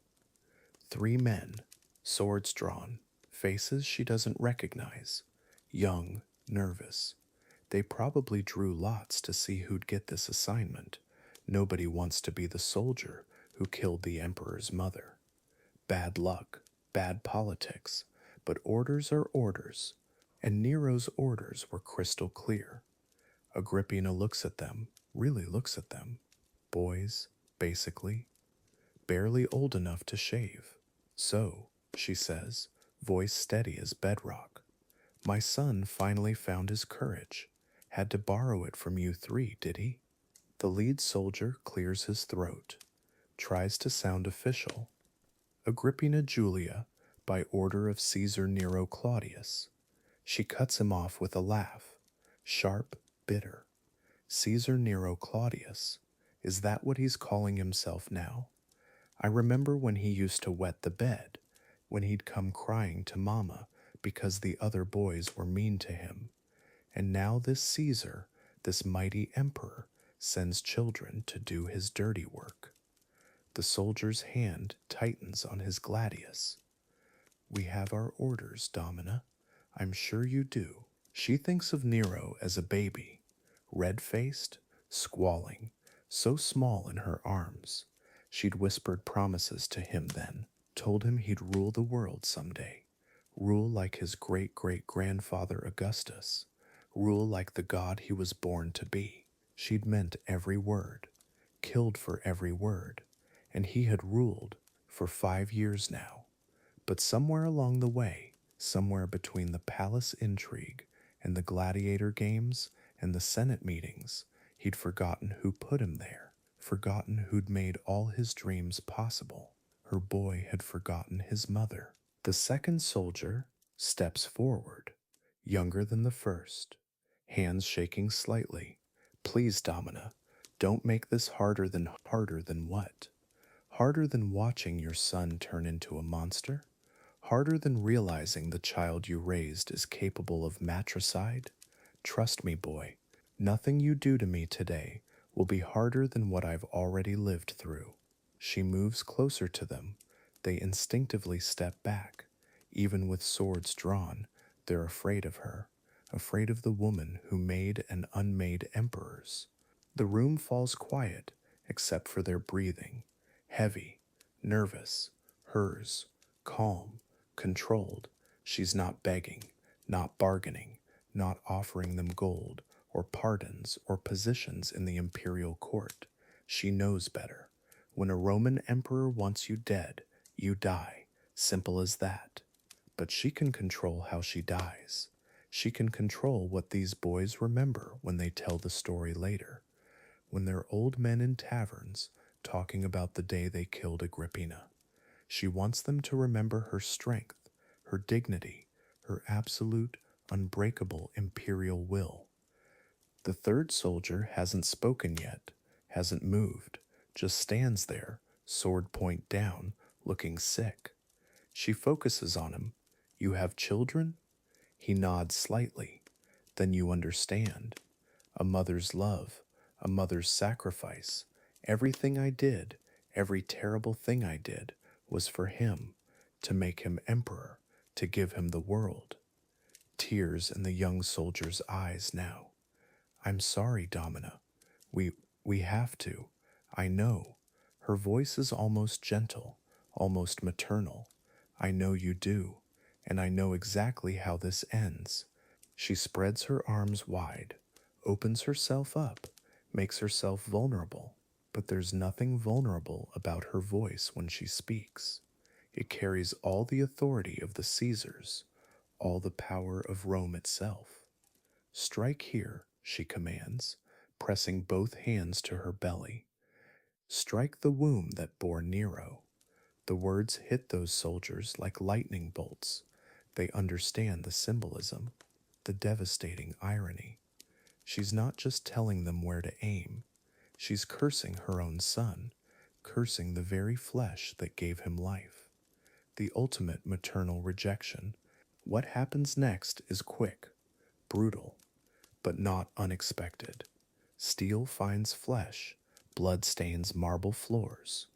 3 men, swords drawn, faces she doesn't recognize, young, nervous. They probably drew lots to see who'd get this assignment. Nobody wants to be the soldier who killed the emperor's mother. Bad luck, bad politics, but orders are orders, and Nero's orders were crystal clear. Agrippina looks at them, really looks at them. Boys, basically, barely old enough to shave. So, she says, voice steady as bedrock, my son finally found his courage. Had to borrow it from you 3, did he? The lead soldier clears his throat, tries to sound official. Agrippina Julia, by order of Caesar Nero Claudius. She cuts him off with a laugh, sharp, bitter. Caesar Nero Claudius. Is that what he's calling himself now? I remember when he used to wet the bed, when he'd come crying to Mama because the other boys were mean to him. And now this Caesar, this mighty emperor, sends children to do his dirty work. The soldier's hand tightens on his gladius. We have our orders, Domina. I'm sure you do. She thinks of Nero as a baby, red-faced, squalling, so small in her arms. She'd whispered promises to him then, told him he'd rule the world someday, rule like his great-great-grandfather Augustus, rule like the god he was born to be. She'd meant every word, killed for every word, and he had ruled for 5 years now. But somewhere along the way, somewhere between the palace intrigue and the gladiator games and the Senate meetings, he'd forgotten who put him there, forgotten who'd made all his dreams possible. Her boy had forgotten his mother. The second soldier steps forward, younger than the first, hands shaking slightly. Please, Domina, don't make this harder than what? Harder than watching your son turn into a monster? Harder than realizing the child you raised is capable of matricide? Trust me, boy, nothing you do to me today will be harder than what I've already lived through. She moves closer to them. They instinctively step back. Even with swords drawn, they're afraid of her, afraid of the woman who made and unmade emperors. The room falls quiet, except for their breathing, heavy, nervous, hers, calm, controlled. She's not begging, not bargaining, not offering them gold or pardons or positions in the imperial court. She knows better. When a Roman emperor wants you dead, you die. Simple as that. But she can control how she dies. She can control what these boys remember when they tell the story later, when they're old men in taverns talking about the day they killed Agrippina. She wants them to remember her strength, her dignity, her absolute, unbreakable imperial will. The third soldier hasn't spoken yet, hasn't moved, just stands there, sword point down, looking sick. She focuses on him. You have children? He nods slightly. Then you understand. A mother's love, a mother's sacrifice. Everything I did, every terrible thing I did, was for him, to make him emperor, to give him the world. Tears in the young soldier's eyes now. I'm sorry, Domina. We we have to. I know. Her voice is almost gentle, almost maternal. I know you do, and I know exactly how this ends. She spreads her arms wide, opens herself up, makes herself vulnerable, but there's nothing vulnerable about her voice when she speaks. It carries all the authority of the Caesars, all the power of Rome itself. Strike here, she commands, pressing both hands to her belly. Strike the womb that bore Nero. The words hit those soldiers like lightning bolts. They understand the symbolism, the devastating irony. She's not just telling them where to aim. She's cursing her own son, cursing the very flesh that gave him life. The ultimate maternal rejection. What happens next is quick, brutal, but not unexpected. Steel finds flesh, blood stains marble floors.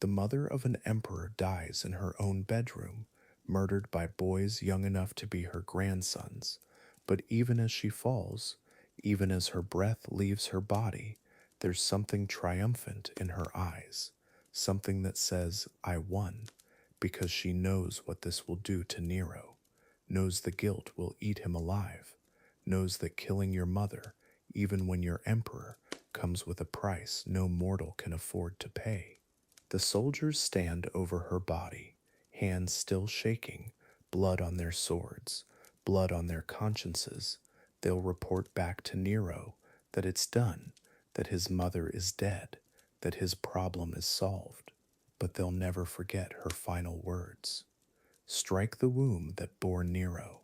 The mother of an emperor dies in her own bedroom, murdered by boys young enough to be her grandsons. But even as she falls, even as her breath leaves her body, there's something triumphant in her eyes, something that says, I won, because she knows what this will do to Nero, knows the guilt will eat him alive, knows that killing your mother, even when you're emperor, comes with a price no mortal can afford to pay. The soldiers stand over her body, hands still shaking, blood on their swords, blood on their consciences. They'll report back to Nero that it's done, that his mother is dead, that his problem is solved. But they'll never forget her final words. Strike the womb that bore Nero.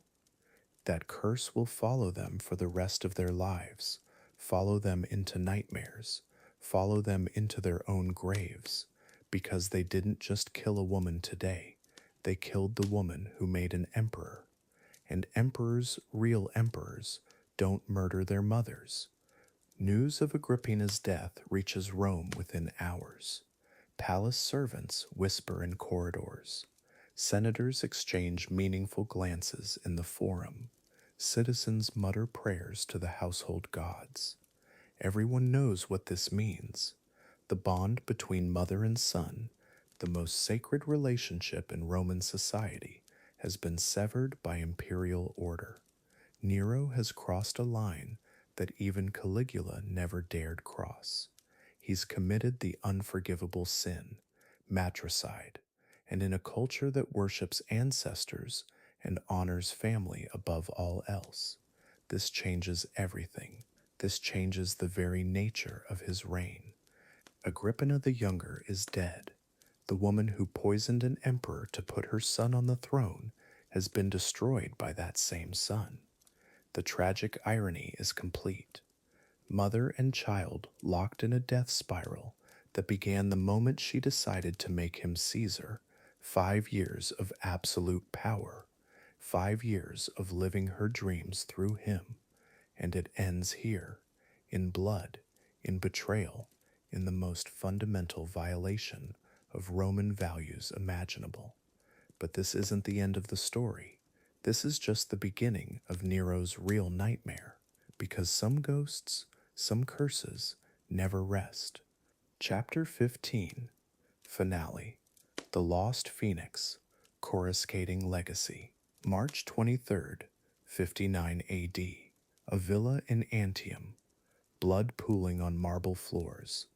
That curse will follow them for the rest of their lives, follow them into nightmares, follow them into their own graves, because they didn't just kill a woman today, they killed the woman who made an emperor. And emperors, real emperors, don't murder their mothers. News of Agrippina's death reaches Rome within hours. Palace servants whisper in corridors. Senators exchange meaningful glances in the forum. Citizens mutter prayers to the household gods. Everyone knows what this means. The bond between mother and son, the most sacred relationship in Roman society, has been severed by imperial order. Nero has crossed a line that even Caligula never dared cross. He's committed the unforgivable sin, matricide, and in a culture that worships ancestors and honors family above all else, this changes everything. This changes the very nature of his reign. Agrippina the Younger is dead. The woman who poisoned an emperor to put her son on the throne has been destroyed by that same son. The tragic irony is complete. Mother and child locked in a death spiral that began the moment she decided to make him Caesar. 5 years of absolute power, 5 years of living her dreams through him, and it ends here, in blood, in betrayal, in the most fundamental violation of Roman values imaginable. But this isn't the end of the story. This is just the beginning of Nero's real nightmare, because some ghosts, some curses, never rest. Chapter 15, Finale, The Lost Phoenix, Coruscating Legacy. March 23rd, 59 AD. A villa in Antium. Blood pooling on marble floors.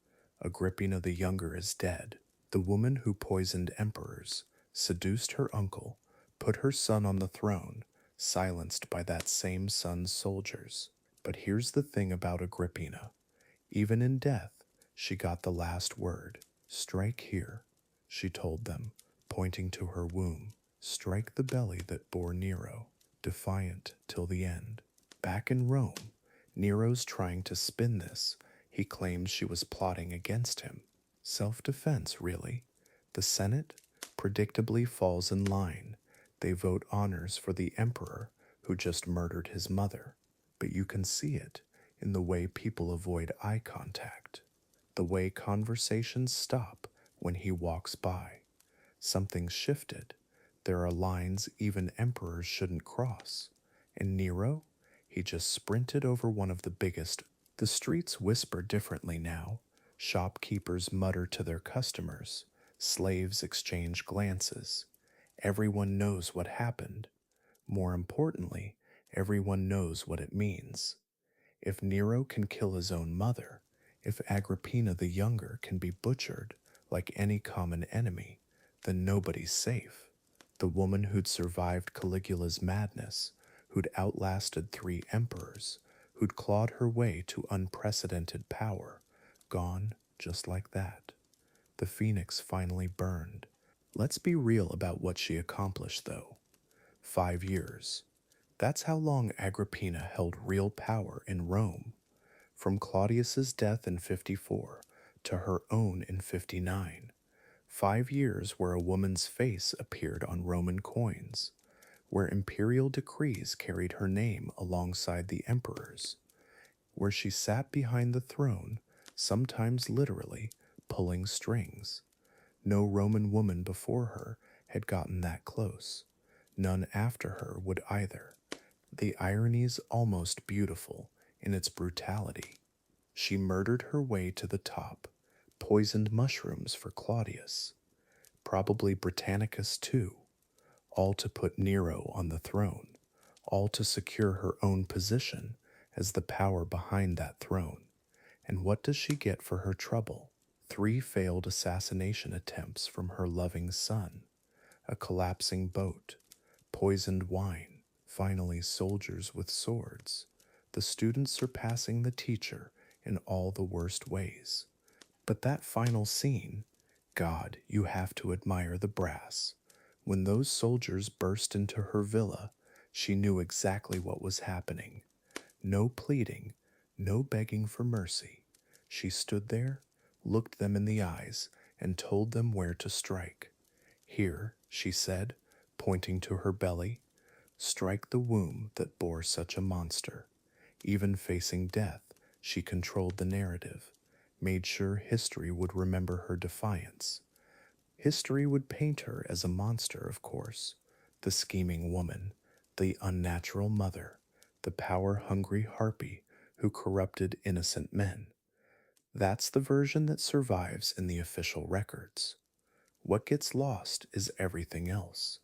Agrippina the Younger is dead. The woman who poisoned emperors, seduced her uncle, put her son on the throne, silenced by that same son's soldiers. But here's the thing about Agrippina. Even in death, she got the last word. Strike here, she told them, pointing to her womb. Strike the belly that bore Nero, defiant till the end. Back in Rome, Nero's trying to spin this. He claims she was plotting against him. Self-defense, really. The Senate predictably falls in line. They vote honors for the emperor who just murdered his mother. But you can see it in the way people avoid eye contact, the way conversations stop when he walks by. Something's shifted. There are lines even emperors shouldn't cross. And Nero? He just sprinted over one of the biggest. The streets whisper differently now. Shopkeepers mutter to their customers. Slaves exchange glances. Everyone knows what happened. More importantly, everyone knows what it means. If Nero can kill his own mother, if Agrippina the Younger can be butchered like any common enemy, then nobody's safe. The woman who'd survived Caligula's madness, who'd outlasted 3 emperors, who'd clawed her way to unprecedented power, gone just like that. The phoenix finally burned. Let's be real about what she accomplished, though. 5 years. That's how long Agrippina held real power in Rome, from Claudius's death in 54 to her own in 59. 5 years where a woman's face appeared on Roman coins, where imperial decrees carried her name alongside the emperor's, where she sat behind the throne, sometimes literally pulling strings. No Roman woman before her had gotten that close. None after her would either. The irony's almost beautiful in its brutality. She murdered her way to the top, poisoned mushrooms for Claudius, probably Britannicus too, all to put Nero on the throne, all to secure her own position as the power behind that throne. And what does she get for her trouble? 3 failed assassination attempts from her loving son, a collapsing boat, poisoned wine, finally soldiers with swords, the student surpassing the teacher in all the worst ways. But that final scene, God, you have to admire the brass. When those soldiers burst into her villa, she knew exactly what was happening. No pleading, no begging for mercy. She stood there, looked them in the eyes, and told them where to strike. Here, she said, pointing to her belly, strike the womb that bore such a monster. Even facing death, she controlled the narrative, made sure history would remember her defiance. History would paint her as a monster, of course, the scheming woman, the unnatural mother, the power-hungry harpy who corrupted innocent men. That's the version that survives in the official records. What gets lost is everything else.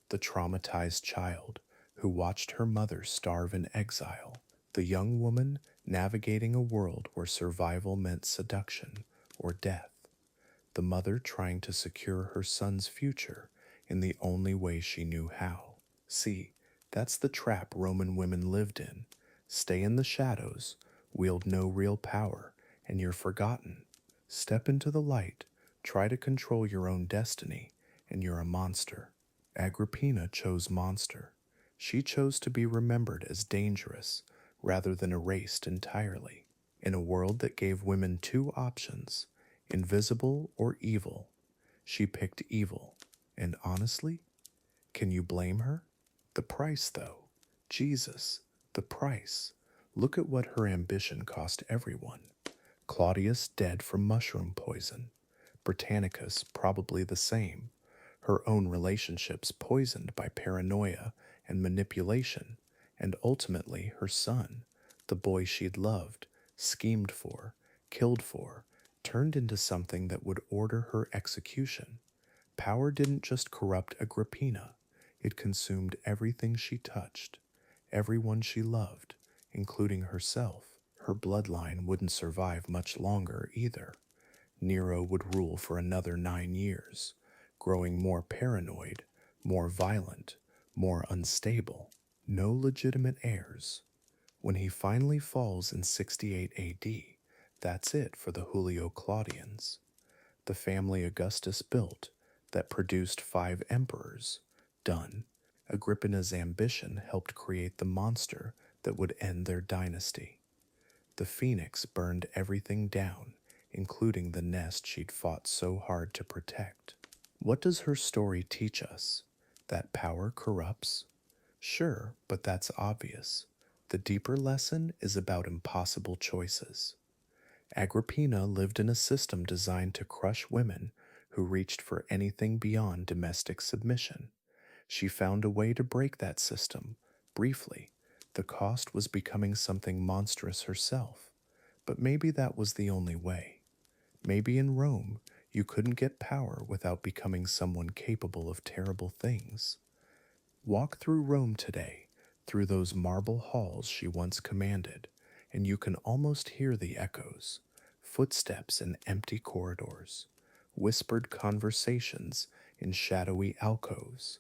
The traumatized child who watched her mother starve in exile, the young woman navigating a world where survival meant seduction or death, the mother trying to secure her son's future in the only way she knew how. See, that's the trap Roman women lived in. Stay in the shadows, wield no real power, and you're forgotten. Step into the light, try to control your own destiny, and you're a monster. Agrippina chose monster. She chose to be remembered as dangerous rather than erased entirely. In a world that gave women two options, invisible or evil, she picked evil. And honestly, can you blame her? The price, though. Jesus, the price. Look at what her ambition cost everyone. Claudius dead from mushroom poison. Britannicus probably the same. Her own relationships poisoned by paranoia and manipulation. And ultimately her son, the boy she'd loved, schemed for, killed for, turned into something that would order her execution. Power didn't just corrupt Agrippina, it consumed everything she touched, everyone she loved, including herself. Her bloodline wouldn't survive much longer either. Nero would rule for another 9 years, growing more paranoid, more violent, more unstable. No legitimate heirs. When he finally falls in 68 AD, that's it for the Julio-Claudians. The family Augustus built that produced 5 emperors. Done. Agrippina's ambition helped create the monster that would end their dynasty. The phoenix burned everything down, including the nest she'd fought so hard to protect. What does her story teach us? That power corrupts? Sure, but that's obvious. The deeper lesson is about impossible choices. Agrippina lived in a system designed to crush women who reached for anything beyond domestic submission. She found a way to break that system, briefly. The cost was becoming something monstrous herself. But maybe that was the only way. Maybe in Rome, you couldn't get power without becoming someone capable of terrible things. Walk through Rome today, through those marble halls she once commanded, and you can almost hear the echoes. Footsteps in empty corridors, whispered conversations in shadowy alcoves,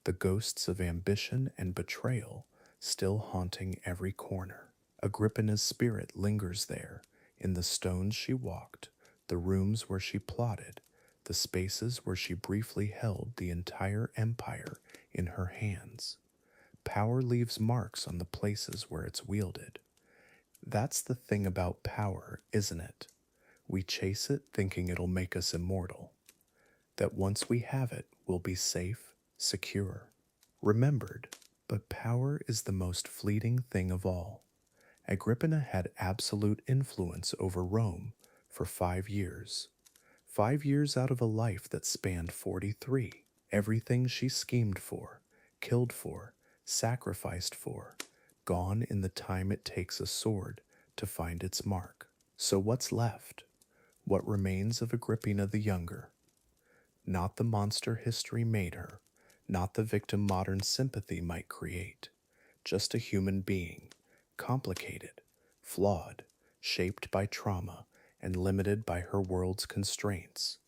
the ghosts of ambition and betrayal still haunting every corner. Agrippina's spirit lingers there, in the stones she walked, the rooms where she plotted, the spaces where she briefly held the entire empire in her hands. Power leaves marks on the places where it's wielded. That's the thing about power, isn't it? We chase it thinking it'll make us immortal. That once we have it, we'll be safe, secure, remembered. But power is the most fleeting thing of all. Agrippina had absolute influence over Rome for 5 years. 5 years out of a life that spanned 43. Everything she schemed for, killed for, sacrificed for, gone in the time it takes a sword to find its mark. So what's left? What remains of Agrippina the Younger? Not the monster history made her, not the victim modern sympathy might create, just a human being, complicated, flawed, shaped by trauma, and limited by her world's constraints.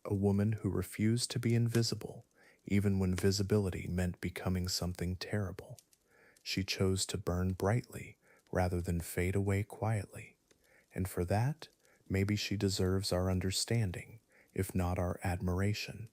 A woman who refused to be invisible, even when visibility meant becoming something terrible. She chose to burn brightly rather than fade away quietly. And for that, maybe she deserves our understanding, if not our admiration.